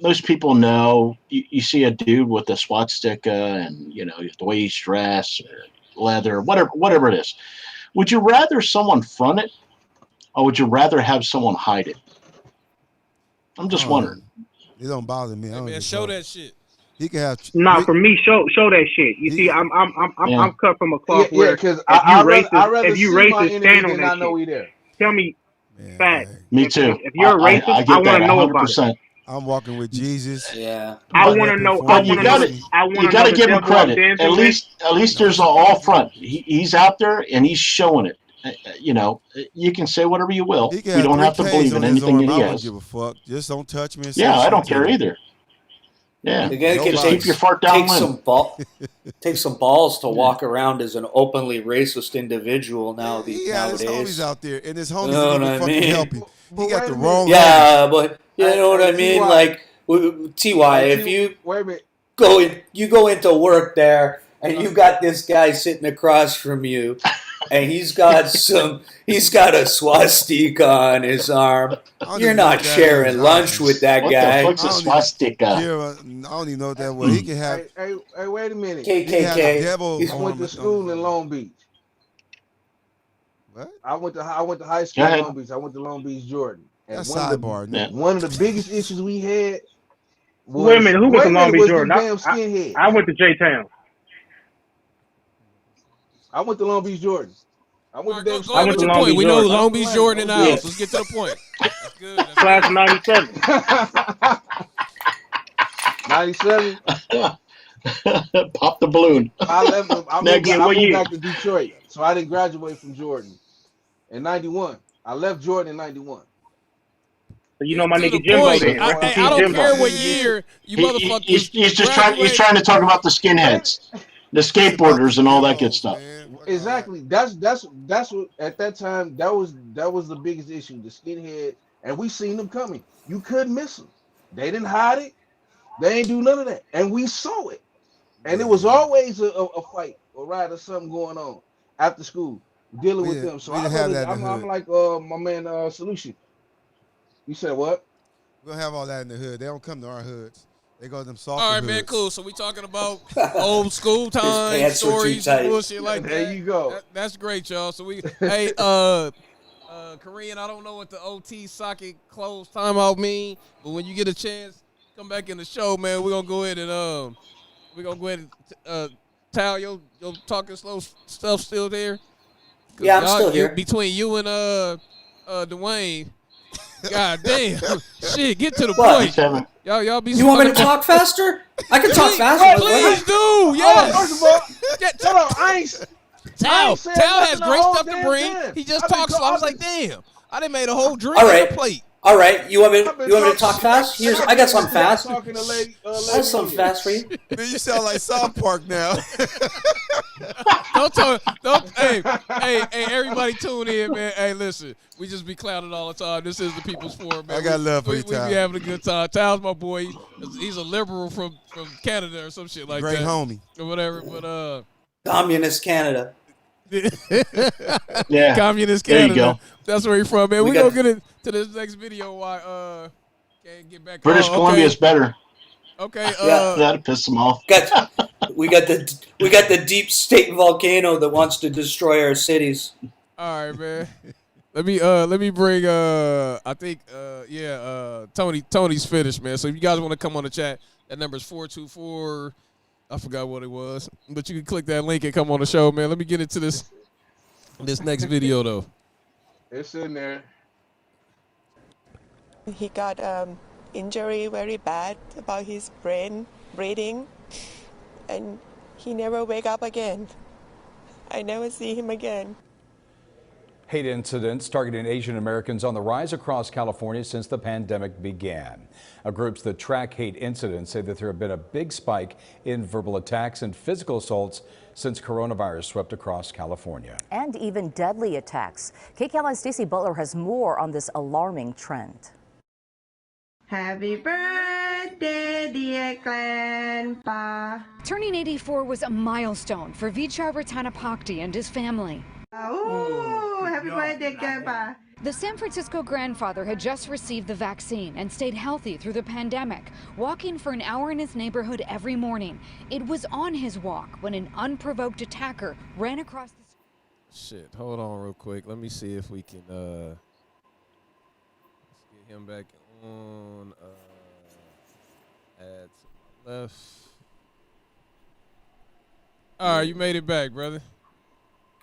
most people know you see a dude with a swastika and, you know, the way he's dressed or leather, whatever it is. Would you rather someone front it or would you rather have someone hide it? I'm just wondering. It don't bother me. Hey, man, show that shit. He can have. Nah, for me, show that shit. You see, I'm cut from a cloth where because if you racist stand on that know shit. there. Tell me, fact. Me too. If you're a racist, I want to know about it. I'm walking with Jesus. Yeah. I want to know. But you got to give him credit. At least there's an all front. He's out there and he's showing it. You know, you can say whatever you will. You don't have to believe in anything that he has. I don't give a fuck. Just don't touch me. Yeah, I don't care either. Yeah, the guy can keep your fart down. Take some balls to walk around as an openly racist individual nowadays. His homies out there, and his homies didn't fucking help him. He got the wrong. Yeah, but you know what I mean. Like Ty, if you go into work there and you got this guy sitting across from you, and he's got a swastika on his arm. You're not sharing lunch with that guy. What the fuck's a swastika? I don't even know what that was. He can have. Hey, wait a minute. KKK. I went to school in Long Beach. What? I went to high school in Long Beach. I went to Long Beach, Jordan. And That's sidebar. One of the biggest issues we had was. Wait a minute, who went to Long Beach, Jordan? I went to J-Town. I went to Long Beach, Jordan. I went to Go with your point. We know Long Beach, Jordan, in the house. Let's get to the point. That's good. That's Class 97. 97. Pop the balloon. I moved back to Detroit, so I didn't graduate from Jordan in 91. I left Jordan in 91. So you know my nigga Jimbo then. I don't care what year you motherfuckers. He's trying to talk about the skinheads, the skateboarders, and all that good stuff. Exactly. That's what at that time that was the biggest issue. The skinhead, and we seen them coming. You couldn't miss them. They didn't hide it. They ain't do none of that, and we saw it. And it was always a fight or ride or something going on after school dealing with them. So I'm like my man Solution. You said what? We'll have all that in the hood. They don't come to our hoods. They go to them soft. All right, hoods. man, cool. So we talking about old school time stories, bullshit like that. There you go. That's great, y'all. So we, hey, Korean. I don't know what the OT socket close timeout mean, but when you get a chance, come back in the show, man. We're gonna go ahead and Tal, your talking slow stuff still there? Yeah, I'm still here. Between you and Dwayne. God damn. Shit, get to the point. Y'all be. You want me to talk faster? I can talk faster. Please do. Yes. First of all, hold on. I ain't Tal has great stuff to bring. He just talks slow. I was like, damn. I done made a whole drink on a plate. All right, you want me to talk fast? I got something fast. I got something fast for you. Man, you sound like South Park now. Hey, everybody tune in, man. Hey, listen, we just be clowning all the time. This is the People's Forum, man. I got love for you, Tal. We be having a good time. Tal's my boy. He's a liberal from Canada or some shit like Great that. Great homie. Or whatever, but Communist Canada. Yeah. Communist Canada. There you go. That's where he's from, man. We gonna get into this next video. Why can't get back. British Columbia is better. Okay. That'll piss them off. We got the deep state volcano that wants to destroy our cities. All right, man. Let me bring I think Tony's finished, man. So if you guys want to come on the chat, that number is 424. I forgot what it was, but you can click that link and come on the show, man. Let me get into this next video though. It's in there. He got injury very bad about his brain breathing, and he never wake up again. I never see him again. Hate incidents targeting Asian Americans on the rise across California since the pandemic began. Groups that track hate incidents say that there have been a big spike in verbal attacks and physical assaults since coronavirus swept across California. And even deadly attacks. KCAL's Stacey Butler has more on this alarming trend. Happy birthday, dear Grandpa. Turning 84 was a milestone for Vichar Ratanapakdee and his family. Oh, happy birthday, Grandpa. The San Francisco grandfather had just received the vaccine and stayed healthy through the pandemic, walking for an hour in his neighborhood every morning. It was on his walk when an unprovoked attacker ran across the... Shit, hold on real quick. Let me see if we can let's get him back on. Add to my left. All right, you made it back, brother.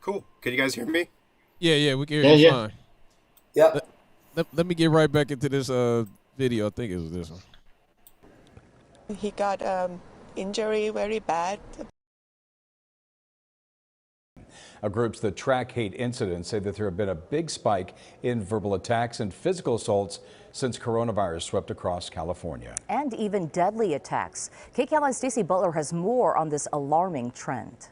Cool. Can you guys hear me? Yeah, we can hear you fine. Yeah. Let me get right back into this video. I think it was this one. He got injury very bad. Groups that track hate incidents say that there have been a big spike in verbal attacks and physical assaults since coronavirus swept across California. And even deadly attacks. KCAL's Stacey Butler has more on this alarming trend.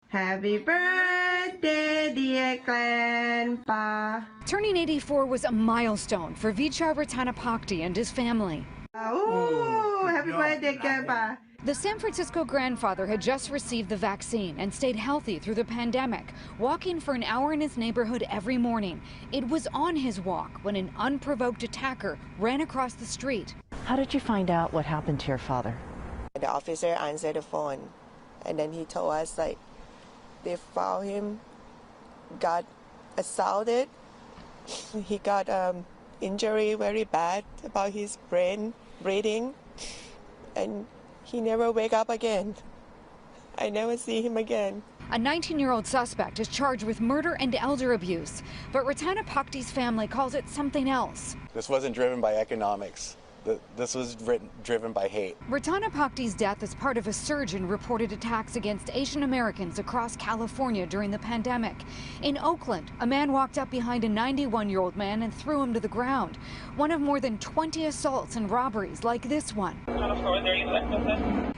Happy birthday, dear Grandpa. Turning 84 was a milestone for Vichar Ratanapakdee and his family. Oh, happy birthday, Grandpa. The San Francisco grandfather had just received the vaccine and stayed healthy through the pandemic, walking for an hour in his neighborhood every morning. It was on his walk when an unprovoked attacker ran across the street. How did you find out what happened to your father? The officer answered the phone, and then he told us, like, they found him, got assaulted. He got injury very bad about his brain breathing, and he never wake up again. I never see him again. A 19-year-old suspect is charged with murder and elder abuse, but Ratanapakdee's family calls it something else. This wasn't driven by economics. This was driven by hate. Ratanapakdee's death is part of a surge in reported attacks against Asian Americans across California during the pandemic. In Oakland, a man walked up behind a 91-year-old man and threw him to the ground. One of more than 20 assaults and robberies like this one.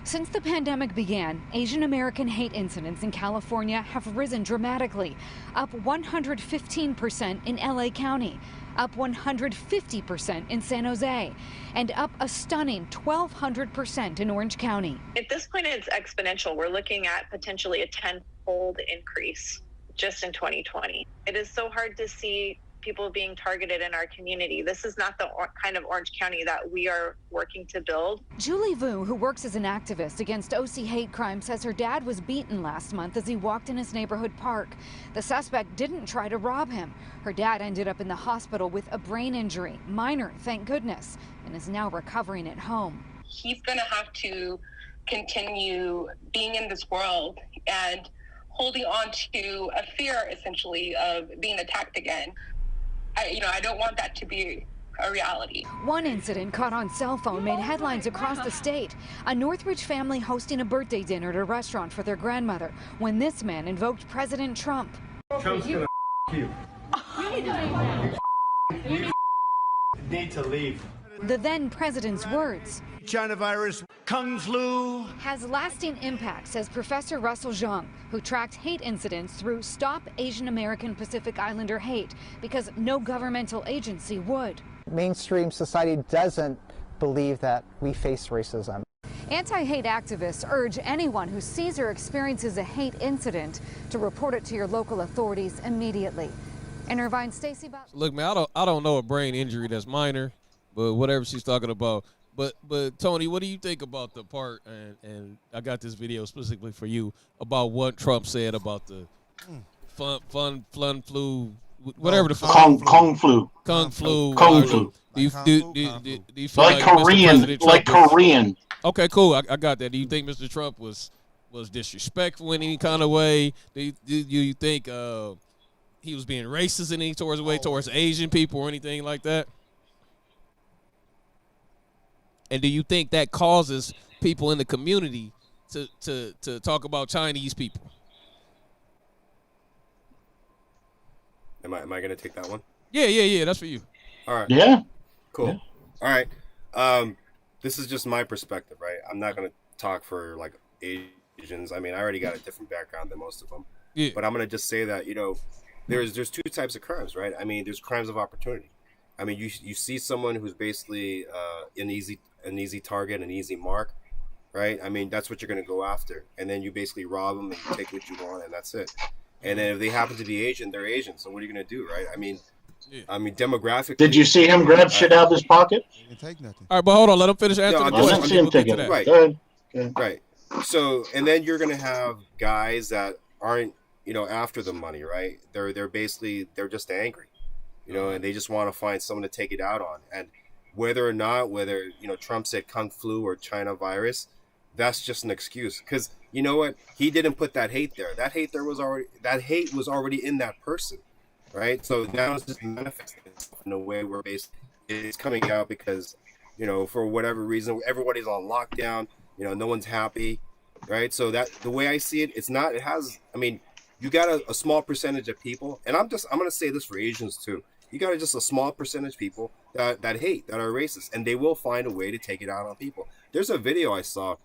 Since the pandemic began, Asian American hate incidents in California have risen dramatically, up 115% in LA County, up 150% in San Jose, and up a stunning 1,200% in Orange County. At this point, it's exponential. We're looking at potentially a 10-fold increase just in 2020. It is so hard to see people being targeted in our community. This is not the kind of Orange County that we are working to build. Julie Vu, who works as an activist against OC hate crime, says her dad was beaten last month as he walked in his neighborhood park. The suspect didn't try to rob him. Her dad ended up in the hospital with a brain injury, minor, thank goodness, and is now recovering at home. He's going to have to continue being in this world and holding on to a fear, essentially, of being attacked again. I don't want that to be a reality. One incident caught on cell phone made headlines across the state. A Northridge family hosting a birthday dinner at a restaurant for their grandmother when this man invoked President Trump. Trump's gonna you. You need to leave. The then president's words. China virus, Kung flu. Has lasting impact, says Professor Russell Zhang, who tracked hate incidents through Stop Asian American Pacific Islander Hate, because no governmental agency would. Mainstream society doesn't believe that we face racism. Anti-hate activists urge anyone who sees or experiences a hate incident to report it to your local authorities immediately. In Irvine, Stacey Butler. Look, man, I don't know a brain injury that's minor, but whatever she's talking about. But Tony, what do you think about the part, and I got this video specifically for you, about what Trump said about the fun flu, whatever the Kung flu. Do you feel like Korean, like Korean? Okay, cool. I got that. Do you think Mr. Trump was disrespectful in any kind of way? Do you think he was being racist in any towards Asian people or anything like that? And do you think that causes people in the community to talk about Chinese people? Am I gonna take that one? Yeah. That's for you. All right. Yeah. Cool. Yeah. All right. This is just my perspective, right? I'm not gonna talk for like Asians. I mean, I already got a different background than most of them. Yeah. But I'm gonna just say that there's two types of crimes, right? I mean, there's crimes of opportunity. I mean, you see someone who's basically an easy target, an easy mark, right? I mean, that's what you're gonna go after, and then you basically rob them and you take what you want, and that's it. And then if they happen to be Asian, they're Asian. So what are you gonna do, right? I mean, demographically. Did you see him grab shit out of his pocket? He didn't take nothing. All right, but hold on. Let him finish answering the I question. didn't see him We'll get take to it. that. Right. Go ahead. Yeah. Right. So, and then you're gonna have guys that aren't, after the money, right? They're just angry, and they just want to find someone to take it out on. And whether Trump said Kung flu or China virus, that's just an excuse. Because you know what? He didn't put that hate there. That hate was already in that person, right? So now it's just manifesting itself in a way where it's coming out because, for whatever reason, everybody's on lockdown. No one's happy, right? So that the way I see it, you got a small percentage of people, and I'm going to say this for Asians too. You got just a small percentage of people that hate, that are racist, and they will find a way to take it out on people. There's a video I saw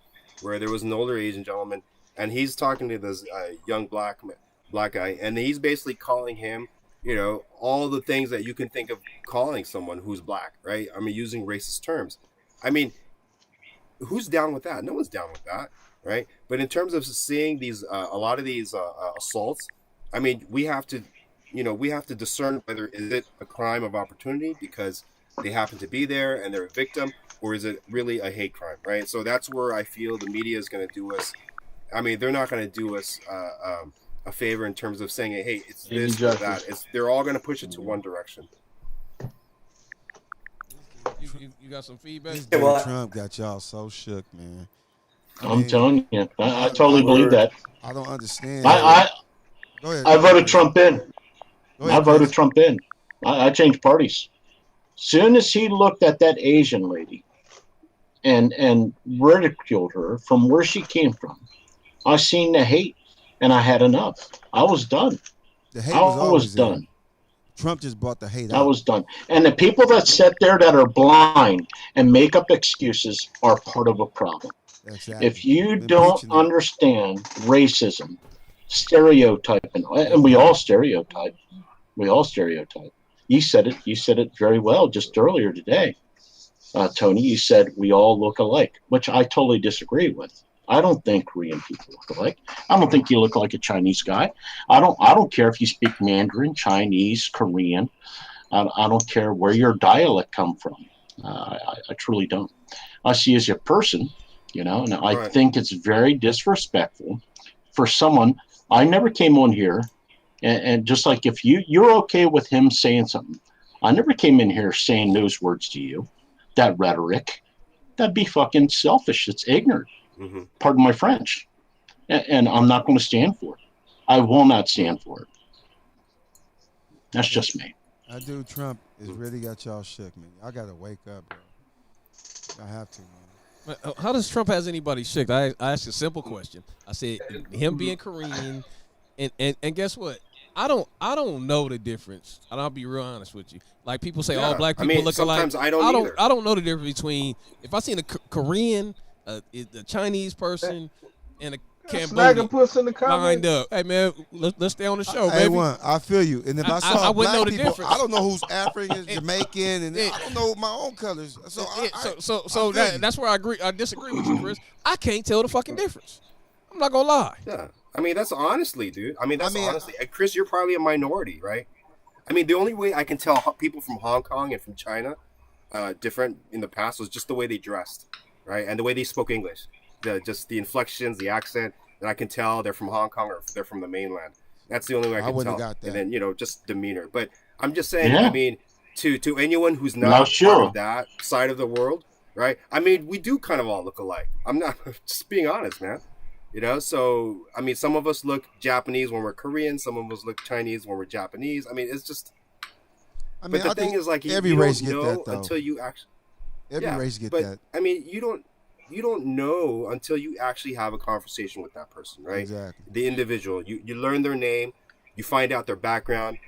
where there was an older Asian gentleman, and he's talking to this young black guy, and he's basically calling him, all the things that you can think of calling someone who's black, right? I mean, using racist terms. I mean, who's down with that? No one's down with that. Right, but in terms of seeing these, a lot of these assaults, I mean, we have to discern whether is it a crime of opportunity because they happen to be there and they're a victim, or is it really a hate crime, right? So that's where I feel the media is going to do us. I mean, they're not going to do us a favor in terms of saying, hey, it's this or that. They're all going to push it to one direction. You got some feedback? Trump got y'all so shook, man. I'm telling you, I totally believe that. I don't understand. Go ahead. I voted Trump in. I voted Trump in. I changed parties. Soon as he looked at that Asian lady and ridiculed her from where she came from, I seen the hate and I had enough. I was done. The hate I was done. There. Trump just brought the hate out. I was done. And the people that sit there that are blind and make up excuses are part of a problem. Exactly. If you don't understand racism, stereotyping, and we all stereotype. You said it very well just earlier today, Tony. You said we all look alike, which I totally disagree with. I don't think Korean people look alike. I don't think you look like a Chinese guy. I don't care if you speak Mandarin, Chinese, Korean. I don't care where your dialect come from. I truly don't. I see you as a person. And I think it's very disrespectful for someone. I never came on here, and just like if you're okay with him saying something, I never came in here saying those words to you. That rhetoric, that'd be fucking selfish. It's ignorant. Mm-hmm. Pardon my French, and I'm not going to stand for it. I will not stand for it. That's just me. That dude Trump has really got y'all shook, man. I gotta wake up, bro. I have to, man. How does Trump has anybody shook? I asked a simple question. I said him being Korean, and guess what? I don't know the difference. And I'll be real honest with you. Like people say, all black people look alike. Sometimes I don't know the difference between if I seen a Korean, a Chinese person, and a Cambodian lined up. Hey man, let's stay on the show, baby. I feel you. And if I saw wouldn't know the people, difference. I don't know who's African, Jamaican, and I don't know my own colors. So that's where I disagree with you, Chris. I can't tell the fucking difference. I'm not gonna lie. Yeah, I mean that's honestly, dude. Honestly, Chris, you're probably a minority, right? I mean, the only way I can tell people from Hong Kong and from China different in the past was just the way they dressed, right, and the way they spoke English. Just the inflections, the accent, and I can tell they're from Hong Kong or they're from the mainland. That's the only way I can tell. Got that. And then just demeanor. But I'm just saying. Yeah. I mean, to anyone who's not part of that side of the world, right? I mean, we do kind of all look alike. I'm not just being honest, man. So I mean, some of us look Japanese when we're Korean. Some of us look Chinese when we're Japanese. I mean, it's just. I mean, but the thing is, like, every you race don't get know that, though. until you actually. Every race get but, that. I mean, you don't know until you actually have a conversation with that person, right? Exactly. The individual. You learn their name, you find out their background,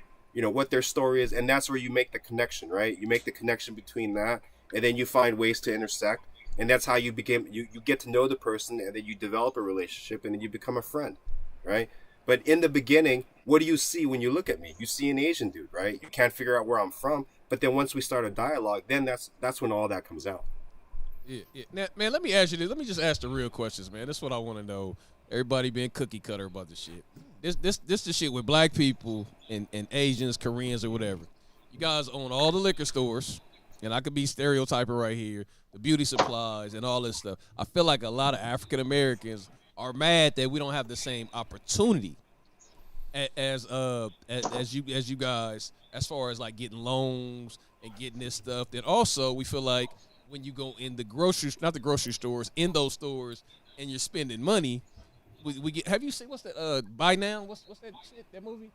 what their story is, and that's where you make the connection, right? You make the connection between that, and then you find ways to intersect, and that's how you get to know the person, and then you develop a relationship, and then you become a friend, right? But in the beginning, what do you see when you look at me? You see an Asian dude, right? You can't figure out where I'm from, but then once we start a dialogue, then that's when all that comes out. Yeah. Now, man, let me ask you this. Let me just ask the real questions, man. This is what I want to know. Everybody being cookie cutter about this shit. This the shit with black people and Asians, Koreans, or whatever. You guys own all the liquor stores, and I could be stereotyping right here, the beauty supplies and all this stuff. I feel like a lot of African Americans are mad that we don't have the same opportunity as you guys, as far as like getting loans and getting this stuff. Then also we feel like when you go in the not the grocery stores, in those stores, and you're spending money, we get. Have you seen what's that? Buy Now. What's that shit? That movie?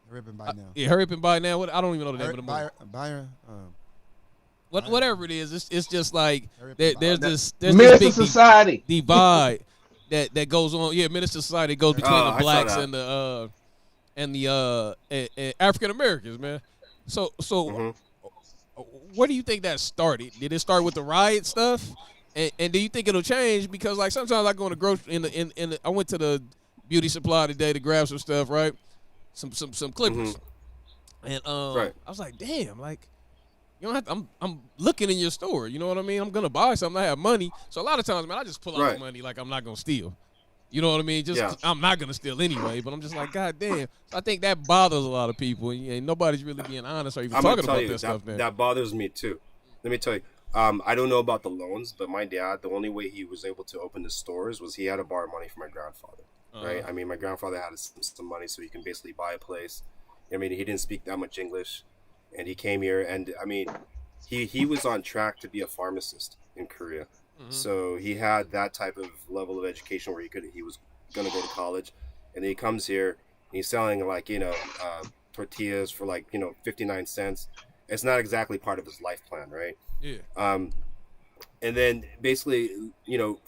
Hurry Up and Buy Now. Yeah, Hurry Up and Buy Now. I don't even know the name of the movie. Byron. Whatever it is, it's just like there's this Minister big Society divide that goes on. Yeah, Minister Society goes between the blacks and the African Americans, man. So. Mm-hmm. Where do you think that started? Did it start with the riot stuff? And do you think it'll change? Because like sometimes I go in the grocery I went to the beauty supply today to grab some stuff, right? Some clippers. Mm-hmm. And right. I was like, damn, like you don't have to, I'm looking in your store, you know what I mean? I'm gonna buy something, I have money. So a lot of times, man, I just pull out the money like I'm not gonna steal. You know what I mean? I'm not gonna steal anyway, but I'm just like, God damn. So I think that bothers a lot of people, and nobody's really being honest or even talking about that stuff, man. That bothers me too. Let me tell you. I don't know about the loans, but my dad, the only way he was able to open the stores was he had to borrow money from my grandfather, right? I mean, my grandfather had some money so he can basically buy a place. I mean, he didn't speak that much English, and he came here, and I mean, he was on track to be a pharmacist in Korea. Mm-hmm. So he had that type of level of education where he was going to go to college, and then he comes here and he's selling like tortillas for like 59 cents. It's not exactly part of his life plan, right? Yeah. And then basically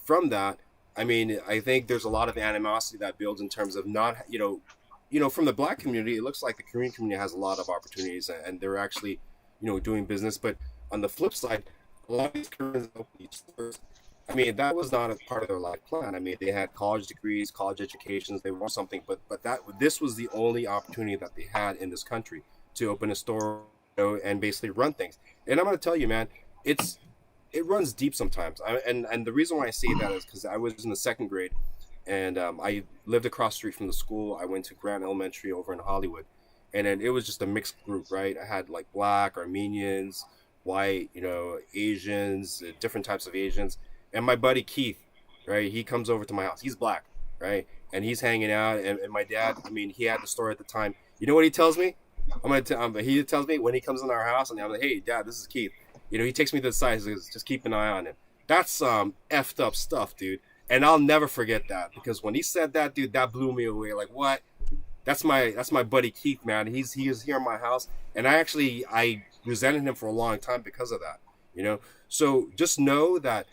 from that, I mean, I think there's a lot of animosity that builds in terms of not from the black community. It looks like the Korean community has a lot of opportunities and they're actually doing business, but on the flip side, a lot of these Koreans open these stores. I mean, that was not a part of their life plan. I mean, they had college degrees, college educations, they want something, but this was the only opportunity that they had in this country to open a store and basically run things. And I'm going to tell you, man, it runs deep sometimes. And the reason why I say that is because I was in the second grade, and I lived across the street from the school. I went to Grant Elementary over in Hollywood, and then it was just a mixed group, right? I had like black, Armenians, white, Asians, different types of Asians. And my buddy Keith, right, he comes over to my house. He's black, right? And he's hanging out. And my dad, I mean, he had the store at the time. You know what he tells me? He tells me when he comes in our house, and I'm like, hey, Dad, this is Keith. He takes me to the side. He says, just keep an eye on him. That's effed up stuff, dude. And I'll never forget that, because when he said that, dude, that blew me away. Like, what? That's my buddy Keith, man. He is here in my house, and I resented him for a long time because of that. So just know that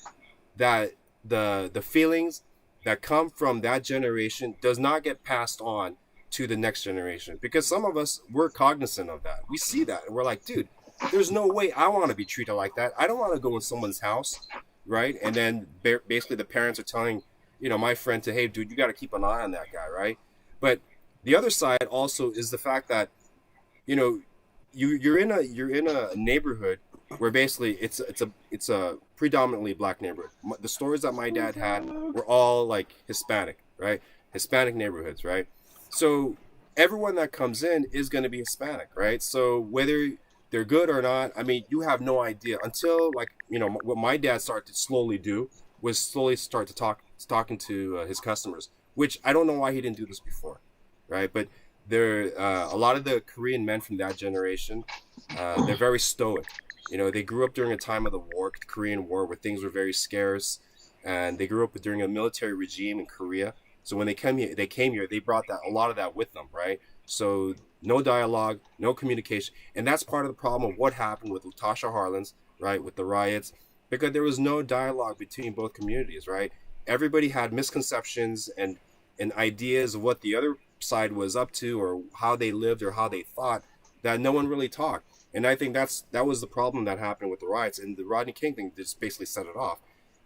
the feelings that come from that generation does not get passed on to the next generation, because some of us, we're cognizant of that. We see that and we're like, dude, there's no way I want to be treated like that. I don't want to go in someone's house, right? And then basically the parents are telling my friend to, hey, dude, you got to keep an eye on that guy, right? But the other side also is the fact that you're in a neighborhood where basically it's a predominantly black neighborhood. The stores that my dad had were all like Hispanic, right? Hispanic neighborhoods, right? So everyone that comes in is going to be Hispanic, right? So whether they're good or not, I mean, you have no idea until what my dad started to slowly do was slowly start to talking to his customers, which I don't know why he didn't do this before, right? But a lot of the Korean men from that generation, they're very stoic. They grew up during a time of the war, the Korean War, where things were very scarce, and they grew up during a military regime in Korea. So when they came here, they brought a lot of that with them, right? So no dialogue, no communication, and that's part of the problem of what happened with Tasha Harlins, right? With the riots, because there was no dialogue between both communities, right? Everybody had misconceptions and ideas of what the other side was up to, or how they lived, or how they thought. that no one really talked. And I think that was the problem that happened with the riots, and the Rodney King thing just basically set it off.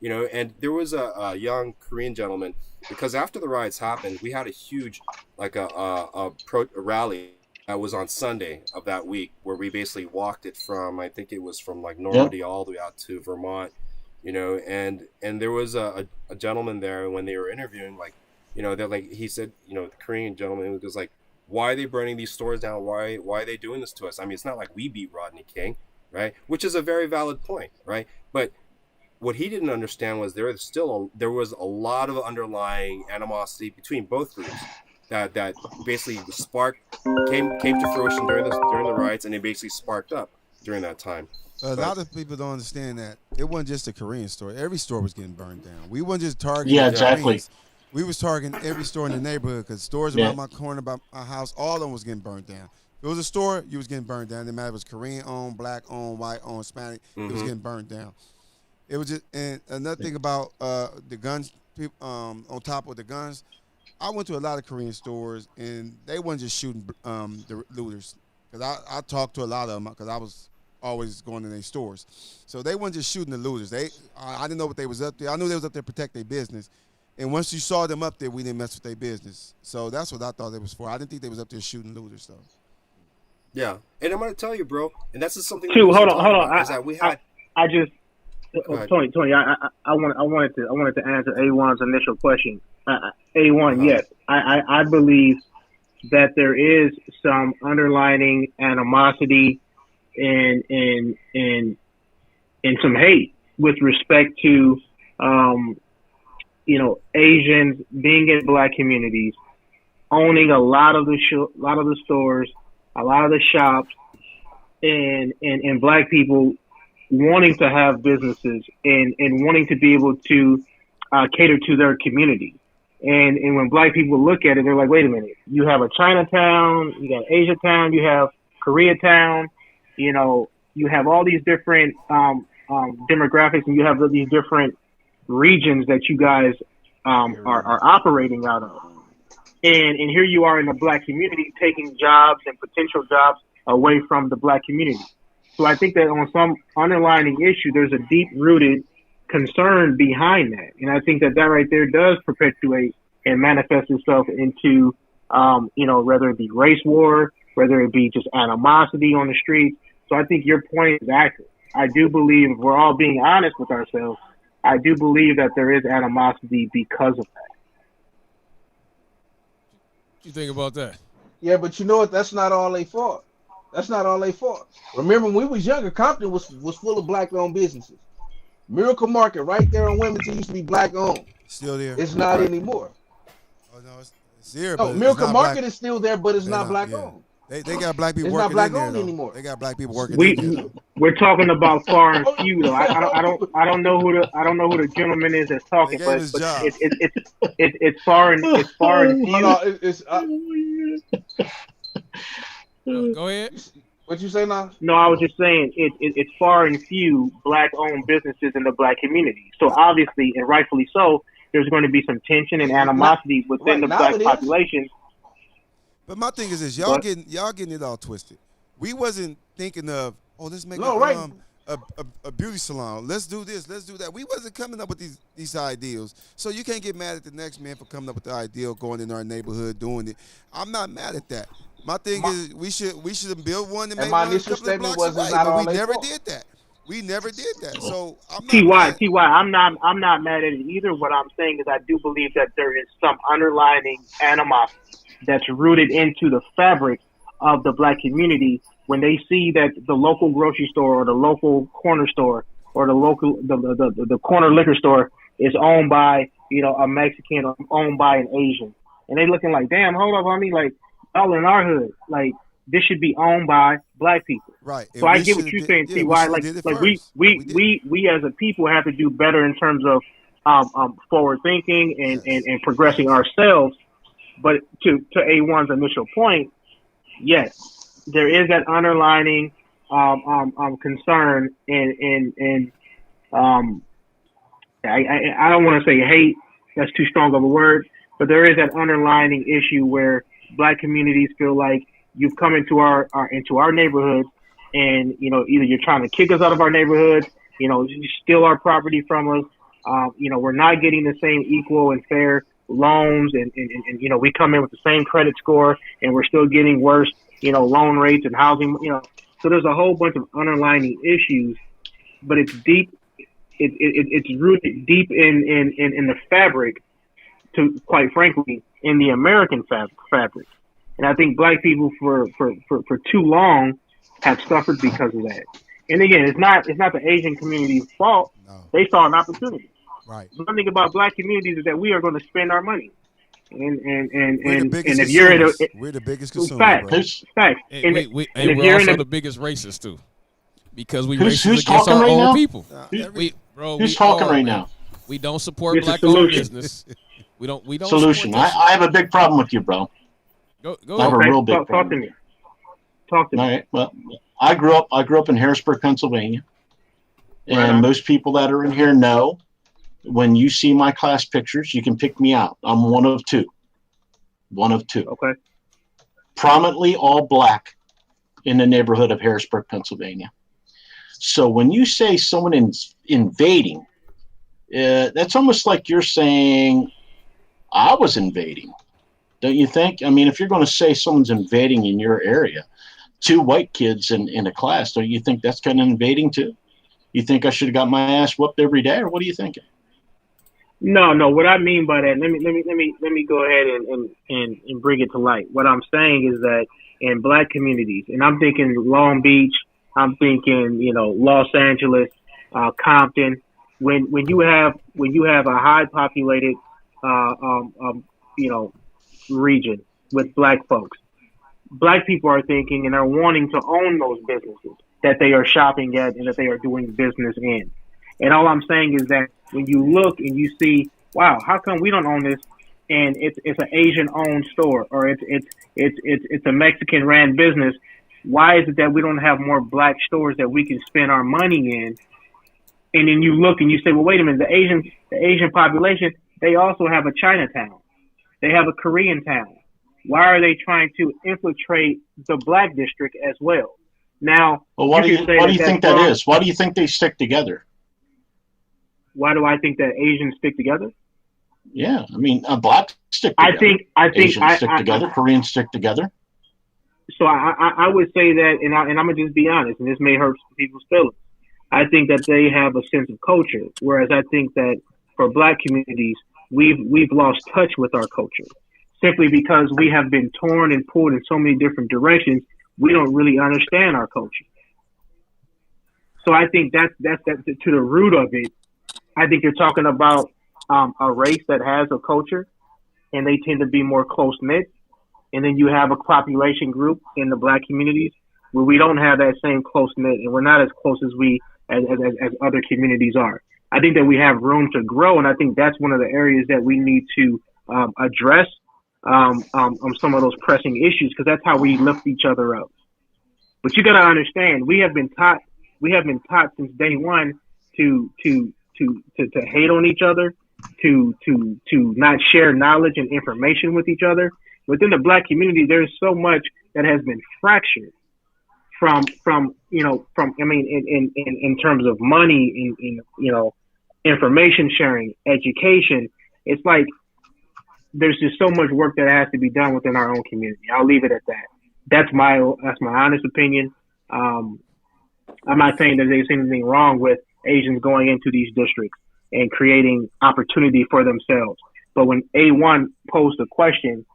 And there was a young Korean gentleman, because after the riots happened, we had a huge, like a rally that was on Sunday of that week, where we basically walked it from, I think it was from like Normandy all the way out to Vermont, and there was a gentleman there, when they were interviewing, like, they're like, he said, the Korean gentleman was like, why are they burning these stores down? Why are they doing this to us? I mean, it's not like we beat Rodney King, right? Which is a very valid point, right? But what he didn't understand was there was a lot of underlying animosity between both groups that basically came to fruition during the riots, and it basically sparked up during that time. A lot of people don't understand that it wasn't just a Korean store. Every store was getting burned down. We weren't just targeting. Yeah, exactly. Koreans. We was targeting every store in the neighborhood, because stores around my corner, by my house, all of them was getting burned down. If it was a store, you was getting burned down. It didn't matter if it was Korean owned, black owned, white owned, Hispanic. It was getting burned down. It was just, and another thing about the guns, on top of the guns, I went to a lot of Korean stores, and they weren't just shooting the looters. Because I talked to a lot of them, because I was always going to their stores. So they weren't just shooting the looters. I didn't know what they was up there. I knew they was up there to protect their business. And once you saw them up there, we didn't mess with their business. So that's what I thought it was for. I didn't think they was up there shooting looters, though. Yeah, and I'm gonna tell you, bro, and that's just something. Hold on. Is that we had. Tony, I wanted to answer A1's initial question. A1, yes, I believe that there is some underlining animosity and some hate with respect to Asians being in black communities, owning a lot of the stores, a lot of the shops, and black people wanting to have businesses and wanting to be able to cater to their community. And when black people look at it, they're like, wait a minute, you have a Chinatown, you got Asia Town, you have Koreatown, you have all these different demographics, and you have these different regions that you guys are operating out of. And here you are in the black community taking jobs and potential jobs away from the black community. So I think that on some underlying issue, there's a deep-rooted concern behind that. And I think that right there does perpetuate and manifest itself into, whether it be race war, whether it be just animosity on the streets. So I think your point is accurate. I do believe, if we're all being honest with ourselves, I do believe that there is animosity because of that. What you think about that? Yeah, but you know what? That's not all they fought. That's not all they fought. Remember, when we was younger, Compton was full of black-owned businesses. Miracle Market right there on Wilmington used to be black-owned. Still there? It's not anymore. Oh, no, it's there, No, but Miracle Market is still there, but it's not black-owned. They got black people It's working not in there, black-owned though. anymore. They got black people working in there. We're talking about far and few, though. I don't know who the gentleman is that's talking, but it's far and few. Go ahead. What you say now? No, I was just saying it's far and few black-owned businesses in the black community. So obviously, and rightfully so, there's going to be some tension and animosity within the black population. But my thing is this: y'all getting it all twisted. We wasn't thinking of, let's make a beauty salon. Let's do this. Let's do that. We wasn't coming up with these ideals. So you can't get mad at the next man for coming up with the ideal, going in our neighborhood, doing it. I'm not mad at that. My thing is we should build one and make my one a initial couple of statement blocks was away. it's not all But we they never fault. did that. We never did that. So I'm not Ty, I'm not mad at it either. What I'm saying is I do believe that there is some underlying animosity that's rooted into the fabric of the black community when they see that the local grocery store or the local corner store or the corner liquor store is owned by a Mexican or owned by an Asian, and they looking like, damn, hold up, homie, like y'all in our hood, like this should be owned by black people. Right. So I get what you're saying, Ty. Like we as a people have to do better in terms of forward thinking and progressing ourselves. But to A1's initial point, yes, there is that underlining concern and I don't want to say hate. That's too strong of a word. But there is that underlining issue where black communities feel like you've come into our neighborhood, and either you're trying to kick us out of our neighborhood, steal our property from us. We're not getting the same equal and fair loans, and we come in with the same credit score, and we're still getting worse, loan rates and housing. So there's a whole bunch of underlying issues, but it's deep. It's rooted deep in the fabric, to quite frankly, in the American fabric. And I think black people for too long have suffered because of that. And again, it's not the Asian community's fault. No. They saw an opportunity. Right. One thing about black communities is that we are going to spend our money. And if you're in we're the biggest consumers. Facts. And we're also the biggest racists too, because we Who's racist against our right own now? people. Who's talking right now? We don't support black-owned business. We don't. Solution. I have a big problem with you, bro. Go I have a real big talk problem. to me. Talk to me. All right. Well, I grew up in Harrisburg, Pennsylvania, and most people that are in here know. When you see my class pictures, you can pick me out. I'm one of two. Okay. Prominently all black in the neighborhood of Harrisburg, Pennsylvania. So when you say someone is invading, that's almost like you're saying I was invading. Don't you think? I mean, if you're going to say someone's invading in your area, two white kids in a class, don't you think that's kind of invading too? You think I should have got my ass whooped every day, or what are you thinking? No. What I mean by that, let me go ahead and bring it to light. What I'm saying is that in black communities, and I'm thinking Long Beach, I'm thinking Los Angeles, Compton. When you have a high populated region with black folks, black people are thinking and are wanting to own those businesses that they are shopping at and that they are doing business in. And all I'm saying is that when you look and you see, wow, how come we don't own this? And it's an Asian owned store, or it's a Mexican ran business. Why is it that we don't have more black stores that we can spend our money in? And then you look and you say, well, wait a minute, the Asian population, they also have a Chinatown. They have a Korean town. Why are they trying to infiltrate the black district as well? Now, well, why do you think that is? Why do you think they stick together? Why do I think that Asians stick together? Yeah, I mean, blacks stick together. Asians stick together. Koreans stick together. So I would say that, and I'm gonna just be honest, and this may hurt some people's feelings. I think that they have a sense of culture, whereas I think that for black communities, we've lost touch with our culture, simply because we have been torn and pulled in so many different directions. We don't really understand our culture. So I think that's to the root of it. I think you're talking about a race that has a culture, and they tend to be more close knit. And then you have a population group in the black communities where we don't have that same close knit, and we're not as close as other communities are. I think that we have room to grow, and I think that's one of the areas that we need to address some of those pressing issues, because that's how we lift each other up. But you got to understand, we have been taught since day one to hate on each other, to not share knowledge and information with each other. Within the black community, there's so much that has been fractured from in terms of money, in information sharing, education. It's like there's just so much work that has to be done within our own community. I'll leave it at that. That's my honest opinion. I'm not saying that there's anything wrong with Asians going into these districts and creating opportunity for themselves. But when A1 posed the question,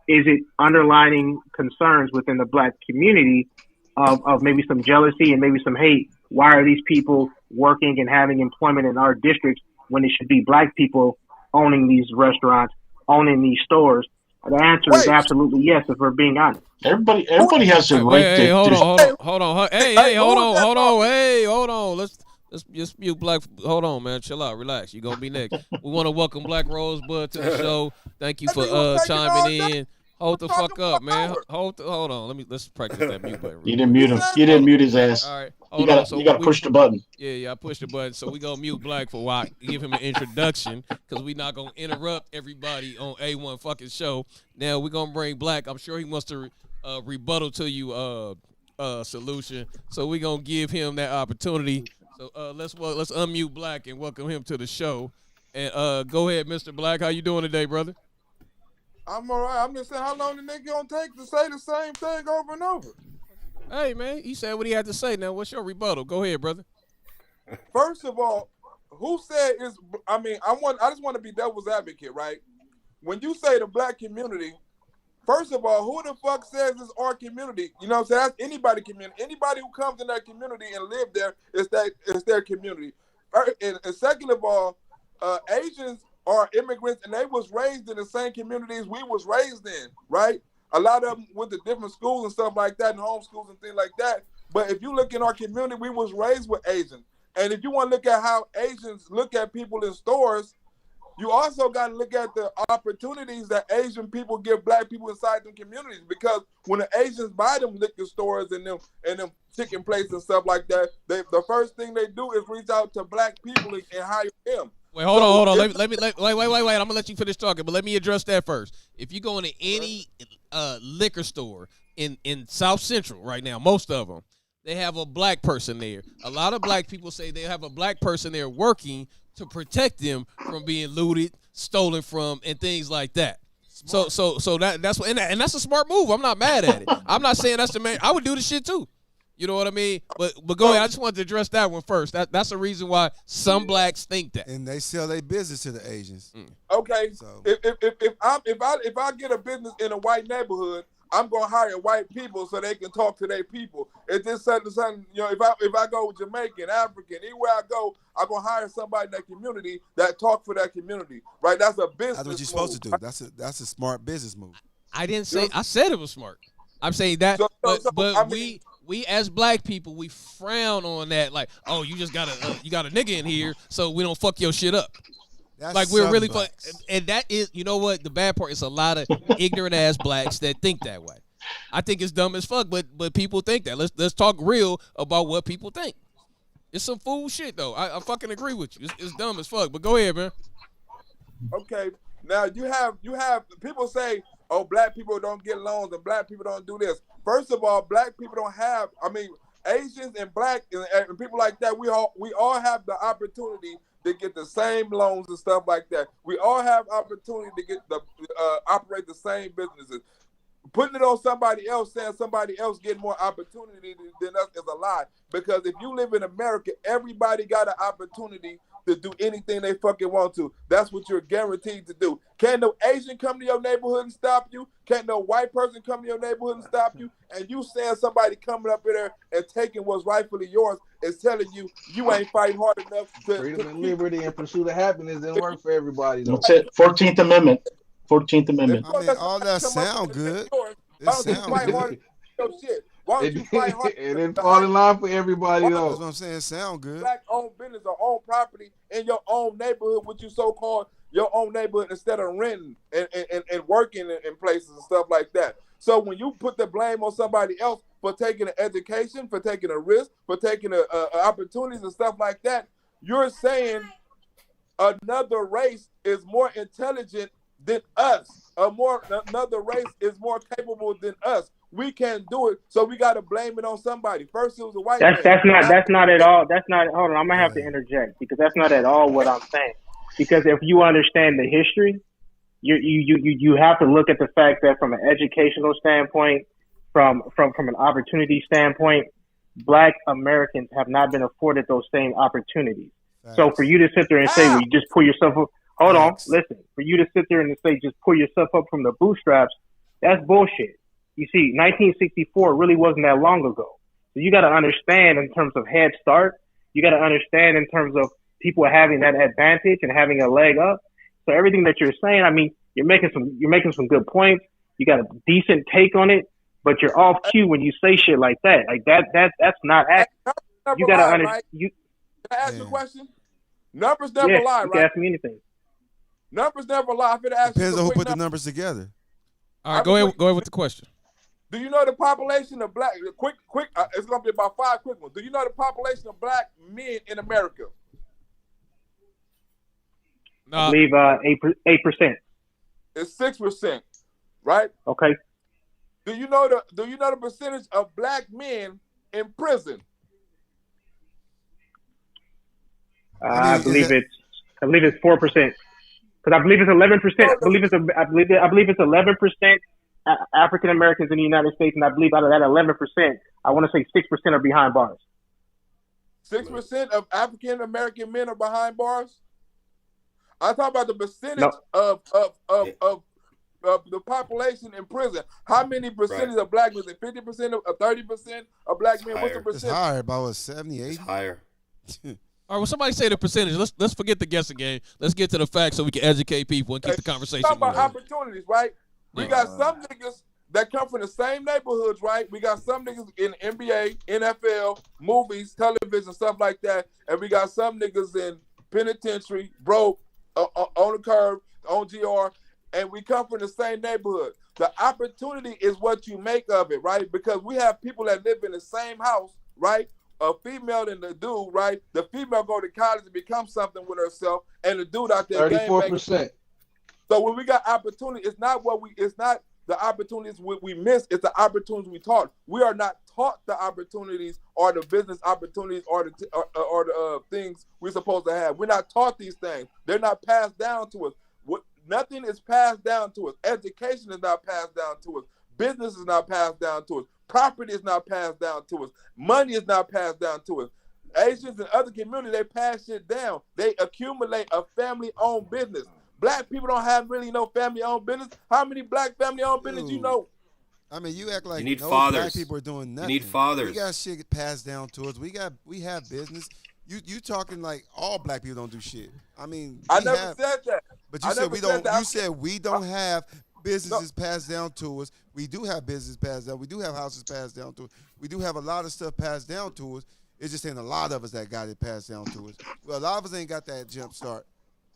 is it underlining concerns within the black community of maybe some jealousy and maybe some hate? Why are these people working and having employment in our districts when it should be black people owning these restaurants, owning these stores? The answer is absolutely yes, if we're being honest. Everybody has a right to... Hold on. Hey, hold on. Let's just mute black. Hold on, man. Chill out. Relax. You're going to be next. We want to welcome Black Rosebud to the show. Thank you for chiming in. Hold the fuck up, man. Hold on. Let's practice that mute button. You didn't mute him. You didn't mute his ass. All right. You got to push the button. Yeah, I pushed the button. So we going to mute Black for a while. Give him an introduction, because we not going to interrupt everybody on A1 fucking show. Now we're going to bring Black. I'm sure he wants to rebuttal to you solution. So we're gonna give him that opportunity. So let's unmute Black and welcome him to the show. And go ahead, Mr. Black. How you doing today, brother? I'm all right. I'm just saying, how long the nigga gonna take to say the same thing over and over? Hey, man, he said what he had to say. Now, what's your rebuttal? Go ahead, brother. First of all, who said is? I mean, I just want to be devil's advocate, right? When you say the black community, first of all, who the fuck says it's our community? You know what I'm saying? That's anybody's community. Anybody who comes in that community and live there, it's their community. And second of all, Asians are immigrants and they was raised in the same communities we was raised in, right? A lot of them went to different schools and stuff like that, and homeschools and things like that. But if you look in our community, we was raised with Asians. And if you want to look at how Asians look at people in stores, you also got to look at the opportunities that Asian people give black people inside them communities. Because when the Asians buy them liquor stores and them chicken places and stuff like that, the first thing they do is reach out to black people and hire them. Wait, hold on. Wait. I'm gonna let you finish talking, but let me address that first. If you go into any liquor store in South Central right now, most of them, they have a black person there. A lot of black people say they have a black person there working to protect them from being looted, stolen from, and things like that. Smart. So that's what, and that's a smart move. I'm not mad at it. I'm not saying that's the man. I would do the shit too. You know what I mean? But go ahead. I just wanted to address that one first. That's the reason why some blacks think that. And they sell their business to the Asians. Okay. So if I get a business in a white neighborhood, I'm gonna hire white people so they can talk to their people. It's just something, you know, if I go Jamaican, African, anywhere I go, I'm gonna hire somebody in that community that talk for that community. Right? That's a business. That's what you're supposed to do. That's a smart business move. I didn't say I said it was smart. I'm saying that but we as black people, we frown on that, like, oh, you just got a nigga in here, so we don't fuck your shit up. That's like we're really fuck, and that is, you know what? The bad part is a lot of ignorant ass blacks that think that way. I think it's dumb as fuck, but people think that. Let's talk real about what people think. It's some fool shit though. I fucking agree with you. It's dumb as fuck. But go ahead, man. Okay, now you have people say, oh, black people don't get loans and black people don't do this. First of all, black people don't have. I mean, Asians and black and people like that. We all have the opportunity to get the same loans and stuff like that. We all have opportunity to get operate the same businesses. Putting it on somebody else, saying somebody else getting more opportunity than us is a lie. Because if you live in America, everybody got an opportunity to do anything they fucking want to. That's what you're guaranteed to do. Can't no Asian come to your neighborhood and stop you. Can't no white person come to your neighborhood and stop you. And you saying somebody coming up in there and taking what's rightfully yours is telling you you ain't fighting hard enough to freedom and liberty and pursuit of happiness didn't work for everybody though. That's it. 14th Amendment. 14th Amendment. I mean, all that sound good. It sound good. Why don't you fight hard? It didn't fall in line for everybody though. That's what I'm saying. Sound good. Black-owned business or own property in your own neighborhood, which you so-called your own neighborhood, instead of renting and working in places and stuff like that. So when you put the blame on somebody else for taking an education, for taking a risk, for taking opportunities and stuff like that, you're saying another race is more intelligent than us. Another race is more capable than us. We can't do it, so we got to blame it on somebody. First, it was a white man. That's not at all. Hold on, I'm gonna have to interject because that's not at all what I'm saying. Because if you understand the history, you have to look at the fact that from an educational standpoint, from an opportunity standpoint, Black Americans have not been afforded those same opportunities. Thanks. So for you to sit there and say, well, you just pull yourself up. Hold on, listen. For you to sit there and say, just pull yourself up from the bootstraps, that's bullshit. You see, 1964 really wasn't that long ago. So you got to understand in terms of head start. You got to understand in terms of people having that advantage and having a leg up. So everything that you're saying, I mean, you're making some good points. You got a decent take on it, but you're off cue when you say shit like that. Like that's not accurate. You got to understand. Right? Can I ask you a question? Numbers never lie, right? You can ask me anything. Numbers never lie. Depends on who put the numbers together. All right, go ahead with the question. Do you know the population of black? Quick. It's gonna be about 5 quick ones. Do you know the population of black men in America? I believe 8%. It's 6%, right? Okay. Do you know the percentage of black men in prison? I believe it's 4%. Because I believe it's 11%. I believe it's 11% African Americans in the United States, and I believe out of that 11%, I want to say 6% are behind bars. 6% of African American men are behind bars. I'm talking about the percentage of the population in prison. How many percentage of black men? 50% of 30% of black men? What's the percentage? It's higher, about 70, 80. It's higher. All right, well, somebody say the percentage. Let's forget the guessing game. Let's get to the facts so we can educate people and keep the conversation Talk about moving. opportunities, right? We got some niggas that come from the same neighborhoods, right? We got some niggas in NBA, NFL, movies, television, stuff like that, and we got some niggas in penitentiary, broke, on the curb, on GR, and we come from the same neighborhood. The opportunity is what you make of it, right? Because we have people that live in the same house, right? A female and the dude, right? The female go to college and become something with herself, and the dude out there 34%. So when we got opportunity, it's not the opportunities we miss, it's the opportunities we taught. We are not taught the opportunities or the business opportunities or the things we're supposed to have. We're not taught these things. They're not passed down to us. Nothing is passed down to us. Education is not passed down to us. Business is not passed down to us. Property is not passed down to us. Money is not passed down to us. Asians and other communities, they pass shit down. They accumulate a family-owned business. Black people don't have really no family-owned business. How many black family-owned business you know? I mean, you act like You need no fathers. black people are doing nothing. You need fathers. We got shit passed down to us. We have business. You talking like all black people don't do shit. I mean, I never said that. But you I said never we said don't. that. You said we don't have businesses passed down to us. We do have business passed down. We do have houses passed down to us. We do have a lot of stuff passed down to us. It's just ain't a lot of us that got it passed down to us. Well, a lot of us ain't got that jump start.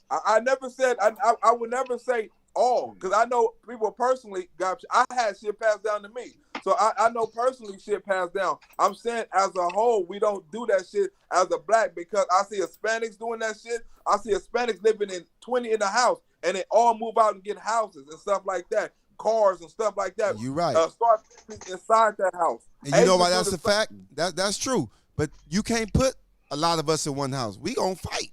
I never said, I would never say all, because I know people personally I had shit passed down to me. So I know personally shit passed down. I'm saying as a whole, we don't do that shit as a black, because I see Hispanics doing that shit. I see Hispanics living in 20 in the house, and they all move out and get houses and stuff like that, cars and stuff like that. You right. Start inside that house. And you know why that's a fact? That's true. But you can't put a lot of us in one house. We gonna fight.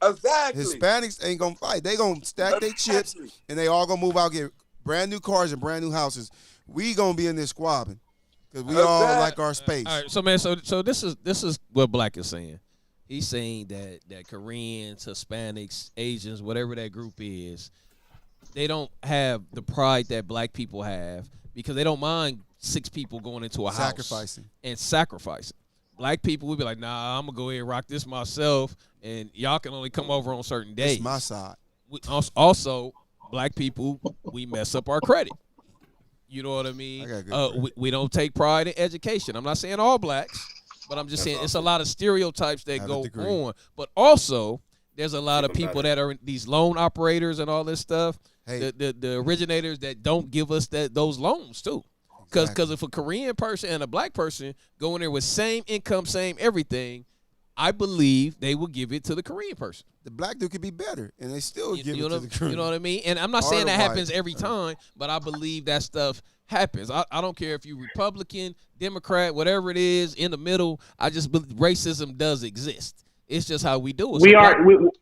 Exactly. Hispanics ain't gonna fight. They gonna stack their chips, and they all gonna move out, get brand new cars and brand new houses. We gonna be in there squabbing because we all like our space. All right, so man, so this is what Black is saying. He's saying that Koreans, Hispanics, Asians, whatever that group is, they don't have the pride that black people have because they don't mind 6 people going into a house and sacrificing. Black people would be like, nah, I'm gonna go ahead and rock this myself, and y'all can only come over on certain days. It's my side. Also, black people, we mess up our credit. You know what I mean? We don't take pride in education. I'm not saying all blacks, but I'm just saying it's a lot of stereotypes that go on. But also, there's a lot of people that are these loan operators and all this stuff. Hey. The originators that don't give us those loans too. Because if a Korean person and a black person go in there with same income, same everything, I believe they will give it to the Korean person. The black dude could be better, and they still give it to the Korean. You know what I mean? And I'm not saying that happens every time, but I believe that stuff happens. I don't care if you're Republican, Democrat, whatever it is, in the middle. I just believe racism does exist. It's just how we do it.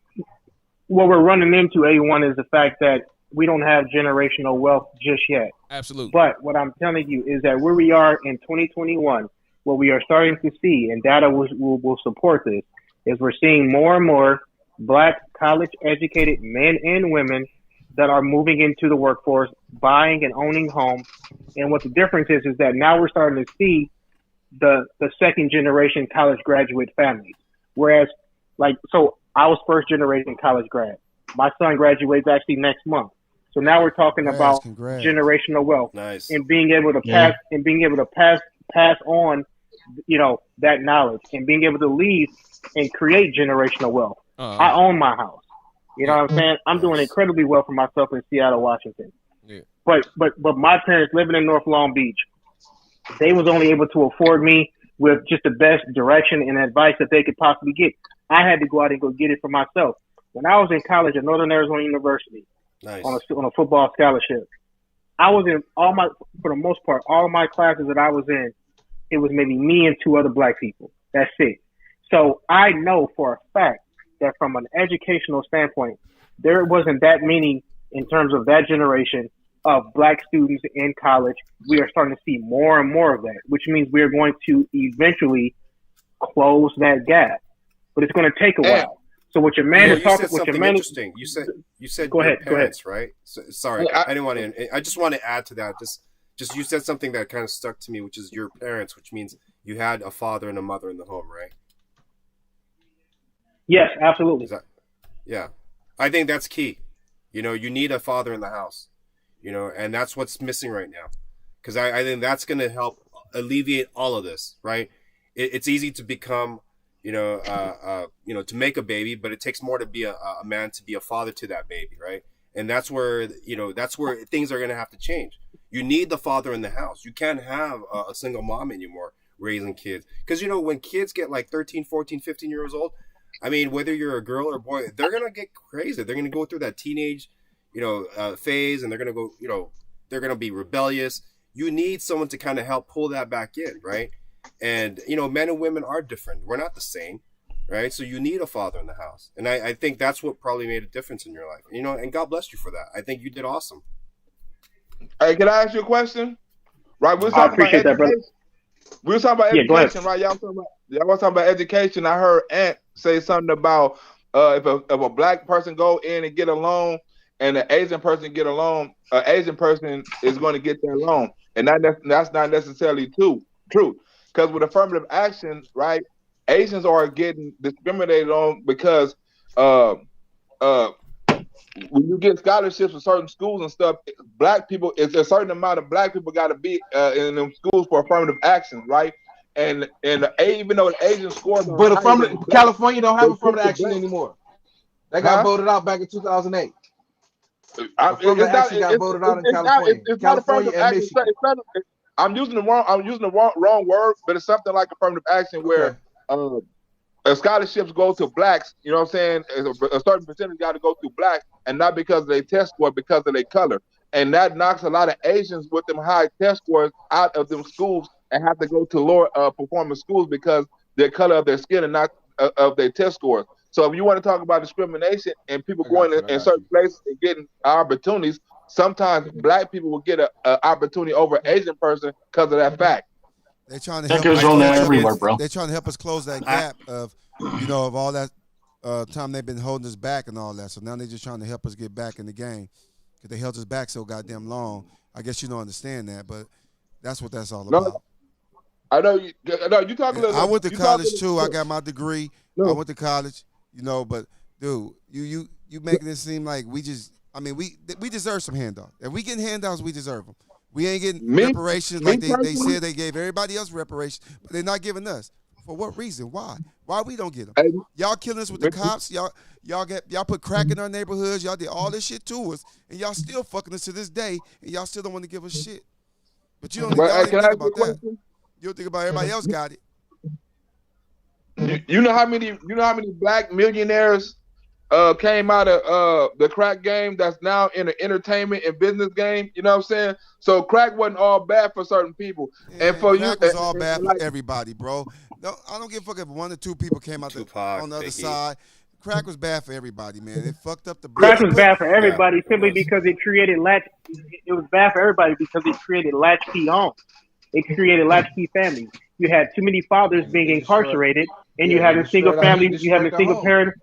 What we're running into, A1, is the fact that we don't have generational wealth just yet. Absolutely. But what I'm telling you is that where we are in 2021, what we are starting to see, and data will support this, is we're seeing more and more black college-educated men and women that are moving into the workforce, buying and owning homes. And what the difference is that now we're starting to see the second-generation college graduate families. Whereas, so I was first-generation college grad. My son graduates actually next month. So now we're talking about generational wealth and being able to pass on, that knowledge and being able to leave and create generational wealth. I own my house. You know what I'm saying? I'm doing incredibly well for myself in Seattle, Washington. Yeah. But my parents living in North Long Beach, they was only able to afford me with just the best direction and advice that they could possibly get. I had to go out and go get it for myself. When I was in college at Northern Arizona University on a football scholarship, I was in for the most part, all of my classes that I was in, it was maybe me and 2 other black people. That's it. So I know for a fact that from an educational standpoint, there wasn't that many in terms of that generation of black students in college. We are starting to see more and more of that, which means we're going to eventually close that gap. But it's going to take a while. So what your man is talking, what your man interesting. You said go ahead, parents, right? So, sorry, I didn't want to. I just want to add to that. Just you said something that kind of stuck to me, which is your parents, which means you had a father and a mother in the home, right? Yes, absolutely. Yeah, I think that's key. You know, you need a father in the house. You know, and that's what's missing right now, because I think that's going to help alleviate all of this, right? It's easy to become, to make a baby, but it takes more to be a man to be a father to that baby, right? And that's where things are going to have to change. You need the father in the house. You can't have a single mom anymore raising kids, because when kids get like 13, 14, 15 years old, I mean, whether you're a girl or a boy, they're going to get crazy. They're going to go through that teenage phase, and they're going to go, they're going to be rebellious. You need someone to kind of help pull that back in, right? And, men and women are different. We're not the same, right? So you need a father in the house. And I think that's what probably made a difference in your life, and God bless you for that. I think you did awesome. Hey, can I ask you a question? Right, I appreciate that, brother. We were talking about education, right? Y'all was talking about education. I heard Ant say something about if a black person go in and get a loan, and an Asian person get a loan, an Asian person is going to get their loan, and that's not necessarily true. Because with affirmative action, right, Asians are getting discriminated on because when you get scholarships for certain schools and stuff, black people, it's a certain amount of black people got to be in them schools for affirmative action, right? And even though the Asian scores, but California don't have affirmative action anymore. They got voted out back in 2008. Affirmative action got voted out in California. California and Michigan. I'm using the wrong word, but it's something like affirmative action where scholarships go to blacks. You know what I'm saying? A certain percentage got to go to blacks, and not because of their test score, because of their color. And that knocks a lot of Asians with them high test scores out of them schools and have to go to lower performing schools because their color of their skin and not of their test scores. So if you want to talk about discrimination and people going in certain places and getting opportunities, sometimes black people will get an opportunity over an Asian person because of that fact. They're trying to that goes on there everywhere, bro. They're trying to help us close that gap of all that time they've been holding us back and all that. So now they're just trying to help us get back in the game because they held us back so goddamn long. I guess you don't understand that, but that's what that's all about. I know you. You talk a little. I went to college too. I got my degree. I went to college. But dude, you making it seem like we deserve some handouts. If we getting handouts, we deserve them. We ain't getting reparations like they said they gave everybody else reparations, but they're not giving us. For what reason? Why? Why we don't get them? Y'all killing us with the cops. Y'all put crack in our neighborhoods. Y'all did all this shit to us, and y'all still fucking us to this day, and y'all still don't want to give us shit. But you don't think about that. You don't think about everybody else got it. You know how many black millionaires came out of the crack game that's now in the entertainment and business game? You know what I'm saying? So crack wasn't all bad for certain people, and for crack was all bad for everybody, bro. No, I don't give a fuck if 1 or 2 people came out on the other side. Crack was bad for everybody, man. It fucked up the. Crack was bad for everybody simply because it created It was bad for everybody because it created latchkey homes. It created latchkey families. You had too many fathers being incarcerated, and you had a single family. You have a single parent.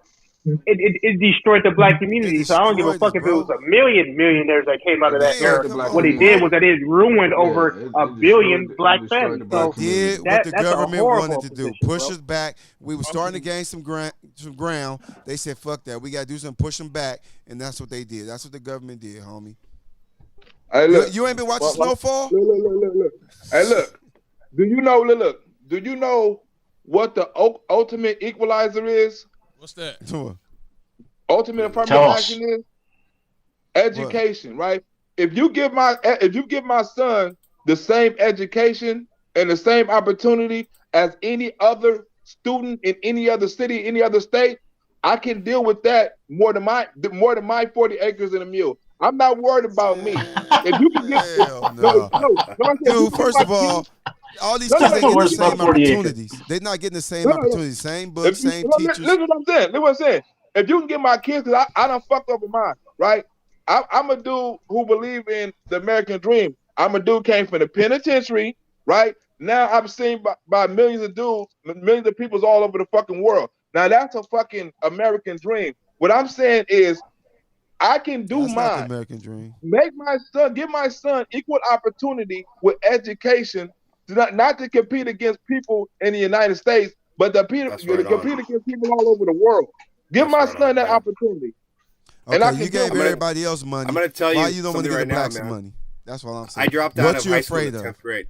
It destroyed the black community. So I don't give a fuck if it was a million millionaires that came out of that era. What it did was that it ruined over a billion black families. So did what the government wanted to do. Push us back. We were starting to gain some ground. They said, fuck that. We got to do something, push them back. And that's what they did. That's what the government did, homie. Hey, look, you ain't been watching Snowfall? Look. Hey, look. Do you know what the ultimate equalizer is? What's that? Ultimate affirmative action is education, right? If you give my son the same education and the same opportunity as any other student in any other city, any other state, I can deal with that more than my 40 acres and a mule. I'm not worried about me. If you can get Dude, first of all, all these kids ain't getting the same opportunities. They're not getting the same opportunities. Same books, same teachers. Listen what I'm saying. Listen what I'm saying. If you can get my kids, because I done fucked up with mine, right? I'm a dude who believe in the American dream. I'm a dude came from the penitentiary, right? Now I'm seen by millions of dudes, millions of people all over the fucking world. Now that's a fucking American dream. What I'm saying is, I can do That's mine. not the American dream. Give my son equal opportunity with education, not to compete against people in the United States, but to compete against people all over the world. Give my son that opportunity. Okay, and you gave everybody else money. I'm going to tell you why you don't want to give right the blacks now, man. money. That's what I'm saying. I dropped out What of you high school in afraid 10th grade.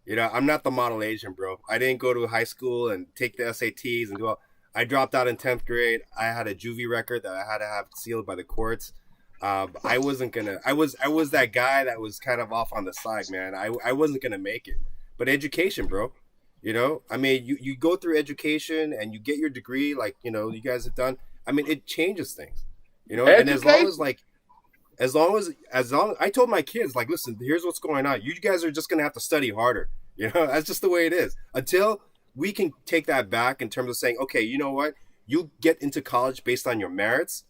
You know, I'm not the model Asian, bro. I didn't go to high school and take the SATs and do all. I dropped out in 10th grade. I had a juvie record that I had to have sealed by the courts. I wasn't gonna. I was that guy that was kind of off on the side, man. I wasn't gonna make it. But education, bro. You know, I mean, you go through education and you get your degree, like you know, you guys have done. I mean, it changes things. You know, and as long as I told my kids, like, listen, here's what's going on. You guys are just gonna have to study harder. You know, that's just the way it is. Until we can take that back in terms of saying, okay, you know what, you get into college based on your merits,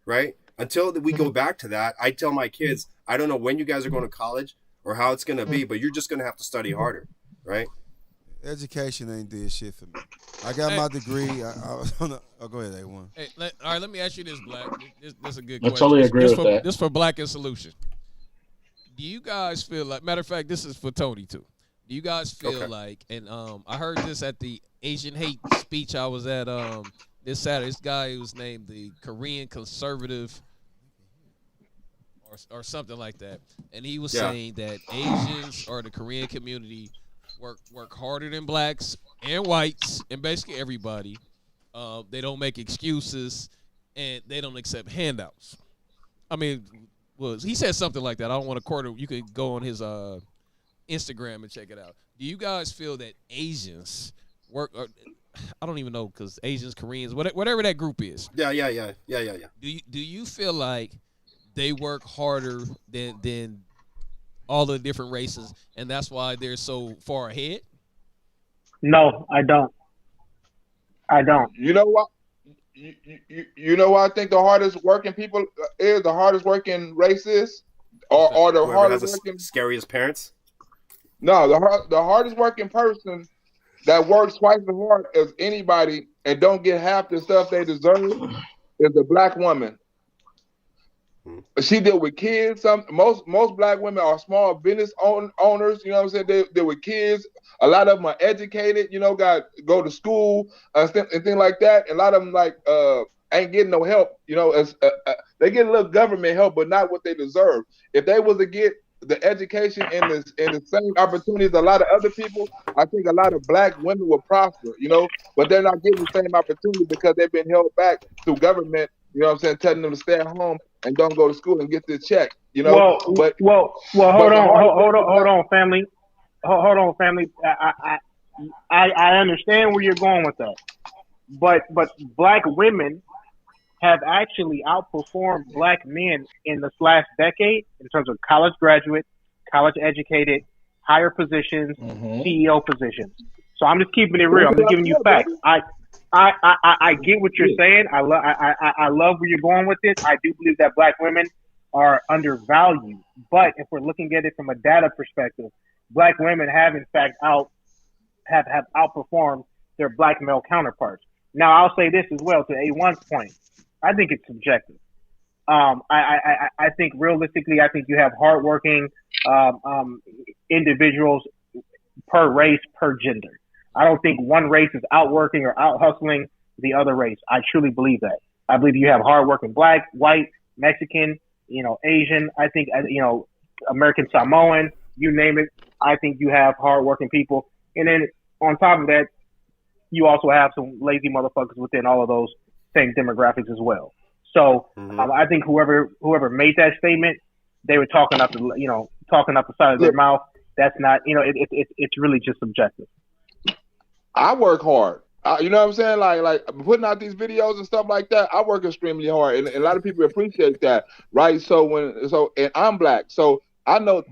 right? Until we go back to that, I tell my kids, I don't know when you guys are going to college or how it's going to be, but you're just going to have to study harder, right? Education ain't did shit for me. I got my degree. Go ahead, A1. Hey, all right, let me ask you this, Black. This is a good I question. totally agree with that. This for Black and Solution. Do you guys feel like, matter of fact, this is for Tony too. Do you guys feel like, and I heard this at the Asian hate speech I was at this Saturday. This guy who's named the Korean Conservative or something like that, and he was saying that Asians or the Korean community work harder than blacks and whites and basically everybody. They don't make excuses and they don't accept handouts. I mean, he said something like that. I don't want to quote it. You could go on his Instagram and check it out. Do you guys feel that Asians work? I don't even know because Asians, Koreans, whatever that group is. Yeah. Do you feel like they work harder than all the different races, and that's why they're so far ahead? No, I don't. You know what? You know what I think the hardest working people is? The hardest working race is? Or the hardest working... Scariest parents? No, the hardest working person that works twice as hard as anybody and don't get half the stuff they deserve is a black woman. She deal with kids. Most black women are small business owners. You know what I'm saying? They deal with kids. A lot of them are educated. You know, go to school and things like that. And a lot of them ain't getting no help. You know, they get a little government help, but not what they deserve. If they was to get the education and the same opportunities a lot of other people, I think a lot of black women will prosper. You know, but they're not getting the same opportunity because they've been held back through government. You know what I'm saying? Telling them to stay at home and don't go to school and get this check. You know. Well, hold on, family. Hold on, family. I understand where you're going with that, but black women have actually outperformed black men in this last decade in terms of college graduate, college educated, higher positions, CEO positions. So I'm just keeping it real. I'm just giving you facts. I get what you're saying. I love where you're going with this. I do believe that black women are undervalued. But if we're looking at it from a data perspective, black women have in fact have outperformed their black male counterparts. Now I'll say this as well to A1's point. I think it's subjective. I think realistically, I think you have hardworking individuals per race, per gender. I don't think one race is outworking or out hustling the other race. I truly believe that. I believe you have hardworking black, white, Mexican, Asian. I think, American Samoan, you name it. I think you have hardworking people. And then on top of that, you also have some lazy motherfuckers within all of those same demographics as well. So I think whoever made that statement, they were talking out the side of their mouth. That's not, it's really just subjective. I work hard. You know what I'm saying? Like putting out these videos and stuff like that. I work extremely hard, and a lot of people appreciate that, right? And I'm black, so I know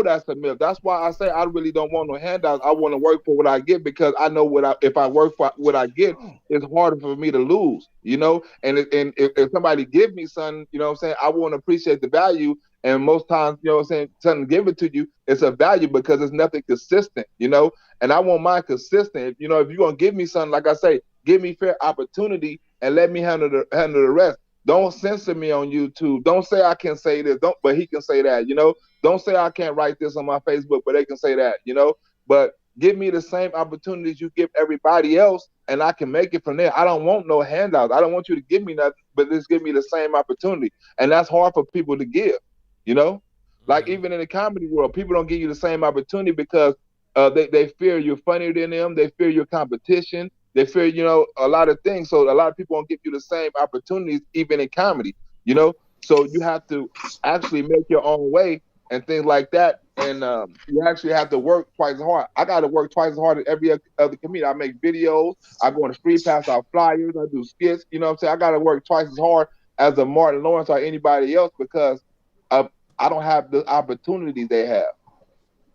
that's a myth. That's why I say I really don't want no handouts. I want to work for what I get, because I know if I work for what I get, it's harder for me to lose, you know. And if somebody give me something, you know what I'm saying, I want to appreciate the value. And most times, you know what I'm saying, something given to you, it's a value because it's nothing consistent, you know. And I want mine consistent. You know, if you're gonna give me something, like I say, give me fair opportunity and let me handle the rest. Don't censor me on YouTube. Don't say I can say this, but he can say that, you know. Don't say I can't write this on my Facebook, but they can say that, you know. But give me the same opportunities you give everybody else, and I can make it from there. I don't want no handouts. I don't want you to give me nothing, but just give me the same opportunity. And that's hard for people to give, you know. Like even in the comedy world, people don't give you the same opportunity because they fear you're funnier than them. They fear your competition. They fear, you know, a lot of things. So a lot of people won't give you the same opportunities, even in comedy, you know. So you have to actually make your own way and things like that. And you actually have to work twice as hard. I got to work twice as hard as every other comedian. I make videos. I go on the street, pass out flyers. I do skits. You know what I'm saying? I got to work twice as hard as a Martin Lawrence or anybody else because I don't have the opportunities they have.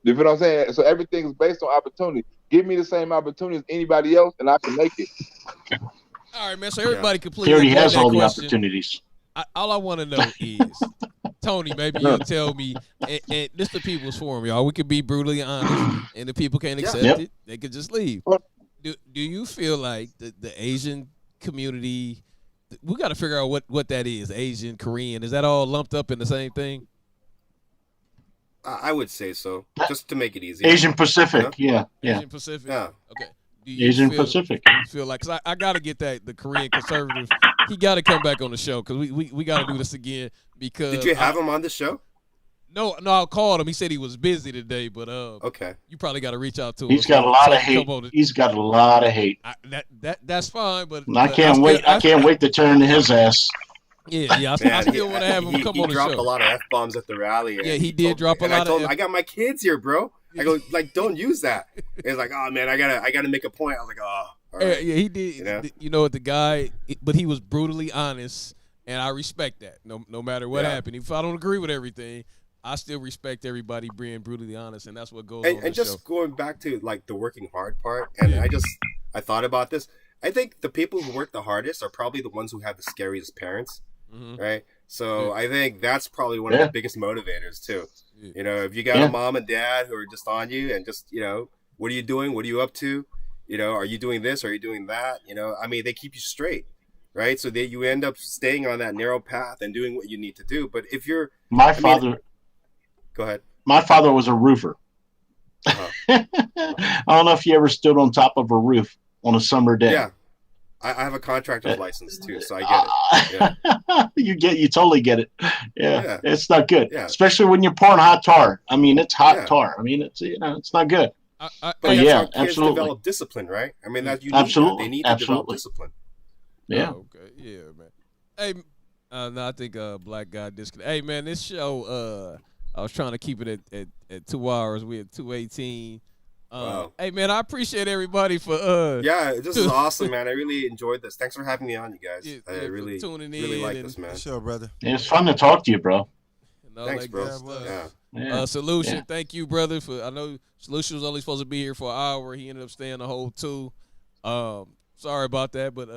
You feel what I'm saying? So everything is based on opportunity. Give me the same opportunity as anybody else, and I can make it. All right, man. So everybody completely. He already has that all the question. opportunities. All I want to know is, Tony, maybe you'll tell me, and this the People's Forum, y'all. We could be brutally honest, and the people can't accept it. They could just leave. Do you feel like the Asian community, we got to figure out what that is, Asian, Korean, is that all lumped up in the same thing? I would say so, just to make it easy. Asian Pacific, yeah. Asian Pacific? Yeah. Okay. Asian Pacific. Feel like, cause I got to get the Korean conservative. He got to come back on the show because we got to do this again. Because did you have him on the show? No, I called him. He said he was busy today, but okay. You probably got to reach out to him. He's got a lot of hate. He's got a lot of hate. That's fine, but I can't wait. I can't wait to turn to his ass. Yeah. I still want to have him come on the show. He dropped a lot of F-bombs at the rally. Yeah, he did drop a lot of. I got my kids here, bro. I go like, don't use that. He's like, oh man, I gotta make a point. I was like, oh. All right. Yeah, he did. You know what, the guy, but he was brutally honest, and I respect that. No matter what happened, if I don't agree with everything, I still respect everybody being brutally honest, and that's what goes on. And just going back to like the working hard part, and I thought about this. I think the people who work the hardest are probably the ones who have the scariest parents, right? So I think that's probably one of the biggest motivators too. Yeah. You know, if you got a mom and dad who are just on you and just, you know, what are you doing? What are you up to? You know, are you doing this? Are you doing that? You know, I mean, they keep you straight, right? So that you end up staying on that narrow path and doing what you need to do. But if you're go ahead. My father was a roofer. I don't know if you ever stood on top of a roof on a summer day. Yeah. I have a contractor's license too, so I get it. Yeah. You totally get it. Yeah. It's not good, especially when you're pouring hot tar. I mean, it's hot tar. I mean, it's it's not good. But that's how kids develop discipline, right? I mean, that you need absolutely. That. They need to develop discipline. Yeah. Okay. Yeah, man. Hey, no, I think Black guy disconnect. Hey, man, this show. I was trying to keep it at 2 hours. We at 2:18. Wow. Hey, man, I appreciate everybody for yeah, this is awesome, man. I really enjoyed this. Thanks for having me on, you guys. I really tuning in really like this, man. Sure, brother. It's fun to talk to you, bro. Thanks, bro. Solution, thank you, brother. I know Solution was only supposed to be here for an hour. He ended up staying the whole 2. Sorry about that, but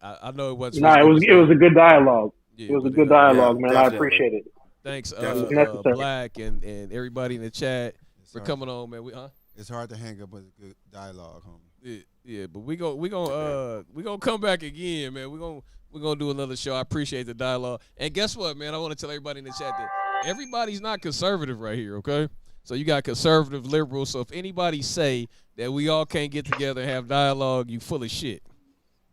I know it wasn't. No, it was a good dialogue. Yeah, it was a good dialogue, man. Definitely. I appreciate it. Thanks, necessary. Black and everybody in the chat for coming on, man. It's hard to hang up with a good dialogue, homie. Yeah, but we gonna come back again, man. We're gonna do another show. I appreciate the dialogue. And guess what, man? I want to tell everybody in the chat that everybody's not conservative right here, okay? So you got conservative, liberals. So if anybody say that we all can't get together and have dialogue, you full of shit.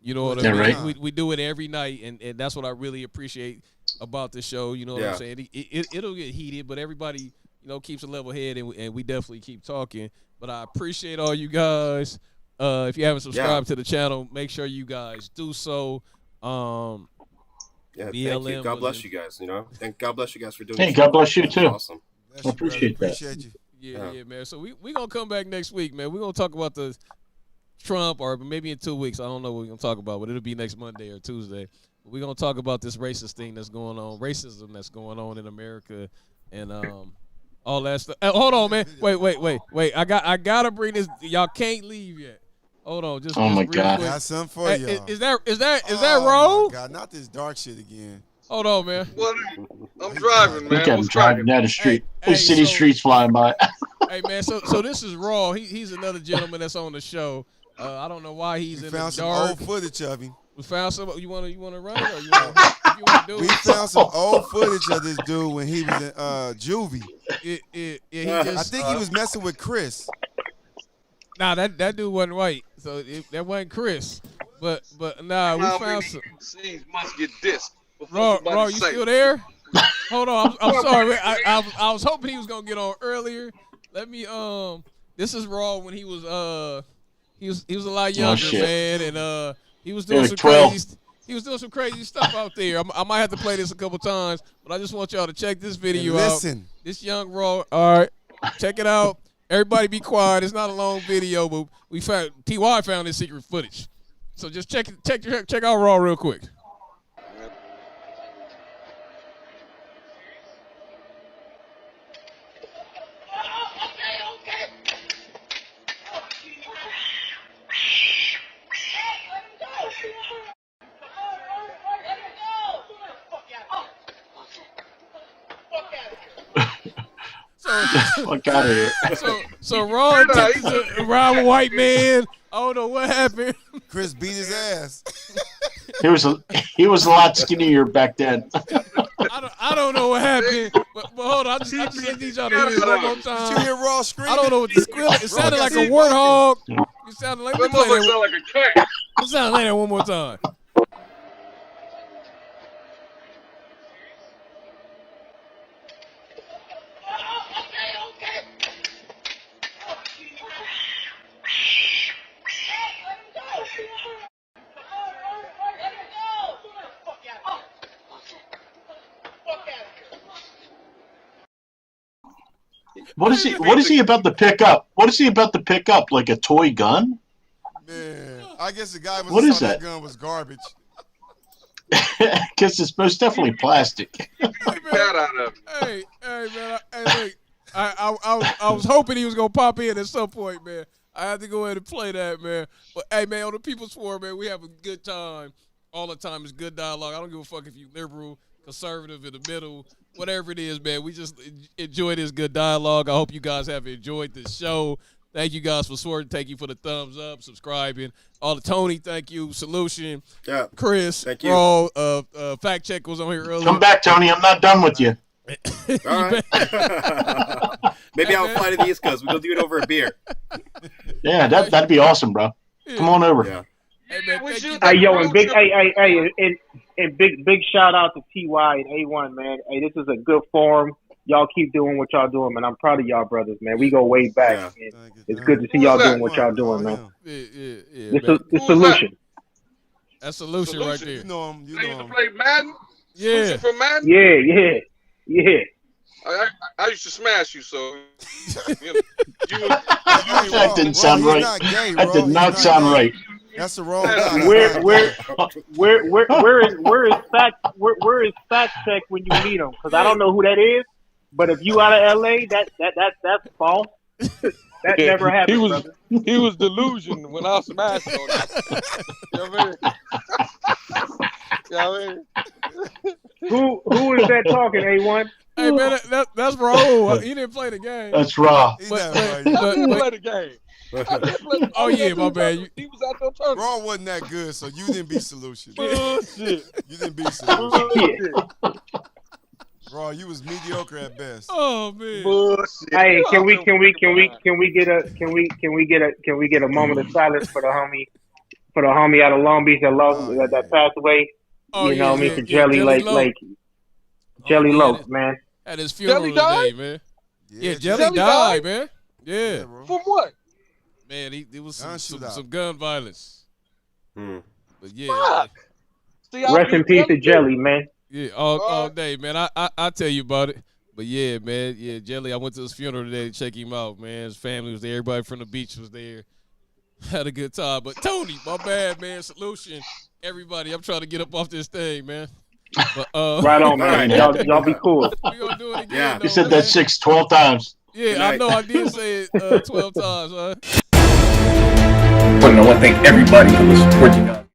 You know what I mean? Right. We do it every night, and that's what I really appreciate about the show. You know what I'm saying? It'll get heated, but everybody, you know, keeps a level head, and we definitely keep talking. But I appreciate all you guys. If you haven't subscribed to the channel, make sure you guys do so. Thank you. God bless you guys. You know, God bless you guys for doing. Hey, God bless you too. Awesome. I appreciate that. Appreciate you. Yeah, man. So we gonna come back next week, man. We're gonna talk about the Trump, or maybe in 2 weeks. I don't know what we're gonna talk about, but it'll be next Monday or Tuesday. We're gonna talk about this racist thing that's going on, racism that's going on in America, and all that stuff. Hold on, man. Wait. I gotta bring this. Y'all can't leave yet. Hold on, just. Oh my real God. quick. Got something for y'all. Is that Oh, Ro? my God, not this dark shit again. Hold on, man. What? I'm driving, man. Look at him What's driving down the street. There's city streets flying by. Hey man, so this is Raw. He's another gentleman that's on the show. I don't know why he's We in found the some dark. old footage of him. We found some. You wanna run it, or you wanna do it? We found some old footage of this dude when he was in juvie. I think he was messing with Chris. Nah, that dude wasn't white, so that wasn't Chris. But nah, we found some. Scenes must get dissed. Raw, you still there? Hold on, I'm sorry. I was hoping he was gonna get on earlier. Let me This is Raw when he was he was a lot younger, man, and he was doing some 12. crazy. He was doing some crazy stuff out there. I might have to play this a couple times, but I just want y'all to check this video out. Listen. This young Raw. All right, check it out. Everybody be quiet. It's not a long video, but we found Ty found this secret footage. So just check out Raw real quick. Fuck out of here. So Raw attempted to rob a white man. I don't know what happened. Chris beat his ass. He was a lot skinnier back then. I don't know what happened, but hold on. I just need y'all to hear it one more time. Did you hear Raw screaming? I don't know what the squeal. It sounded like a warthog. It sounded like That motherfucker sound like a cat. It sounded like that one more time. What is he about to pick up? What is he about to pick up? Like a toy gun? Man, I guess the guy must What have is thought that that? gun was garbage. Because it's most definitely plastic. Hey, man. Look, I was hoping he was gonna pop in at some point, man. I had to go ahead and play that, man. But hey, man, on the People's Forum, man, we have a good time all the time. It's good dialogue. I don't give a fuck if you liberal, conservative, in the middle, whatever it is, man. We just enjoy this good dialogue. I hope you guys have enjoyed the show. Thank you guys for supporting. Thank you for the thumbs up, subscribing. All the Tony, thank you. Solution, yeah. Chris, Thank you. Ro, Fact Check was on here earlier. Come back, Tony. I'm not done with you. All right. Maybe I'll fly to the East Coast. We'll do it over a beer. Yeah, that'd be awesome, bro. Come on over. Yeah. Hey, yo, and big shout out to TY and A1, man. Hey, this is a good forum. Y'all keep doing what y'all doing, man. I'm proud of y'all, brothers, man. We go way back. Yeah. It's good to see y'all doing what y'all doing, man. It's solution. That's solution right there. You know him. You They know used to him. play Madden. Yeah. Solution for Madden. Yeah. I used to smash you, so you know, That didn't sound right. That did not sound right. That's the wrong guy. Where is fact check when you meet him? Because I don't know who that is. But if you out of LA, that's false. That never happened. He was delusion when I smashed on him. You know what I mean? Who is that talking? A1. Hey man, that's Raul. He didn't play the game. That's raw. But He didn't play the game. oh yeah, my bad. He was out there turning. Raw wasn't that good, so you didn't beat Solution. Bullshit. You didn't beat Solution. Raw, you was mediocre at best. Oh man. Bullshit. Hey, can we get a moment of silence for the homie out of Long Beach that passed away? Oh, you know yeah, me yeah, for yeah, Jelly Jelly Lake. Jelly man, Loke, man. At his funeral Jelly died? today, man. Yeah, Jelly Jelly died, man. Yeah. From what? Man, it was Gun some shootout. gun violence. But yeah. Fuck. See, I Rest in beat peace to too. Jelly, man. Yeah, all day, man. I tell you about it. But yeah, man. Yeah, Jelly, I went to his funeral today to check him out, man. His family was there. Everybody from the beach was there. Had a good time. But Tony, my bad, man. Solution. Everybody, I'm trying to get up off this thing, man. But, right on, man. Y'all be cool. We gonna do it again. Yeah. Though, You said man. that 12 times. Yeah, I know. I did say it 12 times. But I want to thank everybody for the support you got.